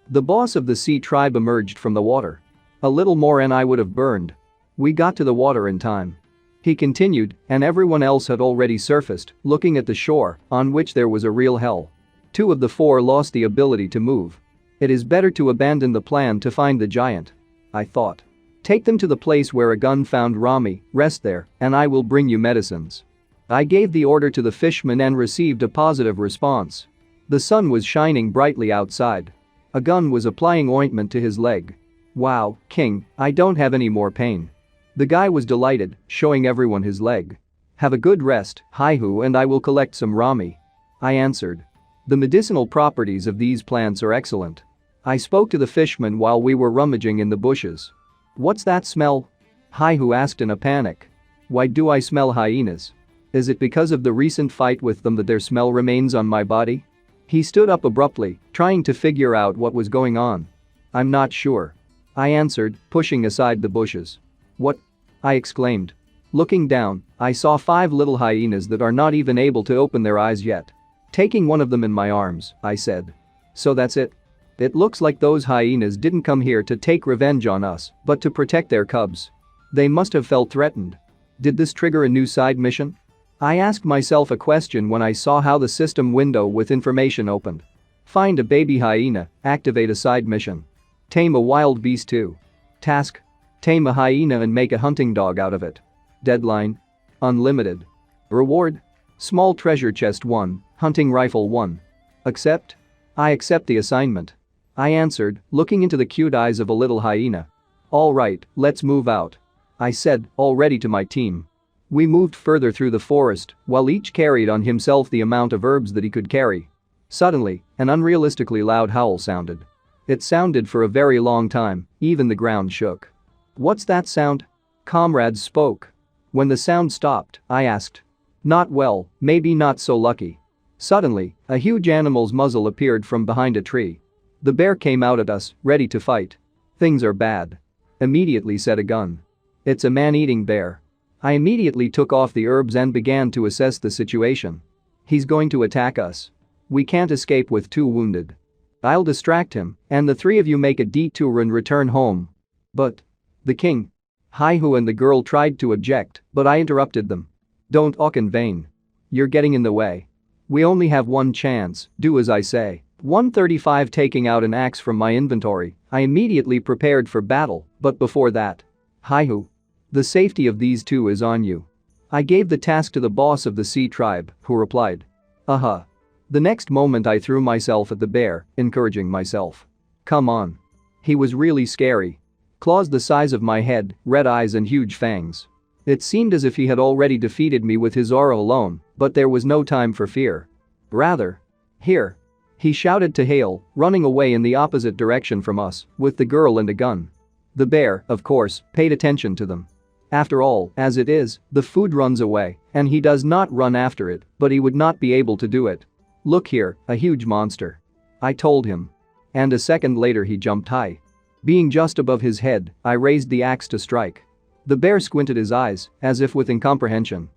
The boss of the sea tribe emerged from the water. A little more and I would have burned. We got to the water in time. He continued, and everyone else had already surfaced, looking at the shore, on which there was a real hell. 2 of the 4 lost the ability to move. It is better to abandon the plan to find the giant. I thought. Take them to the place where a gun found Rami, rest there, and I will bring you medicines. I gave the order to the fishmen and received a positive response. The sun was shining brightly outside. A gun was applying ointment to his leg. Wow, King, I don't have any more pain. The guy was delighted, showing everyone his leg. Have a good rest, Haihu, and I will collect some Rami. I answered. The medicinal properties of these plants are excellent. I spoke to the fishmen while we were rummaging in the bushes. What's that smell? Haihu asked in a panic. Why do I smell hyenas? Is it because of the recent fight with them that their smell remains on my body? He stood up abruptly, trying to figure out what was going on. I'm not sure. I answered, pushing aside the bushes. What? I exclaimed. Looking down, I saw 5 little hyenas that are not even able to open their eyes yet. Taking one of them in my arms, I said. So that's it? It looks like those hyenas didn't come here to take revenge on us, but to protect their cubs. They must have felt threatened. Did this trigger a new side mission? I asked myself a question when I saw how the system window with information opened. Find a baby hyena, activate a side mission. Tame a wild beast too. Task. Tame a hyena and make a hunting dog out of it. Deadline. Unlimited. Reward. Small treasure chest 1, hunting rifle 1. Accept? I accept the assignment. I answered, looking into the cute eyes of a little hyena. All right, let's move out. I said, already to my team. We moved further through the forest, while each carried on himself the amount of herbs that he could carry. Suddenly, an unrealistically loud howl sounded. It sounded for a very long time, even the ground shook. What's that sound? Comrades spoke. When the sound stopped, I asked. Not well, maybe not so lucky. Suddenly, a huge animal's muzzle appeared from behind a tree. The bear came out at us, ready to fight. Things are bad. Immediately said a gun. It's a man-eating bear. I immediately took off the herbs and began to assess the situation. He's going to attack us. We can't escape with 2 wounded. I'll distract him, and the 3 of you make a detour and return home. But. The king. Haihu and the girl tried to object, but I interrupted them. Don't talk in vain. You're getting in the way. We only have 1 chance, do as I say. 135. Taking out an axe from my inventory, I immediately prepared for battle, but before that. Hi-hoo. The safety of these two is on you. I gave the task to the boss of the sea tribe, who replied. Uh-huh. The next moment I threw myself at the bear, encouraging myself. Come on. He was really scary. Claws the size of my head, red eyes and huge fangs. It seemed as if he had already defeated me with his aura alone, but there was no time for fear. Rather. Here. He shouted to Hale, running away in the opposite direction from us, with the girl and a gun. The bear, of course, paid attention to them. After all, as it is, the food runs away, and he does not run after it, but he would not be able to do it. Look here, a huge monster. I told him. And a second later he jumped high. Being just above his head, I raised the axe to strike. The bear squinted his eyes, as if with incomprehension.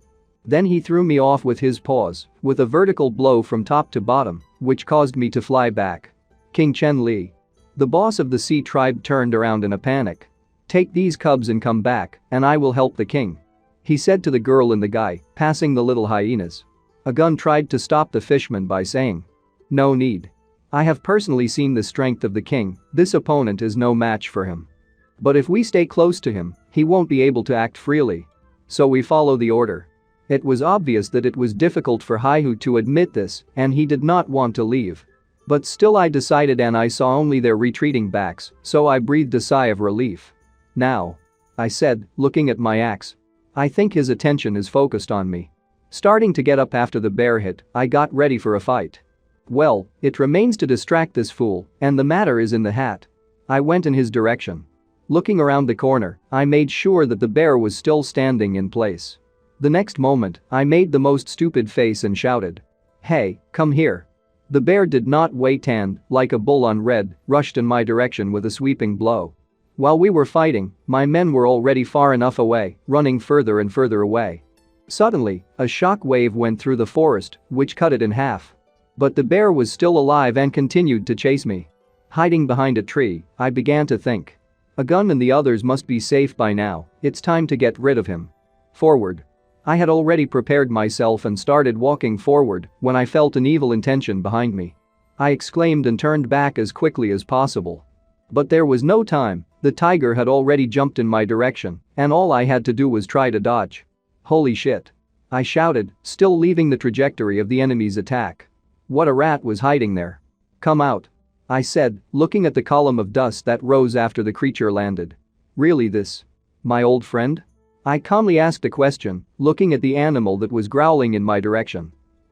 Then he threw me off with his paws, with a vertical blow from top to bottom, which caused me to fly back. King Chen Li. The boss of the sea tribe turned around in a panic. Take these cubs and come back, and I will help the king. He said to the girl and the guy, passing the little hyenas. A gun tried to stop the fishmen by saying. No need. I have personally seen the strength of the king, this opponent is no match for him. But if we stay close to him, he won't be able to act freely. So we follow the order. It was obvious that it was difficult for Haihu to admit this, and he did not want to leave. But still I decided, and I saw only their retreating backs, so I breathed a sigh of relief. Now. I said, looking at my axe. I think his attention is focused on me. Starting to get up after the bear hit, I got ready for a fight. Well, it remains to distract this fool, and the matter is in the hat. I went in his direction. Looking around the corner, I made sure that the bear was still standing in place. The next moment, I made the most stupid face and shouted. Hey, come here. The bear did not wait and, like a bull on red, rushed in my direction with a sweeping blow. While we were fighting, my men were already far enough away, running further and further away. Suddenly, a shock wave went through the forest, which cut it in half. But the bear was still alive and continued to chase me. Hiding behind a tree, I began to think. A gun and the others must be safe by now, it's time to get rid of him. Forward. I had already prepared myself and started walking forward when I felt an evil intention behind me. I exclaimed and turned back as quickly as possible. But there was no time, the tiger had already jumped in my direction, and all I had to do was try to dodge. Holy shit. I shouted, still leaving the trajectory of the enemy's attack. What a rat was hiding there. Come out. I said, looking at the column of dust that rose after the creature landed. Really this? My old friend? I calmly asked a question, looking at the animal that was growling in my direction.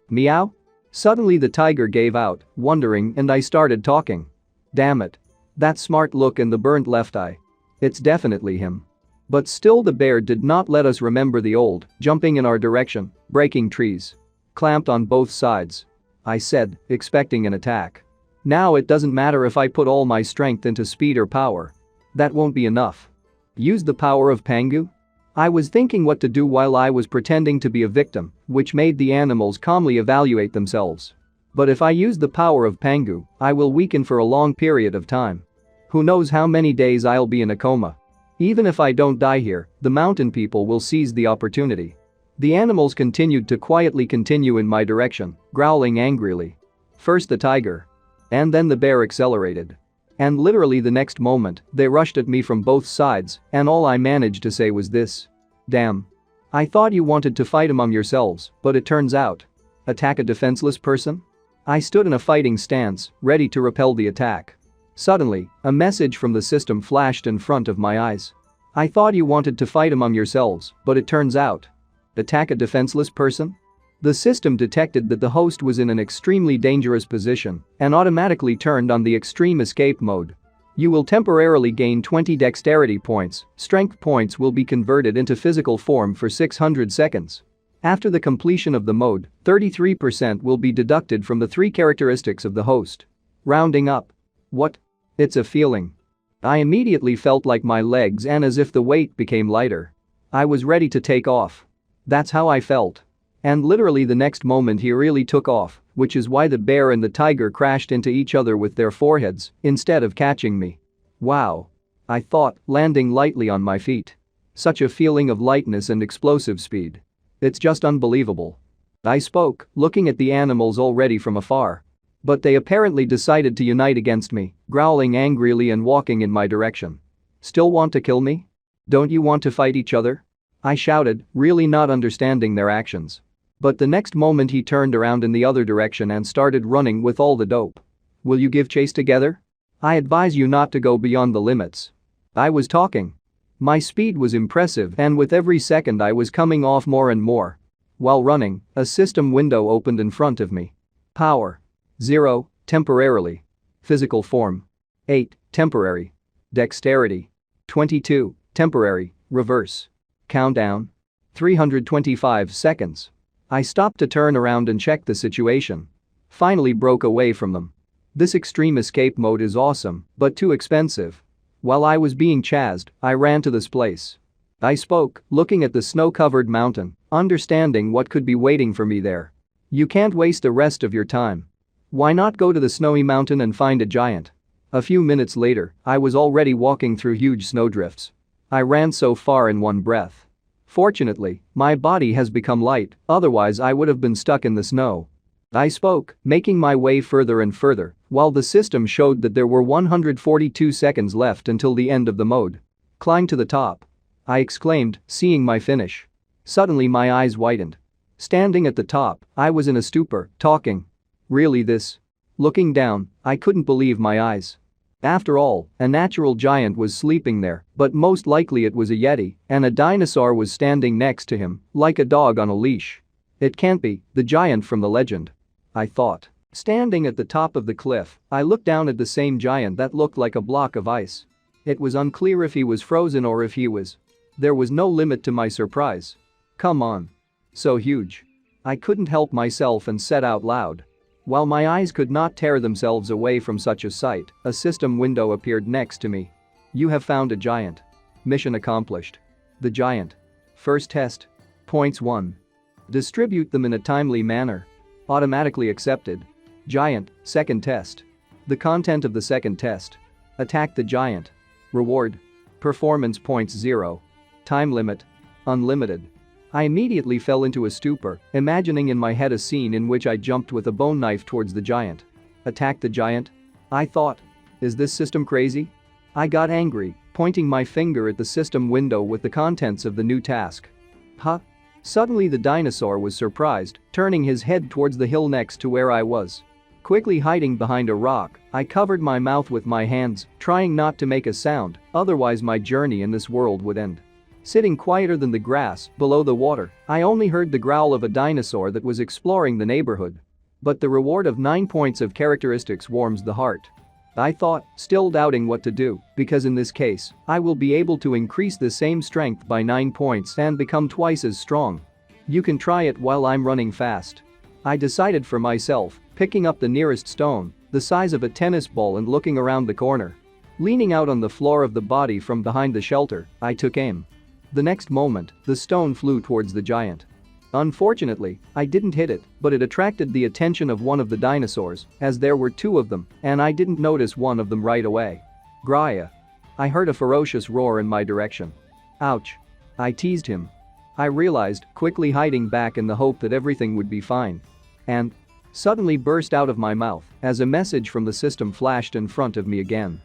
Meow? Suddenly the tiger gave out, wondering, and I started talking. Damn it. That smart look in the burnt left eye. It's definitely him. But still the bear did not let us remember the old, jumping in our direction, breaking trees. Clamped on both sides. I said, expecting an attack. Now it doesn't matter if I put all my strength into speed or power. That won't be enough. Use the power of Pangu? I was thinking what to do while I was pretending to be a victim, which made the animals calmly evaluate themselves. But if I use the power of Pangu, I will weaken for a long period of time. Who knows how many days I'll be in a coma. Even if I don't die here, the mountain people will seize the opportunity. The animals continued to quietly continue in my direction, growling angrily. First the tiger. And then the bear accelerated. And literally the next moment, they rushed at me from both sides, and all I managed to say was this. Damn. I thought you wanted to fight among yourselves, but it turns out. Attack a defenseless person? I stood in a fighting stance, ready to repel the attack. Suddenly, a message from the system flashed in front of my eyes. I thought you wanted to fight among yourselves, but it turns out. Attack a defenseless person? The system detected that the host was in an extremely dangerous position and automatically turned on the extreme escape mode. You will temporarily gain 20 dexterity points, strength points will be converted into physical form for 600 seconds. After the completion of the mode, 33% will be deducted from the 3 characteristics of the host. Rounding up. What? It's a feeling. I immediately felt like my legs and as if the weight became lighter. I was ready to take off. That's how I felt. And literally the next moment he really took off, which is why the bear and the tiger crashed into each other with their foreheads instead of catching me. Wow. I thought, landing lightly on my feet. Such a feeling of lightness and explosive speed. It's just unbelievable. I spoke, looking at the animals already from afar. But they apparently decided to unite against me, growling angrily and walking in my direction. Still want to kill me? Don't you want to fight each other? I shouted, really not understanding their actions. But the next moment he turned around in the other direction and started running with all the dope. Will you give chase together? I advise you not to go beyond the limits. I was talking. My speed was impressive and with every second I was coming off more and more. While running, a system window opened in front of me. Power. 0, temporarily. Physical form. 8, temporary. Dexterity. 22, temporary, reverse. Countdown. 325 seconds. I stopped to turn around and check the situation. Finally broke away from them. This extreme escape mode is awesome, but too expensive. While I was being chased, I ran to this place. I spoke, looking at the snow-covered mountain, understanding what could be waiting for me there. You can't waste the rest of your time. Why not go to the snowy mountain and find a giant? A few minutes later, I was already walking through huge snowdrifts. I ran so far in one breath. Fortunately, my body has become light, otherwise I would have been stuck in the snow. I spoke, making my way further and further, while the system showed that there were 142 seconds left until the end of the mode. Climb to the top. I exclaimed, seeing my finish. Suddenly my eyes widened. Standing at the top, I was in a stupor, talking. Really this? Looking down, I couldn't believe my eyes. After all, a natural giant was sleeping there, but most likely it was a yeti, and a dinosaur was standing next to him, like a dog on a leash. It can't be the giant from the legend, I thought. Standing at the top of the cliff, I looked down at the same giant that looked like a block of ice. It was unclear if he was frozen or if he was. There was no limit to my surprise. Come on. So huge. I couldn't help myself and said out loud. While my eyes could not tear themselves away from such a sight, a system window appeared next to me. You have found a giant. Mission accomplished. The giant. First test. Points 1. Distribute them in a timely manner. Automatically accepted. Giant, second test. The content of the second test. Attack the giant. Reward. Performance points 0. Time limit. Unlimited. I immediately fell into a stupor, imagining in my head a scene in which I jumped with a bone knife towards the giant. Attack the giant? I thought. Is this system crazy? I got angry, pointing my finger at the system window with the contents of the new task. Huh? Suddenly the dinosaur was surprised, turning his head towards the hill next to where I was. Quickly hiding behind a rock, I covered my mouth with my hands, trying not to make a sound, otherwise my journey in this world would end. Sitting quieter than the grass, below the water, I only heard the growl of a dinosaur that was exploring the neighborhood. But the reward of 9 points of characteristics warms the heart. I thought, still doubting what to do, because in this case, I will be able to increase the same strength by 9 points and become twice as strong. You can try it while I'm running fast. I decided for myself, picking up the nearest stone, the size of a tennis ball and looking around the corner. Leaning out on the floor of the body from behind the shelter, I took aim. The next moment, the stone flew towards the giant. Unfortunately, I didn't hit it, but it attracted the attention of one of the dinosaurs, as there were 2 of them, and I didn't notice one of them right away. Graya. I heard a ferocious roar in my direction. Ouch. I teased him. I realized, quickly hiding back in the hope that everything would be fine. And suddenly burst out of my mouth as a message from the system flashed in front of me again.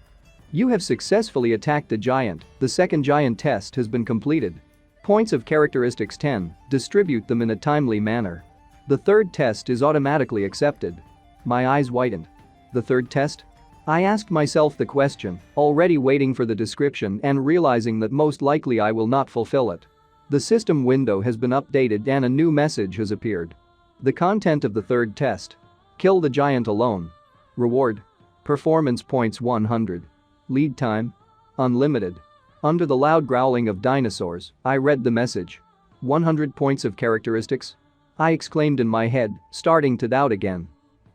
You have successfully attacked the giant. The second giant test has been completed. Points of characteristics 10, distribute them in a timely manner. The third test is automatically accepted. My eyes widened. The third test? I asked myself the question, already waiting for the description and realizing that most likely I will not fulfill it. The system window has been updated and a new message has appeared. The content of the third test. Kill the giant alone. Reward. Performance points 100. Lead time. Unlimited. Under the loud growling of dinosaurs, I read the message. 100 points of characteristics? I exclaimed in my head, starting to doubt again.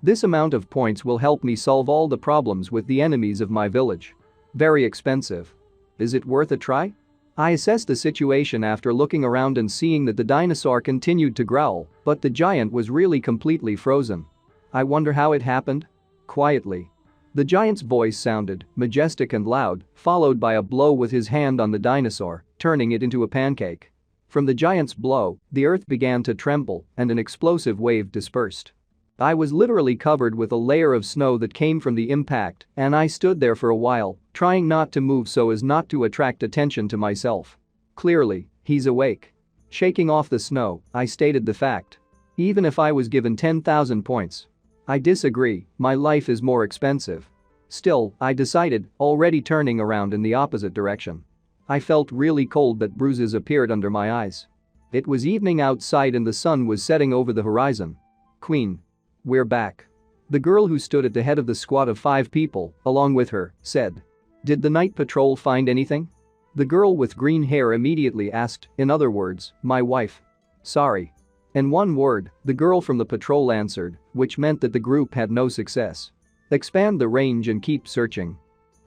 This amount of points will help me solve all the problems with the enemies of my village. Very expensive. Is it worth a try? I assessed the situation after looking around and seeing that the dinosaur continued to growl, but the giant was really completely frozen. I wonder how it happened? Quietly. The giant's voice sounded majestic and loud, followed by a blow with his hand on the dinosaur, turning it into a pancake. From the giant's blow, the earth began to tremble and an explosive wave dispersed. I was literally covered with a layer of snow that came from the impact, and I stood there for a while, trying not to move so as not to attract attention to myself. Clearly, he's awake. Shaking off the snow, I stated the fact. Even if I was given 10,000 points. I disagree, my life is more expensive. Still, I decided, already turning around in the opposite direction. I felt really cold that bruises appeared under my eyes. It was evening outside and the sun was setting over the horizon. Queen. We're back. The girl who stood at the head of the squad of 5 people, along with her, said. Did the night patrol find anything? The girl with green hair immediately asked, in other words, my wife. Sorry. In one word, the girl from the patrol answered, which meant that the group had no success. Expand the range and keep searching.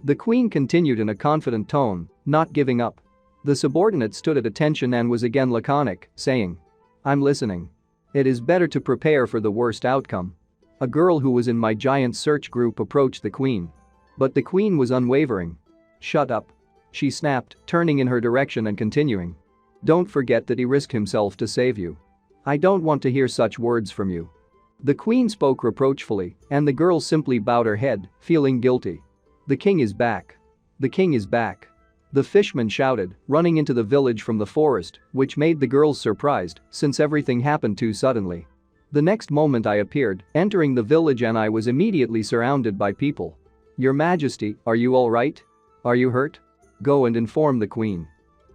The queen continued in a confident tone, not giving up. The subordinate stood at attention and was again laconic, saying. I'm listening. It is better to prepare for the worst outcome. A girl who was in my giant search group approached the queen. But the queen was unwavering. Shut up. She snapped, turning in her direction and continuing. Don't forget that he risked himself to save you. I don't want to hear such words from you. The queen spoke reproachfully, and the girl simply bowed her head, feeling guilty. The king is back. The king is back. The fishmen shouted, running into the village from the forest, which made the girls surprised since everything happened too suddenly. The next moment I appeared, entering the village, and I was immediately surrounded by people. Your Majesty, are you all right? Are you hurt? Go and inform the queen.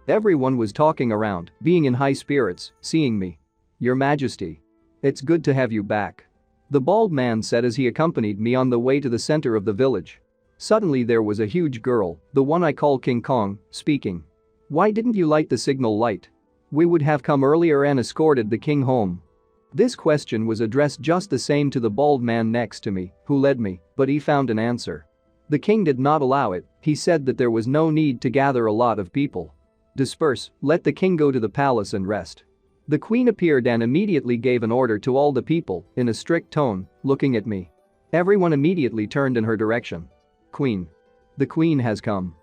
Everyone was talking around, being in high spirits, seeing me. Your Majesty. It's good to have you back. The bald man said as he accompanied me on the way to the center of the village. Suddenly there was a huge girl, the one I call King Kong, speaking. Why didn't you light the signal light? We would have come earlier and escorted the king home. This question was addressed just the same to the bald man next to me, who led me, but he found an answer. The king did not allow it, he said that there was no need to gather a lot of people. Disperse, let the king go to the palace and rest. The queen appeared and immediately gave an order to all the people, in a strict tone, looking at me. Everyone immediately turned in her direction. Queen. The queen has come.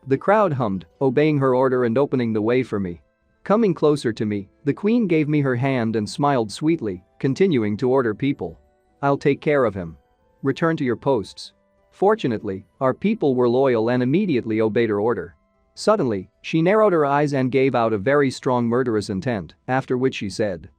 The crowd hummed, obeying her order and opening the way for me. Coming closer to me, the queen gave me her hand and smiled sweetly, continuing to order people. I'll take care of him. Return to your posts. Fortunately, our people were loyal and immediately obeyed her order. Suddenly, she narrowed her eyes and gave out a very strong murderous intent, after which she said.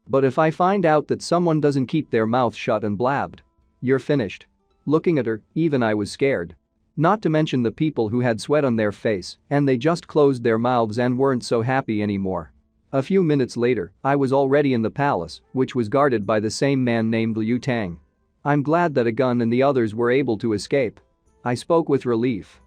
But if I find out that someone doesn't keep their mouth shut and blabbed, you're finished. Looking at her, even I was scared. Not to mention the people who had sweat on their face, and they just closed their mouths and weren't so happy anymore. A few minutes later, I was already in the palace, which was guarded by the same man named Liu Tang. I'm glad that a gun and the others were able to escape. I spoke with relief.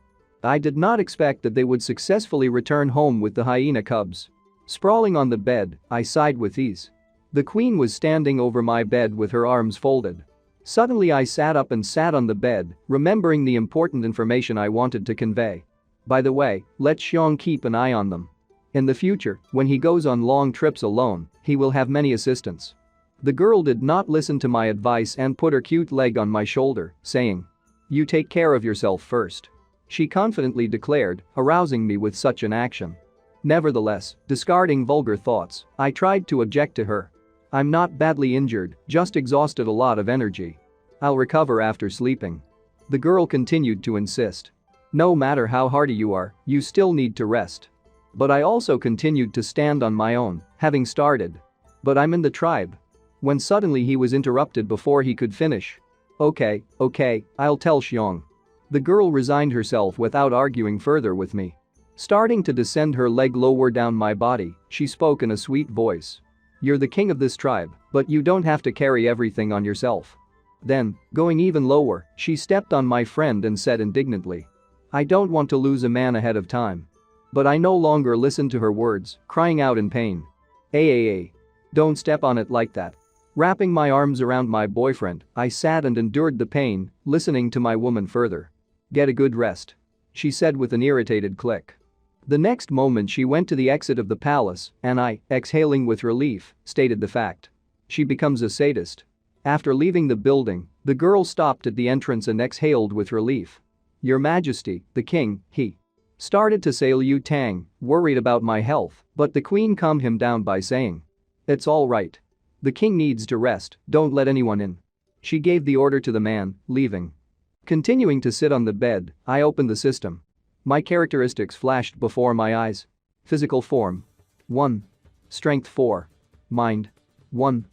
I did not expect that they would successfully return home with the hyena cubs. Sprawling on the bed, I sighed with ease. The queen was standing over my bed with her arms folded. Suddenly I sat up and sat on the bed, remembering the important information I wanted to convey. By the way, let Xiong keep an eye on them. In the future, when he goes on long trips alone, he will have many assistants. The girl did not listen to my advice and put her cute leg on my shoulder, saying, You take care of yourself first. She confidently declared, arousing me with such an action. Nevertheless, discarding vulgar thoughts, I tried to object to her. I'm not badly injured, just exhausted a lot of energy. I'll recover after sleeping. The girl continued to insist. No matter how hardy you are, you still need to rest. But I also continued to stand on my own, having started. But I'm in the tribe. When suddenly he was interrupted before he could finish. Okay, I'll tell Xiong. The girl resigned herself without arguing further with me. Starting to descend her leg lower down my body, she spoke in a sweet voice. You're the king of this tribe, but you don't have to carry everything on yourself. Then, going even lower, she stepped on my friend and said indignantly. I don't want to lose a man ahead of time. But I no longer listened to her words, crying out in pain. Ay. Don't step on it like that. Wrapping my arms around my boyfriend, I sat and endured the pain, listening to my woman further. Get a good rest. She said with an irritated click. The next moment she went to the exit of the palace, and I, exhaling with relief, stated the fact. She becomes a sadist. After leaving the building, the girl stopped at the entrance and exhaled with relief. Your Majesty, the king, he started to say Liu Tang, worried about my health, but the queen calmed him down by saying. It's all right. The king needs to rest, don't let anyone in. She gave the order to the man, leaving. Continuing to sit on the bed, I opened the system. My characteristics flashed before my eyes. Physical form. 1. Strength 4. Mind. 1.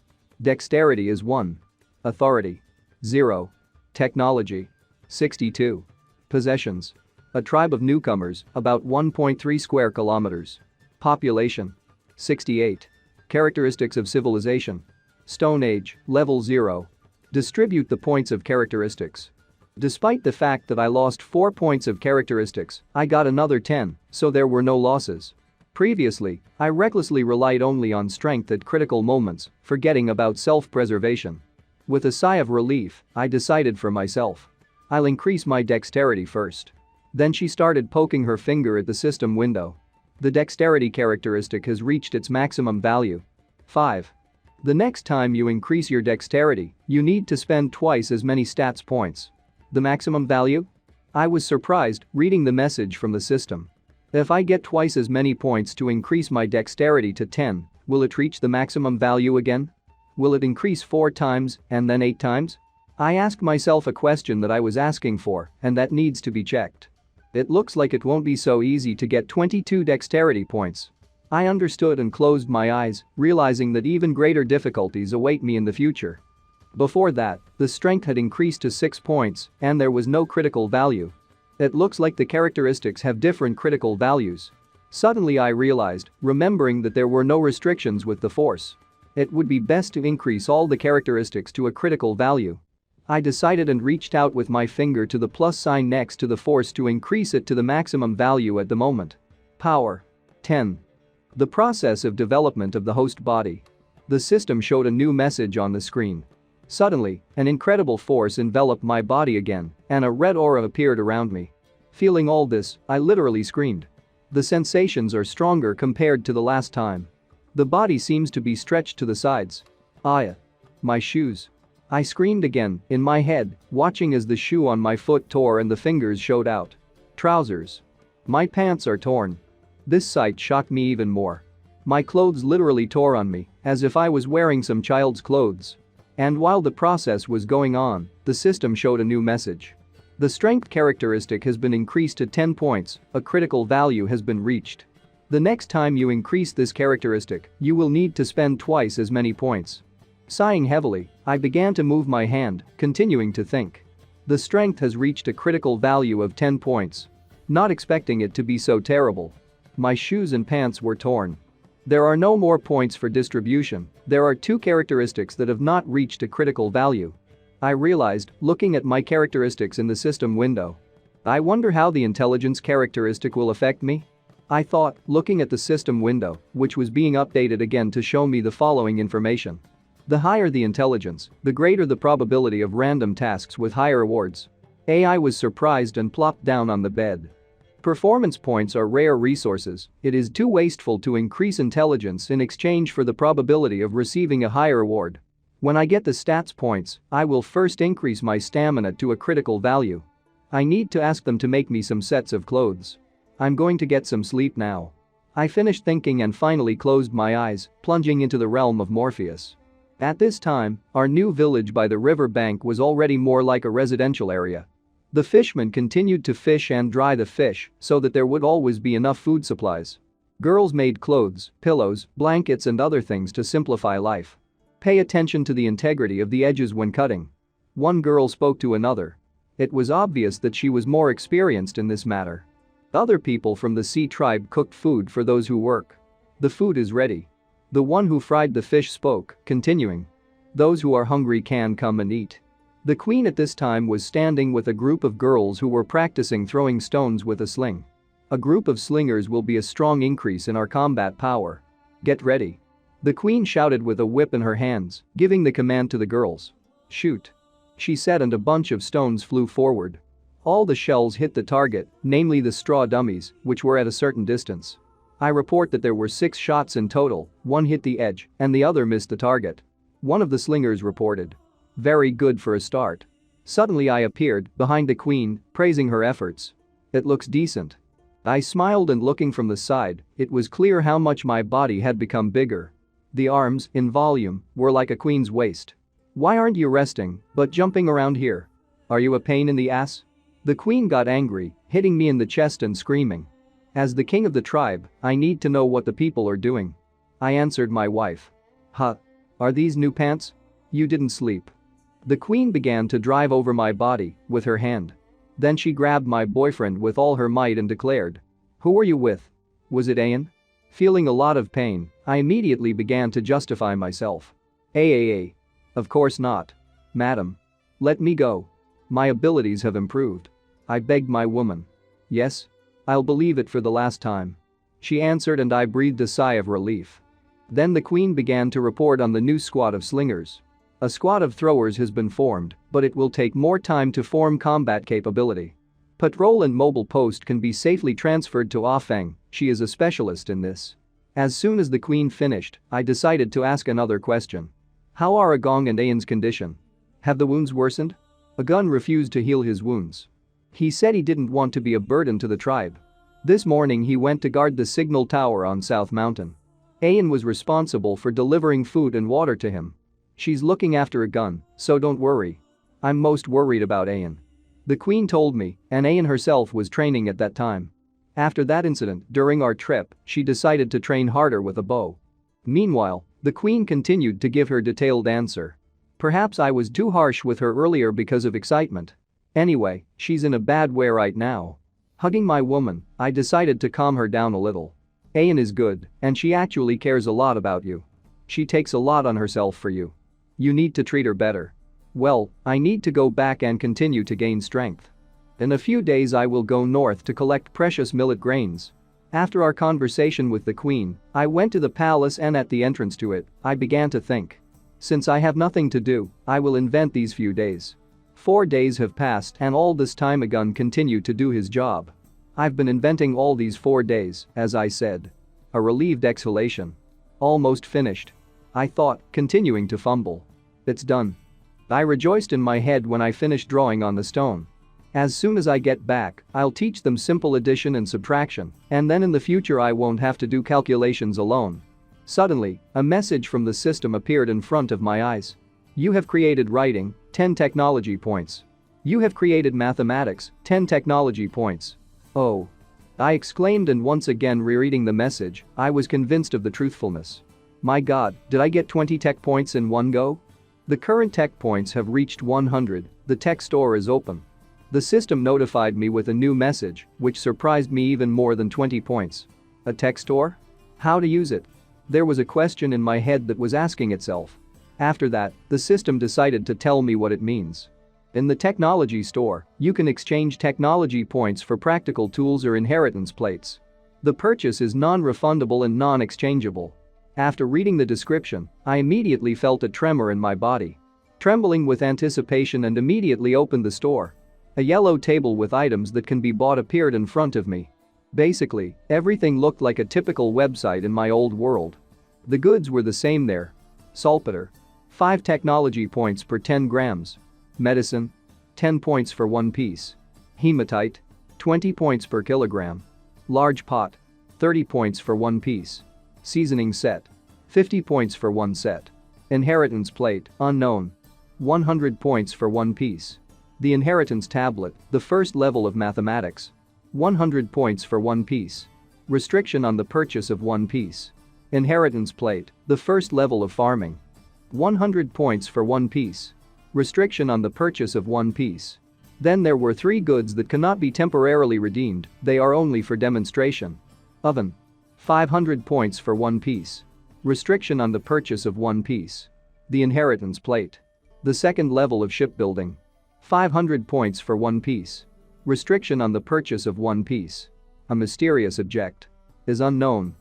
Dexterity is 1. Authority. 0. Technology. 62. Possessions. A tribe of newcomers, about 1.3 square kilometers. Population. 68. Characteristics of civilization. Stone Age, level 0. Distribute the points of characteristics. Despite the fact that I lost 4 points of characteristics, I got another 10, so there were no losses. Previously, I recklessly relied only on strength at critical moments, forgetting about self-preservation. With a sigh of relief, I decided for myself. I'll increase my dexterity first. Then she started poking her finger at the system window. The dexterity characteristic has reached its maximum value. 5. The next time you increase your dexterity, you need to spend twice as many stats points. The maximum value? I was surprised reading the message from the system. If I get twice as many points to increase my dexterity to 10, will it reach the maximum value again? Will it increase 4 times and then 8 times? I asked myself a question that I was asking for, and that needs to be checked. It looks like it won't be so easy to get 22 dexterity points. I understood and closed my eyes, realizing that even greater difficulties await me in the future. Before that, the strength had increased to 6 points, and there was no critical value. It looks like the characteristics have different critical values. Suddenly I realized, remembering that there were no restrictions with the force. It would be best to increase all the characteristics to a critical value. I decided and reached out with my finger to the plus sign next to the force to increase it to the maximum value at the moment. Power. 10. The process of development of the host body. The system showed a new message on the screen. Suddenly, an incredible force enveloped my body again, and a red aura appeared around me. Feeling all this, I literally screamed. The sensations are stronger compared to the last time. The body seems to be stretched to the sides. My shoes. I screamed again, in my head, watching as the shoe on my foot tore and the fingers showed out. Trousers. My pants are torn. This sight shocked me even more. My clothes literally tore on me, as if I was wearing some child's clothes. And while the process was going on, the system showed a new message. The strength characteristic has been increased to 10 points, a critical value has been reached. The next time you increase this characteristic, you will need to spend twice as many points. Sighing heavily, I began to move my hand, continuing to think. The strength has reached a critical value of 10 points. Not expecting it to be so terrible. My shoes and pants were torn. There are no more points for distribution, there are 2 characteristics that have not reached a critical value. I realized, looking at my characteristics in the system window. I wonder how the intelligence characteristic will affect me? I thought, looking at the system window, which was being updated again to show me the following information. The higher the intelligence, the greater the probability of random tasks with higher rewards. AI was surprised and plopped down on the bed. Performance points are rare resources, it is too wasteful to increase intelligence in exchange for the probability of receiving a higher reward. When I get the stats points, I will first increase my stamina to a critical value. I need to ask them to make me some sets of clothes. I'm going to get some sleep now. I finished thinking and finally closed my eyes, plunging into the realm of Morpheus. At this time, our new village by the river bank was already more like a residential area. The fishmen continued to fish and dry the fish so that there would always be enough food supplies. Girls made clothes, pillows, blankets and other things to simplify life. Pay attention to the integrity of the edges when cutting. One girl spoke to another. It was obvious that she was more experienced in this matter. Other people from the sea tribe cooked food for those who work. The food is ready. The one who fried the fish spoke, continuing. Those who are hungry can come and eat. The queen at this time was standing with a group of girls who were practicing throwing stones with a sling. A group of slingers will be a strong increase in our combat power. Get ready. The queen shouted with a whip in her hands, giving the command to the girls. Shoot. She said, and a bunch of stones flew forward. All the shells hit the target, namely the straw dummies, which were at a certain distance. I report that there were 6 shots in total, 1 hit the edge, and the other missed the target. One of the slingers reported. Very good for a start. Suddenly I appeared, behind the queen, praising her efforts. It looks decent. I smiled, and looking from the side, it was clear how much my body had become bigger. The arms, in volume, were like a queen's waist. Why aren't you resting, but jumping around here? Are you a pain in the ass? The queen got angry, hitting me in the chest and screaming. As the king of the tribe, I need to know what the people are doing. I answered my wife. Huh? Are these new pants? You didn't sleep. The queen began to drive over my body with her hand. Then she grabbed my boyfriend with all her might and declared. Who were you with? Was it Ayan? Feeling a lot of pain, I immediately began to justify myself. Of course not. Madam. Let me go. My abilities have improved. I begged my woman. Yes? I'll believe it for the last time. She answered and I breathed a sigh of relief. Then the queen began to report on the new squad of slingers. A squad of throwers has been formed, but it will take more time to form combat capability. Patrol and mobile post can be safely transferred to Feng, she is a specialist in this. As soon as the queen finished, I decided to ask another question. How are Agong and Ayan's condition? Have the wounds worsened? Agun refused to heal his wounds. He said he didn't want to be a burden to the tribe. This morning he went to guard the signal tower on South Mountain. Ayan was responsible for delivering food and water to him. She's looking after Agun, so don't worry. I'm most worried about Ayan. The queen told me, and Ayan herself was training at that time. After that incident, during our trip, she decided to train harder with a bow. Meanwhile, the queen continued to give her detailed answer. Perhaps I was too harsh with her earlier because of excitement. Anyway, she's in a bad way right now. Hugging my woman, I decided to calm her down a little. Ayan is good, and she actually cares a lot about you. She takes a lot on herself for you. You need to treat her better. Well, I need to go back and continue to gain strength. In a few days I will go north to collect precious millet grains. After our conversation with the queen, I went to the palace and at the entrance to it, I began to think. Since I have nothing to do, I will invent these few days. 4 days have passed and all this time Agun continued to do his job. I've been inventing all these 4 days, as I said. A relieved exhalation. Almost finished. I thought, continuing to fumble. It's done. I rejoiced in my head when I finished drawing on the stone. As soon as I get back, I'll teach them simple addition and subtraction, and then in the future I won't have to do calculations alone. Suddenly, a message from the system appeared in front of my eyes. You have created writing, 10 technology points. You have created mathematics, 10 technology points. Oh. I exclaimed and once again rereading the message, I was convinced of the truthfulness. My god, did I get 20 tech points in one go? The current tech points have reached 100, the tech store is open. The system notified me with a new message, which surprised me even more than 20 points. A tech store? How to use it? There was a question in my head that was asking itself. After that, the system decided to tell me what it means. In the technology store, you can exchange technology points for practical tools or inheritance plates. The purchase is non-refundable and non-exchangeable. After reading the description, I immediately felt a tremor in my body. Trembling with anticipation and immediately opened the store. A yellow table with items that can be bought appeared in front of me. Basically, everything looked like a typical website in my old world. The goods were the same there. Saltpeter. 5 technology points per 10 grams. Medicine. 10 points for 1 piece. Hematite. 20 points per kilogram. Large pot. 30 points for 1 piece. Seasoning set. 50 points for 1 set. Inheritance plate, unknown. 100 points for 1 piece. The inheritance tablet, the first level of mathematics. 100 points for 1 piece. Restriction on the purchase of 1 piece. Inheritance plate, the first level of farming. 100 points for 1 piece. Restriction on the purchase of 1 piece. Then there were 3 goods that cannot be temporarily redeemed, they are only for demonstration. Oven. 500 points for 1 piece. Restriction on the purchase of 1 piece. The inheritance plate. The second level of shipbuilding. 500 points for 1 piece. Restriction on the purchase of 1 piece. A mysterious object. Is unknown.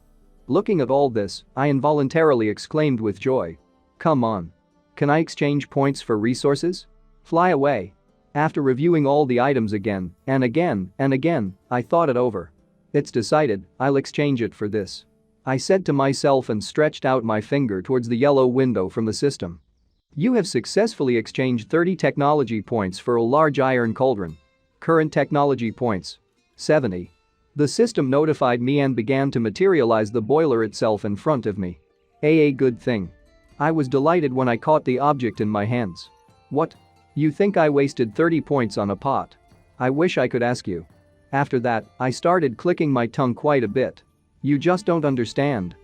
Looking at all this, I involuntarily exclaimed with joy. Come on. Can I exchange points for resources? Fly away. After reviewing all the items again, and again, and again, I thought it over. It's decided, I'll exchange it for this. I said to myself and stretched out my finger towards the yellow window from the system. You have successfully exchanged 30 technology points for a large iron cauldron. Current technology points. 70. The system notified me and began to materialize the boiler itself in front of me. A good thing. I was delighted when I caught the object in my hands. What? You think I wasted 30 points on a pot? I wish I could ask you. After that, I started clicking my tongue quite a bit. You just don't understand.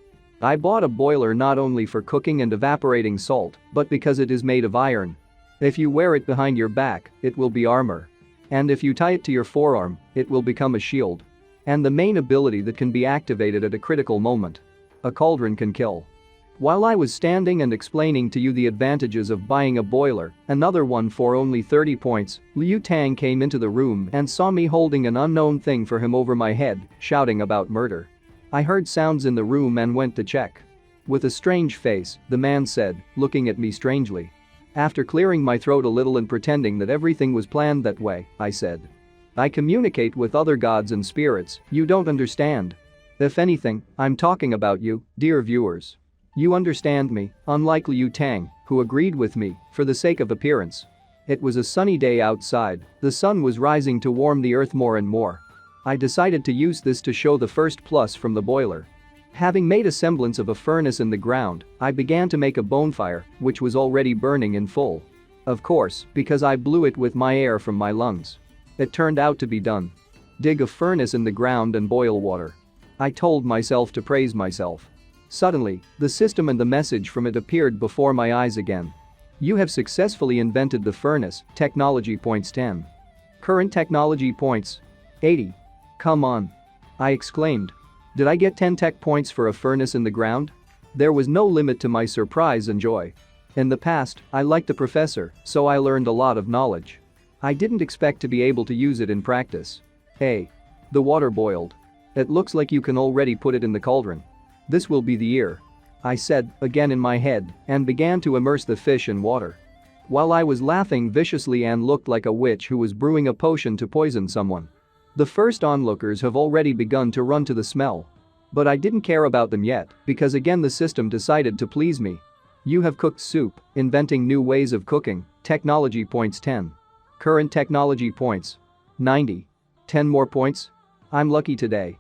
I bought a boiler not only for cooking and evaporating salt, but because it is made of iron. If you wear it behind your back, it will be armor. And if you tie it to your forearm, it will become a shield. And the main ability that can be activated at a critical moment. A cauldron can kill. While I was standing and explaining to you the advantages of buying a boiler, another one for only 30 points, Liu Tang came into the room and saw me holding an unknown thing for him over my head, shouting about murder. I heard sounds in the room and went to check. With a strange face, the man said, looking at me strangely. After clearing my throat a little and pretending that everything was planned that way, I said. I communicate with other gods and spirits, you don't understand. If anything, I'm talking about you, dear viewers. You understand me, unlike Liu Tang, who agreed with me, for the sake of appearance. It was a sunny day outside, the sun was rising to warm the earth more and more. I decided to use this to show the first plus from the boiler. Having made a semblance of a furnace in the ground, I began to make a bonfire, which was already burning in full. Of course, because I blew it with my air from my lungs. It turned out to be done. Dig a furnace in the ground and boil water. I told myself to praise myself. Suddenly, the system and the message from it appeared before my eyes again. You have successfully invented the furnace, technology points 10. Current technology points 80. Come on. I exclaimed. Did I get 10 tech points for a furnace in the ground? There was no limit to my surprise and joy. In the past, I liked the professor, so I learned a lot of knowledge. I didn't expect to be able to use it in practice. Hey. The water boiled. It looks like you can already put it in the cauldron. This will be the year. I said, again in my head, and began to immerse the fish in water. While I was laughing viciously and looked like a witch who was brewing a potion to poison someone. The first onlookers have already begun to run to the smell. But I didn't care about them yet, because again the system decided to please me. You have cooked soup, inventing new ways of cooking, technology points 10. Current technology points 90. 10 more points? I'm lucky today.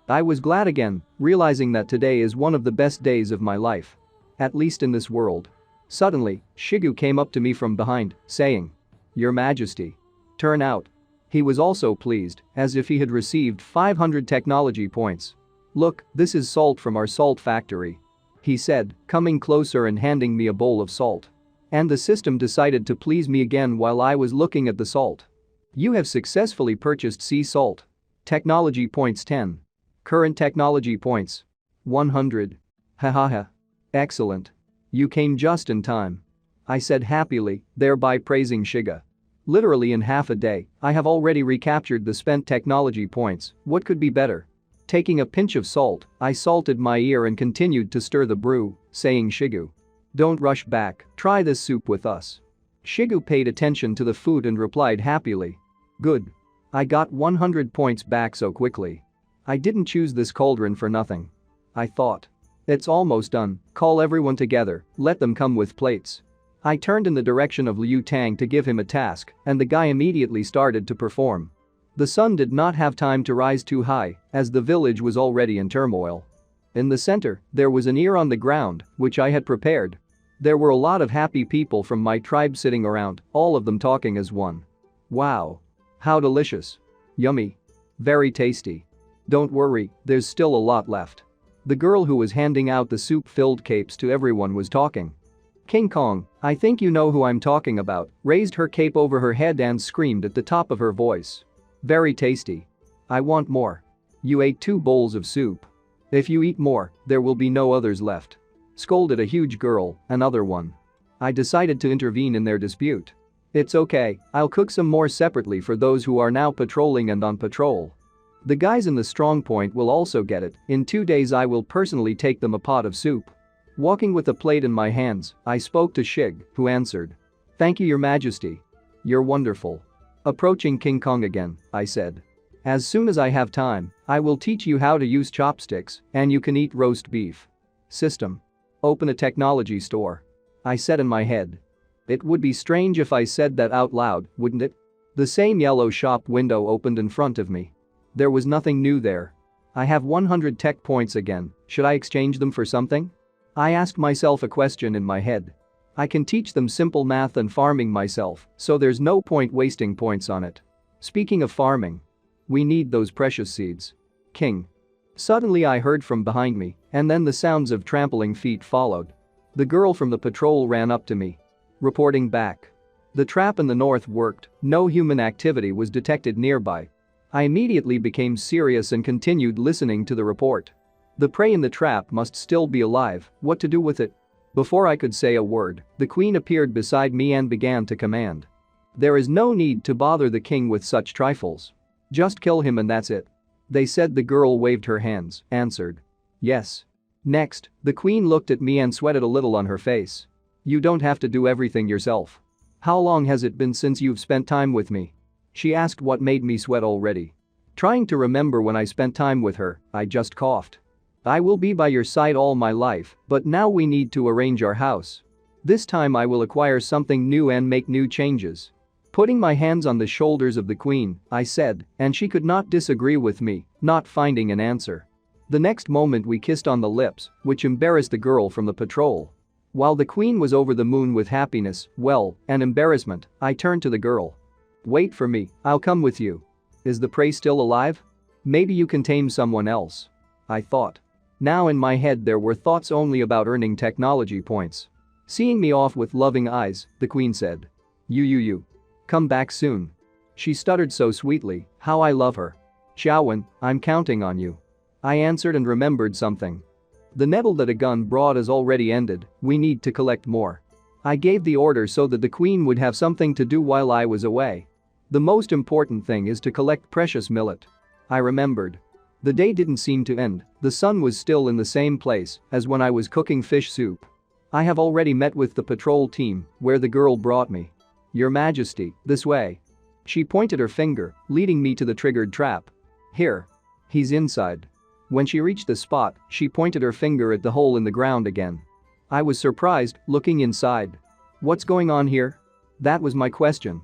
I was glad again, realizing that today is one of the best days of my life. At least in this world. Suddenly, Shigu came up to me from behind, saying, Your Majesty. Turn out. He was also pleased, as if he had received 500 technology points. Look, this is salt from our salt factory. He said, coming closer and handing me a bowl of salt. And the system decided to please me again while I was looking at the salt. You have successfully purchased sea salt. Technology points 10. Current technology points 100. Hahaha. Excellent. You came just in time. I said happily, thereby praising Shiga. Literally in half a day, I have already recaptured the spent technology points, what could be better? Taking a pinch of salt, I salted my ear and continued to stir the brew, saying Shigu. Don't rush back, try this soup with us. Shigu paid attention to the food and replied happily. Good. I got 100 points back so quickly. I didn't choose this cauldron for nothing. I thought. It's almost done, call everyone together, let them come with plates. I turned in the direction of Liu Tang to give him a task, and the guy immediately started to perform. The sun did not have time to rise too high, as the village was already in turmoil. In the center, there was an ear on the ground, which I had prepared. There were a lot of happy people from my tribe sitting around, all of them talking as one. Wow. How delicious. Yummy. Very tasty. Don't worry, there's still a lot left. The girl who was handing out the soup-filled capes to everyone was talking. King Kong, I think you know who I'm talking about, raised her cape over her head and screamed at the top of her voice. Very tasty. I want more. You ate 2 bowls of soup. If you eat more, there will be no others left. Scolded a huge girl, another one. I decided to intervene in their dispute. It's okay, I'll cook some more separately for those who are now patrolling and on patrol. The guys in the strong point will also get it, in 2 days I will personally take them a pot of soup. Walking with a plate in my hands, I spoke to Shig, who answered. Thank you, Your Majesty. You're wonderful. Approaching King Kong again, I said. As soon as I have time, I will teach you how to use chopsticks, and you can eat roast beef. System. Open a technology store. I said in my head. It would be strange if I said that out loud, wouldn't it? The same yellow shop window opened in front of me. There was nothing new there. I have 100 tech points again, should I exchange them for something? I asked myself a question in my head. I can teach them simple math and farming myself, so there's no point wasting points on it. Speaking of farming, we need those precious seeds. King. Suddenly I heard from behind me, and then the sounds of trampling feet followed. The girl from the patrol ran up to me. Reporting back. The trap in the north worked, no human activity was detected nearby. I immediately became serious and continued listening to the report. The prey in the trap must still be alive, what to do with it? Before I could say a word, the queen appeared beside me and began to command. There is no need to bother the king with such trifles. Just kill him and that's it. They said. The girl waved her hands, answered. Yes. Next, the queen looked at me and sweated a little on her face. You don't have to do everything yourself. How long has it been since you've spent time with me? She asked. What made me sweat already? Trying to remember when I spent time with her, I just coughed. I will be by your side all my life, but now we need to arrange our house. This time I will acquire something new and make new changes. Putting my hands on the shoulders of the queen, I said, and she could not disagree with me, not finding an answer. The next moment we kissed on the lips, which embarrassed the girl from the patrol. While the queen was over the moon with happiness, well, and embarrassment, I turned to the girl. Wait for me, I'll come with you. Is the prey still alive? Maybe you can tame someone else. I thought. Now in my head there were thoughts only about earning technology points. Seeing me off with loving eyes, the queen said. You. Come back soon. She stuttered so sweetly, how I love her. Xiaowen, I'm counting on you. I answered and remembered something. The nettle that a gun brought is already ended, we need to collect more. I gave the order so that the queen would have something to do while I was away. The most important thing is to collect precious millet. I remembered. The day didn't seem to end, the sun was still in the same place as when I was cooking fish soup. I have already met with the patrol team, where the girl brought me. Your Majesty, this way. She pointed her finger, leading me to the triggered trap. Here. He's inside. When she reached the spot, she pointed her finger at the hole in the ground again. I was surprised, looking inside. What's going on here? That was my question.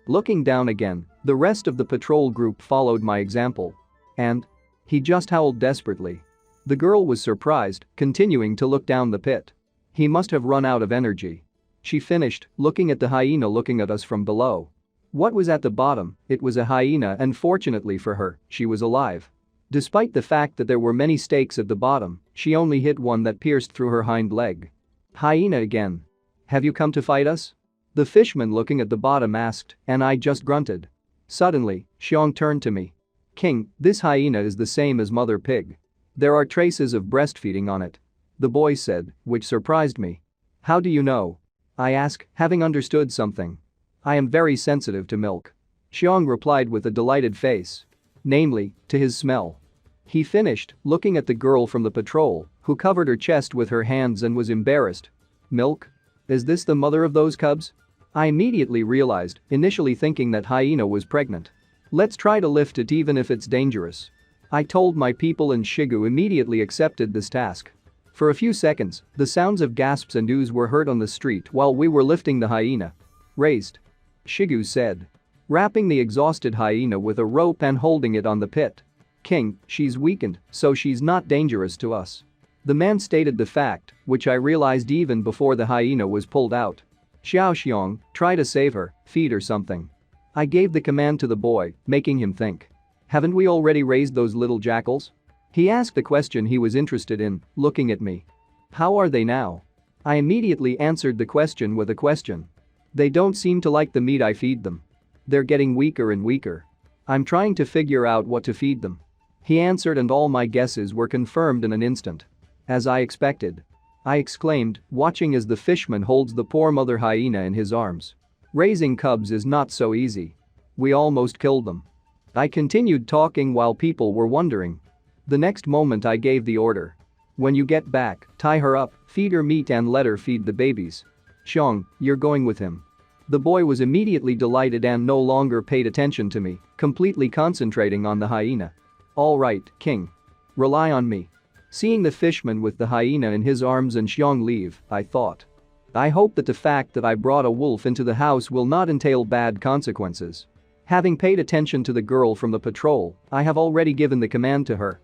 Looking down again, the rest of the patrol group followed my example. And? He just howled desperately. The girl was surprised, continuing to look down the pit. He must have run out of energy. She finished, looking at the hyena looking at us from below. What was at the bottom? It was a hyena, and fortunately for her, she was alive. Despite the fact that there were many stakes at the bottom, she only hit one that pierced through her hind leg. Hyena again. Have you come to fight us? The fishman looking at the bottom asked, and I just grunted. Suddenly, Xiong turned to me. King, this hyena is the same as Mother Pig. There are traces of breastfeeding on it. The boy said, which surprised me. How do you know? I asked, having understood something. I am very sensitive to milk. Xiong replied with a delighted face. Namely, to his smell. He finished, looking at the girl from the patrol, who covered her chest with her hands and was embarrassed. Milk? Is this the mother of those cubs? I immediately realized, initially thinking that hyena was pregnant. Let's try to lift it even if it's dangerous. I told my people and Shigu immediately accepted this task. For a few seconds, the sounds of gasps and oohs were heard on the street while we were lifting the hyena. Raised. Shigu said. Wrapping the exhausted hyena with a rope and holding it on the pit. King, she's weakened, so she's not dangerous to us. The man stated the fact, which I realized even before the hyena was pulled out. Xiaoxiong, try to save her, feed her something. I gave the command to the boy, making him think. Haven't we already raised those little jackals? He asked a question he was interested in, looking at me. How are they now? I immediately answered the question with a question. They don't seem to like the meat I feed them. They're getting weaker and weaker. I'm trying to figure out what to feed them. He answered and all my guesses were confirmed in an instant. As I expected. I exclaimed, watching as the fishman holds the poor mother hyena in his arms. Raising cubs is not so easy. We almost killed them. I continued talking while people were wondering. The next moment I gave the order. When you get back, tie her up, feed her meat and let her feed the babies. Xiong, you're going with him. The boy was immediately delighted and no longer paid attention to me, completely concentrating on the hyena. All right, King. Rely on me. Seeing the fishman with the hyena in his arms and Xiong leave, I thought. I hope that the fact that I brought a wolf into the house will not entail bad consequences. Having paid attention to the girl from the patrol, I have already given the command to her.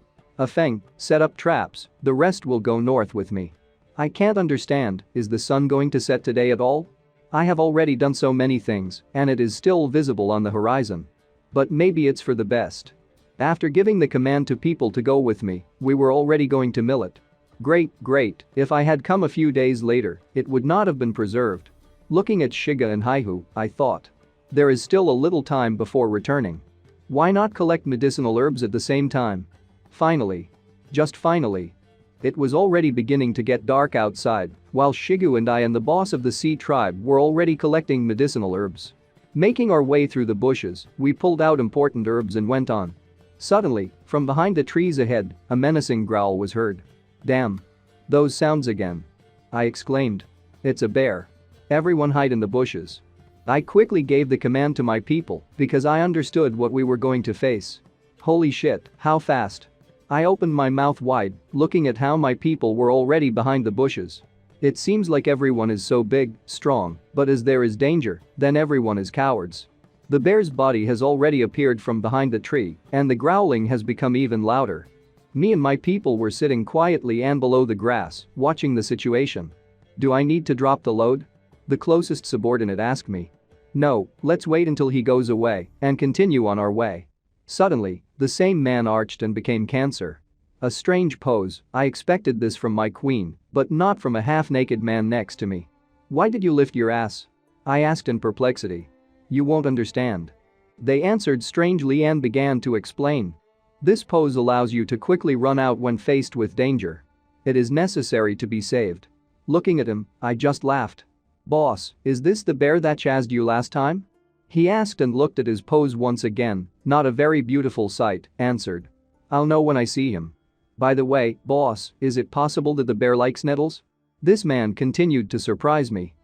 Feng, set up traps, the rest will go north with me. I can't understand, is the sun going to set today at all? I have already done so many things, and it is still visible on the horizon. But maybe it's for the best. After giving the command to people to go with me, we were already going to mill it. Great, if I had come a few days later, it would not have been preserved. Looking at Shiga and Haihu, I thought. There is still a little time before returning. Why not collect medicinal herbs at the same time? Finally. Just finally. It was already beginning to get dark outside, while Shigu and I and the boss of the sea tribe were already collecting medicinal herbs. Making our way through the bushes, we pulled out important herbs and went on. Suddenly, from behind the trees ahead, a menacing growl was heard. Damn. Those sounds again. I exclaimed. It's a bear. Everyone hide in the bushes. I quickly gave the command to my people because I understood what we were going to face. Holy shit, how fast. I opened my mouth wide, looking at how my people were already behind the bushes. It seems like everyone is so big, strong, but as there is danger, then everyone is cowards. The bear's body has already appeared from behind the tree, and the growling has become even louder. Me and my people were sitting quietly and below the grass, watching the situation. Do I need to drop the load? The closest subordinate asked me. No, let's wait until he goes away and continue on our way. Suddenly, the same man arched and became Cancer. A strange pose, I expected this from my queen, but not from a half-naked man next to me. Why did you lift your ass? I asked in perplexity. You won't understand. They answered strangely and began to explain. This pose allows you to quickly run out when faced with danger. It is necessary to be saved. Looking at him, I just laughed. Boss, is this the bear that chased you last time? He asked and looked at his pose once again. Not a very beautiful sight, answered. I'll know when I see him. By the way, boss, is it possible that the bear likes nettles? This man continued to surprise me.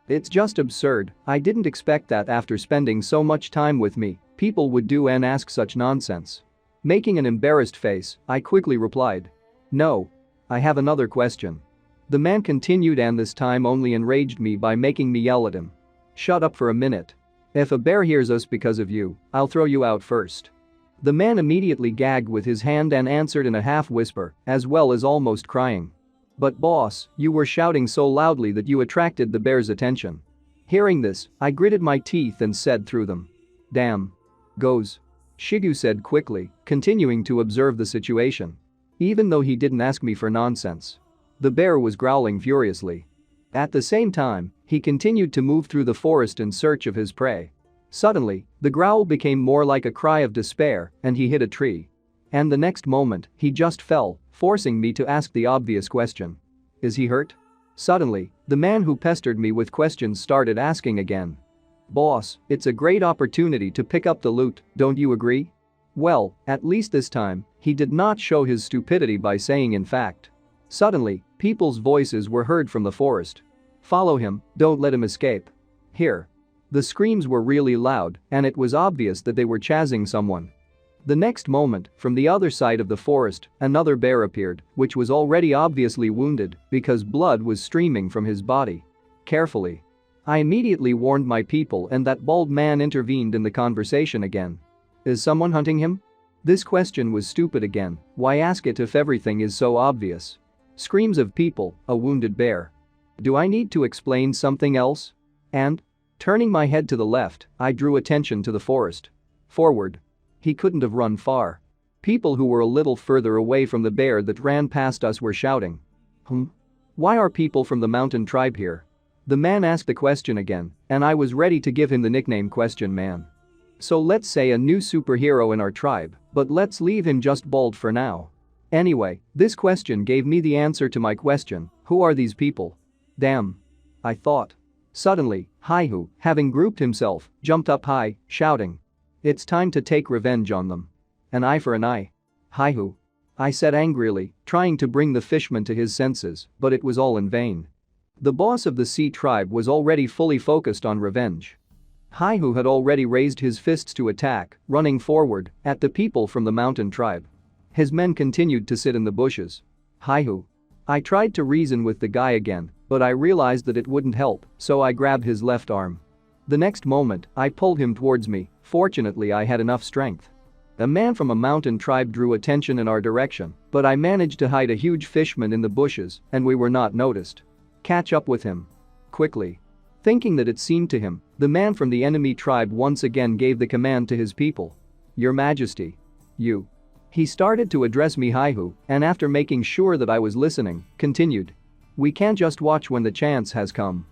It's just absurd, I didn't expect that after spending so much time with me, people would do and ask such nonsense. Making an embarrassed face, I quickly replied. No. I have another question. The man continued and this time only enraged me by making me yell at him. Shut up for a minute. If a bear hears us because of you, I'll throw you out first. The man immediately gagged with his hand and answered in a half-whisper, as well as almost crying. But boss, you were shouting so loudly that you attracted the bear's attention. Hearing this, I gritted my teeth and said through them. Damn. Goes. Shigu said quickly, continuing to observe the situation. Even though he didn't ask me for nonsense. The bear was growling furiously. At the same time, he continued to move through the forest in search of his prey. Suddenly, the growl became more like a cry of despair and he hit a tree. And the next moment, he just fell, forcing me to ask the obvious question. Is he hurt? Suddenly, the man who pestered me with questions started asking again. Boss, it's a great opportunity to pick up the loot, don't you agree? Well, at least this time, he did not show his stupidity by saying in fact. Suddenly, people's voices were heard from the forest. Follow him, don't let him escape. Here. The screams were really loud, and it was obvious that they were chasing someone. The next moment, from the other side of the forest, another bear appeared, which was already obviously wounded because blood was streaming from his body. Carefully. I immediately warned my people and that bald man intervened in the conversation again. Is someone hunting him? This question was stupid again, why ask it if everything is so obvious? Screams of people, a wounded bear. Do I need to explain something else? And? Turning my head to the left, I drew attention to the forest. Forward. He couldn't have run far. People who were a little further away from the bear that ran past us were shouting. Why are people from the mountain tribe here? The man asked the question again, and I was ready to give him the nickname Question Man. So let's say a new superhero in our tribe, but let's leave him just bald for now. Anyway, this question gave me the answer to my question, who are these people? Damn. I thought. Suddenly, Haihu, having grouped himself, jumped up high, shouting. It's time to take revenge on them. An eye for an eye. Haihu. I said angrily, trying to bring the fishman to his senses, but it was all in vain. The boss of the sea tribe was already fully focused on revenge. Haihu had already raised his fists to attack, running forward at the people from the mountain tribe. His men continued to sit in the bushes. Haihu. I tried to reason with the guy again, but I realized that it wouldn't help, so I grabbed his left arm. The next moment, I pulled him towards me, fortunately I had enough strength. A man from a mountain tribe drew attention in our direction, but I managed to hide a huge fishman in the bushes and we were not noticed. Catch up with him. Quickly. Thinking that it seemed to him, the man from the enemy tribe once again gave the command to his people. Your Majesty. You. He started to address me Haihu, and after making sure that I was listening, continued. We can't just watch when the chance has come.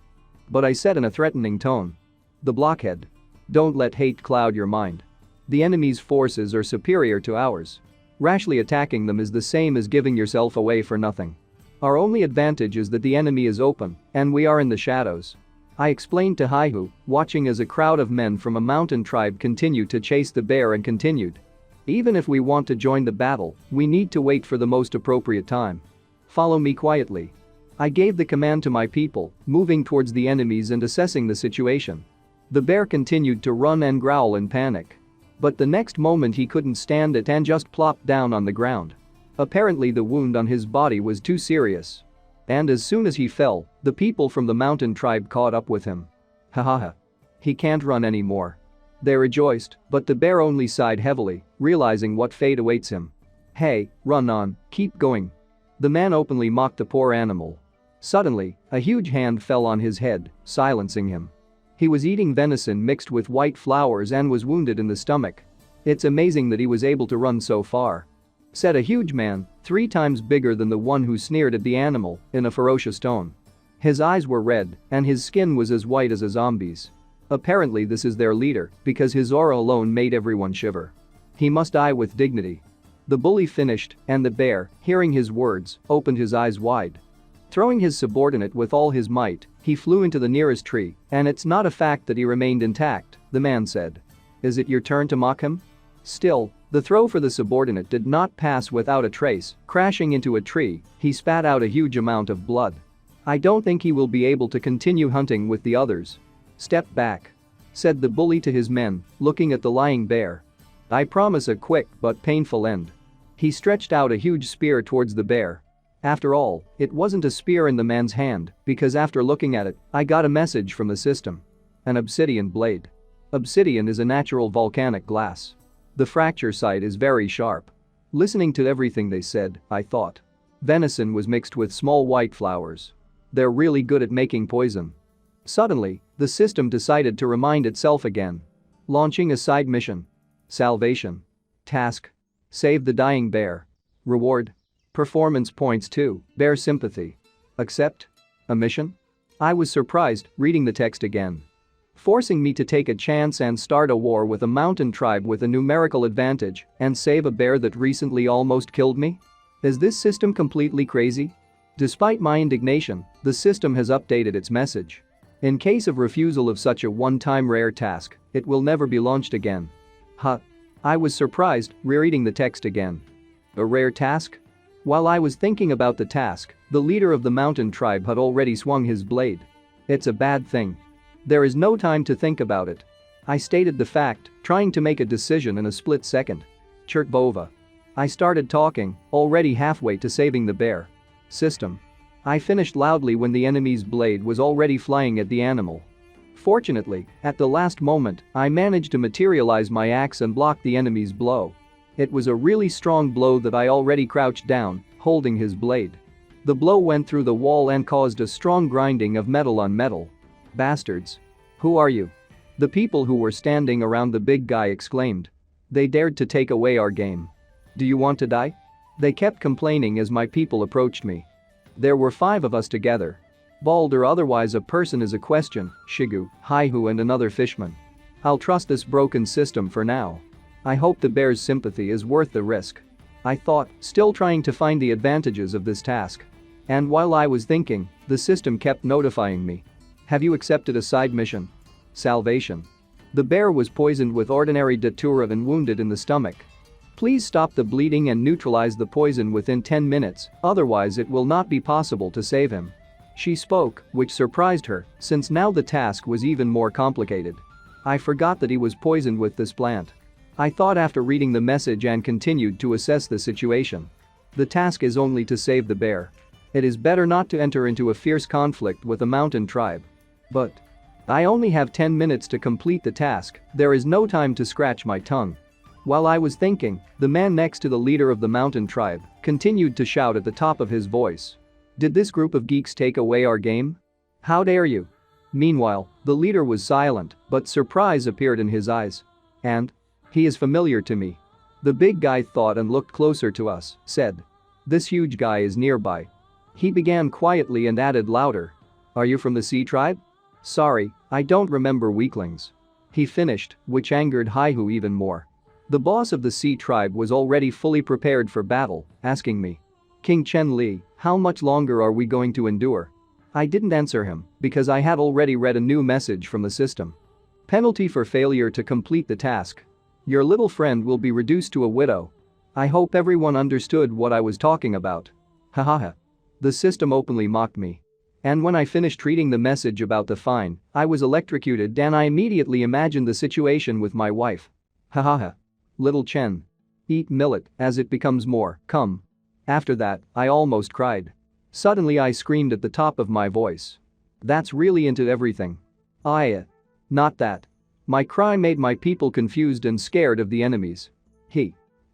But I said in a threatening tone. The blockhead. Don't let hate cloud your mind. The enemy's forces are superior to ours. Rashly attacking them is the same as giving yourself away for nothing. Our only advantage is that the enemy is open, and we are in the shadows. I explained to Haihu, watching as a crowd of men from a mountain tribe continued to chase the bear and continued. Even if we want to join the battle, we need to wait for the most appropriate time. Follow me quietly. I gave the command to my people, moving towards the enemies and assessing the situation. The bear continued to run and growl in panic. But the next moment he couldn't stand it and just plopped down on the ground. Apparently the wound on his body was too serious. And as soon as he fell, the people from the mountain tribe caught up with him. Hahaha. He can't run anymore. They rejoiced, but the bear only sighed heavily, realizing what fate awaits him. Hey, run on, keep going. The man openly mocked the poor animal. Suddenly, a huge hand fell on his head, silencing him. He was eating venison mixed with white flowers and was wounded in the stomach. It's amazing that he was able to run so far. Said a huge man, 3 times bigger than the one who sneered at the animal, in a ferocious tone. His eyes were red, and his skin was as white as a zombie's. Apparently this is their leader, because his aura alone made everyone shiver. He must die with dignity. The bully finished, and the bear, hearing his words, opened his eyes wide. Throwing his subordinate with all his might, he flew into the nearest tree, and it's not a fact that he remained intact, the man said. Is it your turn to mock him? Still, the throw for the subordinate did not pass without a trace, crashing into a tree, he spat out a huge amount of blood. I don't think he will be able to continue hunting with the others. Step back. Said the bully to his men, looking at the lying bear. I promise a quick but painful end. He stretched out a huge spear towards the bear. After all, it wasn't a spear in the man's hand, because after looking at it, I got a message from the system. An obsidian blade. Obsidian is a natural volcanic glass. The fracture site is very sharp. Listening to everything they said, I thought. Venison was mixed with small white flowers. They're really good at making poison. Suddenly, the system decided to remind itself again. Launching a side mission. Salvation. Task. Save the dying bear. Reward. Performance points 2, bear sympathy. Accept. A mission? I was surprised, reading the text again. Forcing me to take a chance and start a war with a mountain tribe with a numerical advantage and save a bear that recently almost killed me? Is this system completely crazy? Despite my indignation, the system has updated its message. In case of refusal of such a one-time rare task, it will never be launched again. Huh. I was surprised, rereading the text again. A rare task? While I was thinking about the task, the leader of the mountain tribe had already swung his blade. It's a bad thing. There is no time to think about it. I stated the fact, trying to make a decision in a split second. Chertbova. I started talking, already halfway to saving the bear. System. I finished loudly when the enemy's blade was already flying at the animal. Fortunately, at the last moment, I managed to materialize my axe and block the enemy's blow. It was a really strong blow that I already crouched down, holding his blade. The blow went through the wall and caused a strong grinding of metal on metal. Bastards. Who are you? The people who were standing around the big guy exclaimed. They dared to take away our game. Do you want to die? They kept complaining as my people approached me. There were 5 of us together. Bald or otherwise a person is a question, Shigu, Haihu and another fishman. I'll trust this broken system for now. I hope the bear's sympathy is worth the risk. I thought, still trying to find the advantages of this task. And while I was thinking, the system kept notifying me. Have you accepted a side mission? Salvation. The bear was poisoned with ordinary datura and wounded in the stomach. Please stop the bleeding and neutralize the poison within 10 minutes, otherwise it will not be possible to save him. She spoke, which surprised her, since now the task was even more complicated. I forgot that he was poisoned with this plant. I thought after reading the message and continued to assess the situation. The task is only to save the bear. It is better not to enter into a fierce conflict with a mountain tribe. But I only have 10 minutes to complete the task, there is no time to scratch my tongue. While I was thinking, the man next to the leader of the mountain tribe continued to shout at the top of his voice. Did this group of geeks take away our game? How dare you? Meanwhile, the leader was silent, but surprise appeared in his eyes. And? He is familiar to me. The big guy thought and looked closer to us, said. This huge guy is nearby. He began quietly and added louder. Are you from the Sea Tribe? Sorry, I don't remember weaklings. He finished, which angered Haihu even more. The boss of the Sea Tribe was already fully prepared for battle, asking me. King Chen Li, how much longer are we going to endure? I didn't answer him because I had already read a new message from the system. Penalty for failure to complete the task. Your little friend will be reduced to a widow. I hope everyone understood what I was talking about. Hahaha. The system openly mocked me. And when I finished reading the message about the fine, I was electrocuted and I immediately imagined the situation with my wife. Hahaha. Little Chen. Eat millet as it becomes more, come. After that, I almost cried. Suddenly I screamed at the top of my voice. That's really into everything. Not that. My cry made my people confused and scared of the enemies.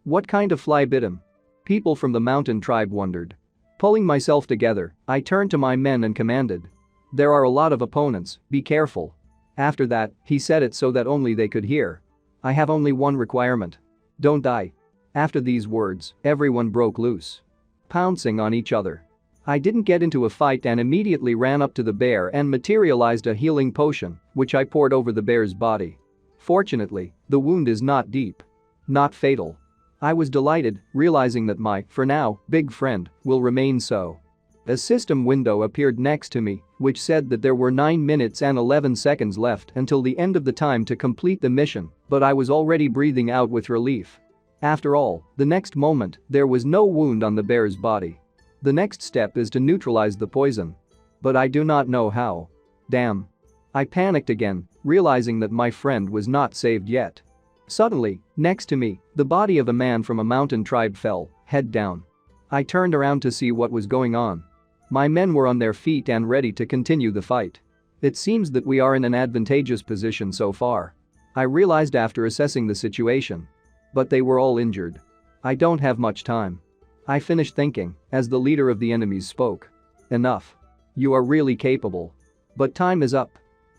What kind of fly bit him? People from the mountain tribe wondered. Pulling myself together, I turned to my men and commanded. There are a lot of opponents, be careful. After that, he said it so that only they could hear. I have only one requirement. Don't die. After these words, everyone broke loose. Pouncing on each other. I didn't get into a fight and immediately ran up to the bear and materialized a healing potion, which I poured over the bear's body. Fortunately, the wound is not deep. Not fatal. I was delighted, realizing that my, for now, big friend, will remain so. A system window appeared next to me, which said that there were 9 minutes and 11 seconds left until the end of the time to complete the mission, but I was already breathing out with relief. After all, the next moment, there was no wound on the bear's body. The next step is to neutralize the poison. But I do not know how. Damn. I panicked again, realizing that my friend was not saved yet. Suddenly, next to me, the body of a man from a mountain tribe fell, head down. I turned around to see what was going on. My men were on their feet and ready to continue the fight. It seems that we are in an advantageous position so far. I realized after assessing the situation. But they were all injured. I don't have much time. I finished thinking as the leader of the enemies spoke. Enough. You are really capable. But time is up.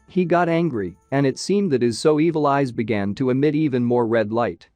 He got angry, and it seemed that his so evil eyes began to emit even more red light.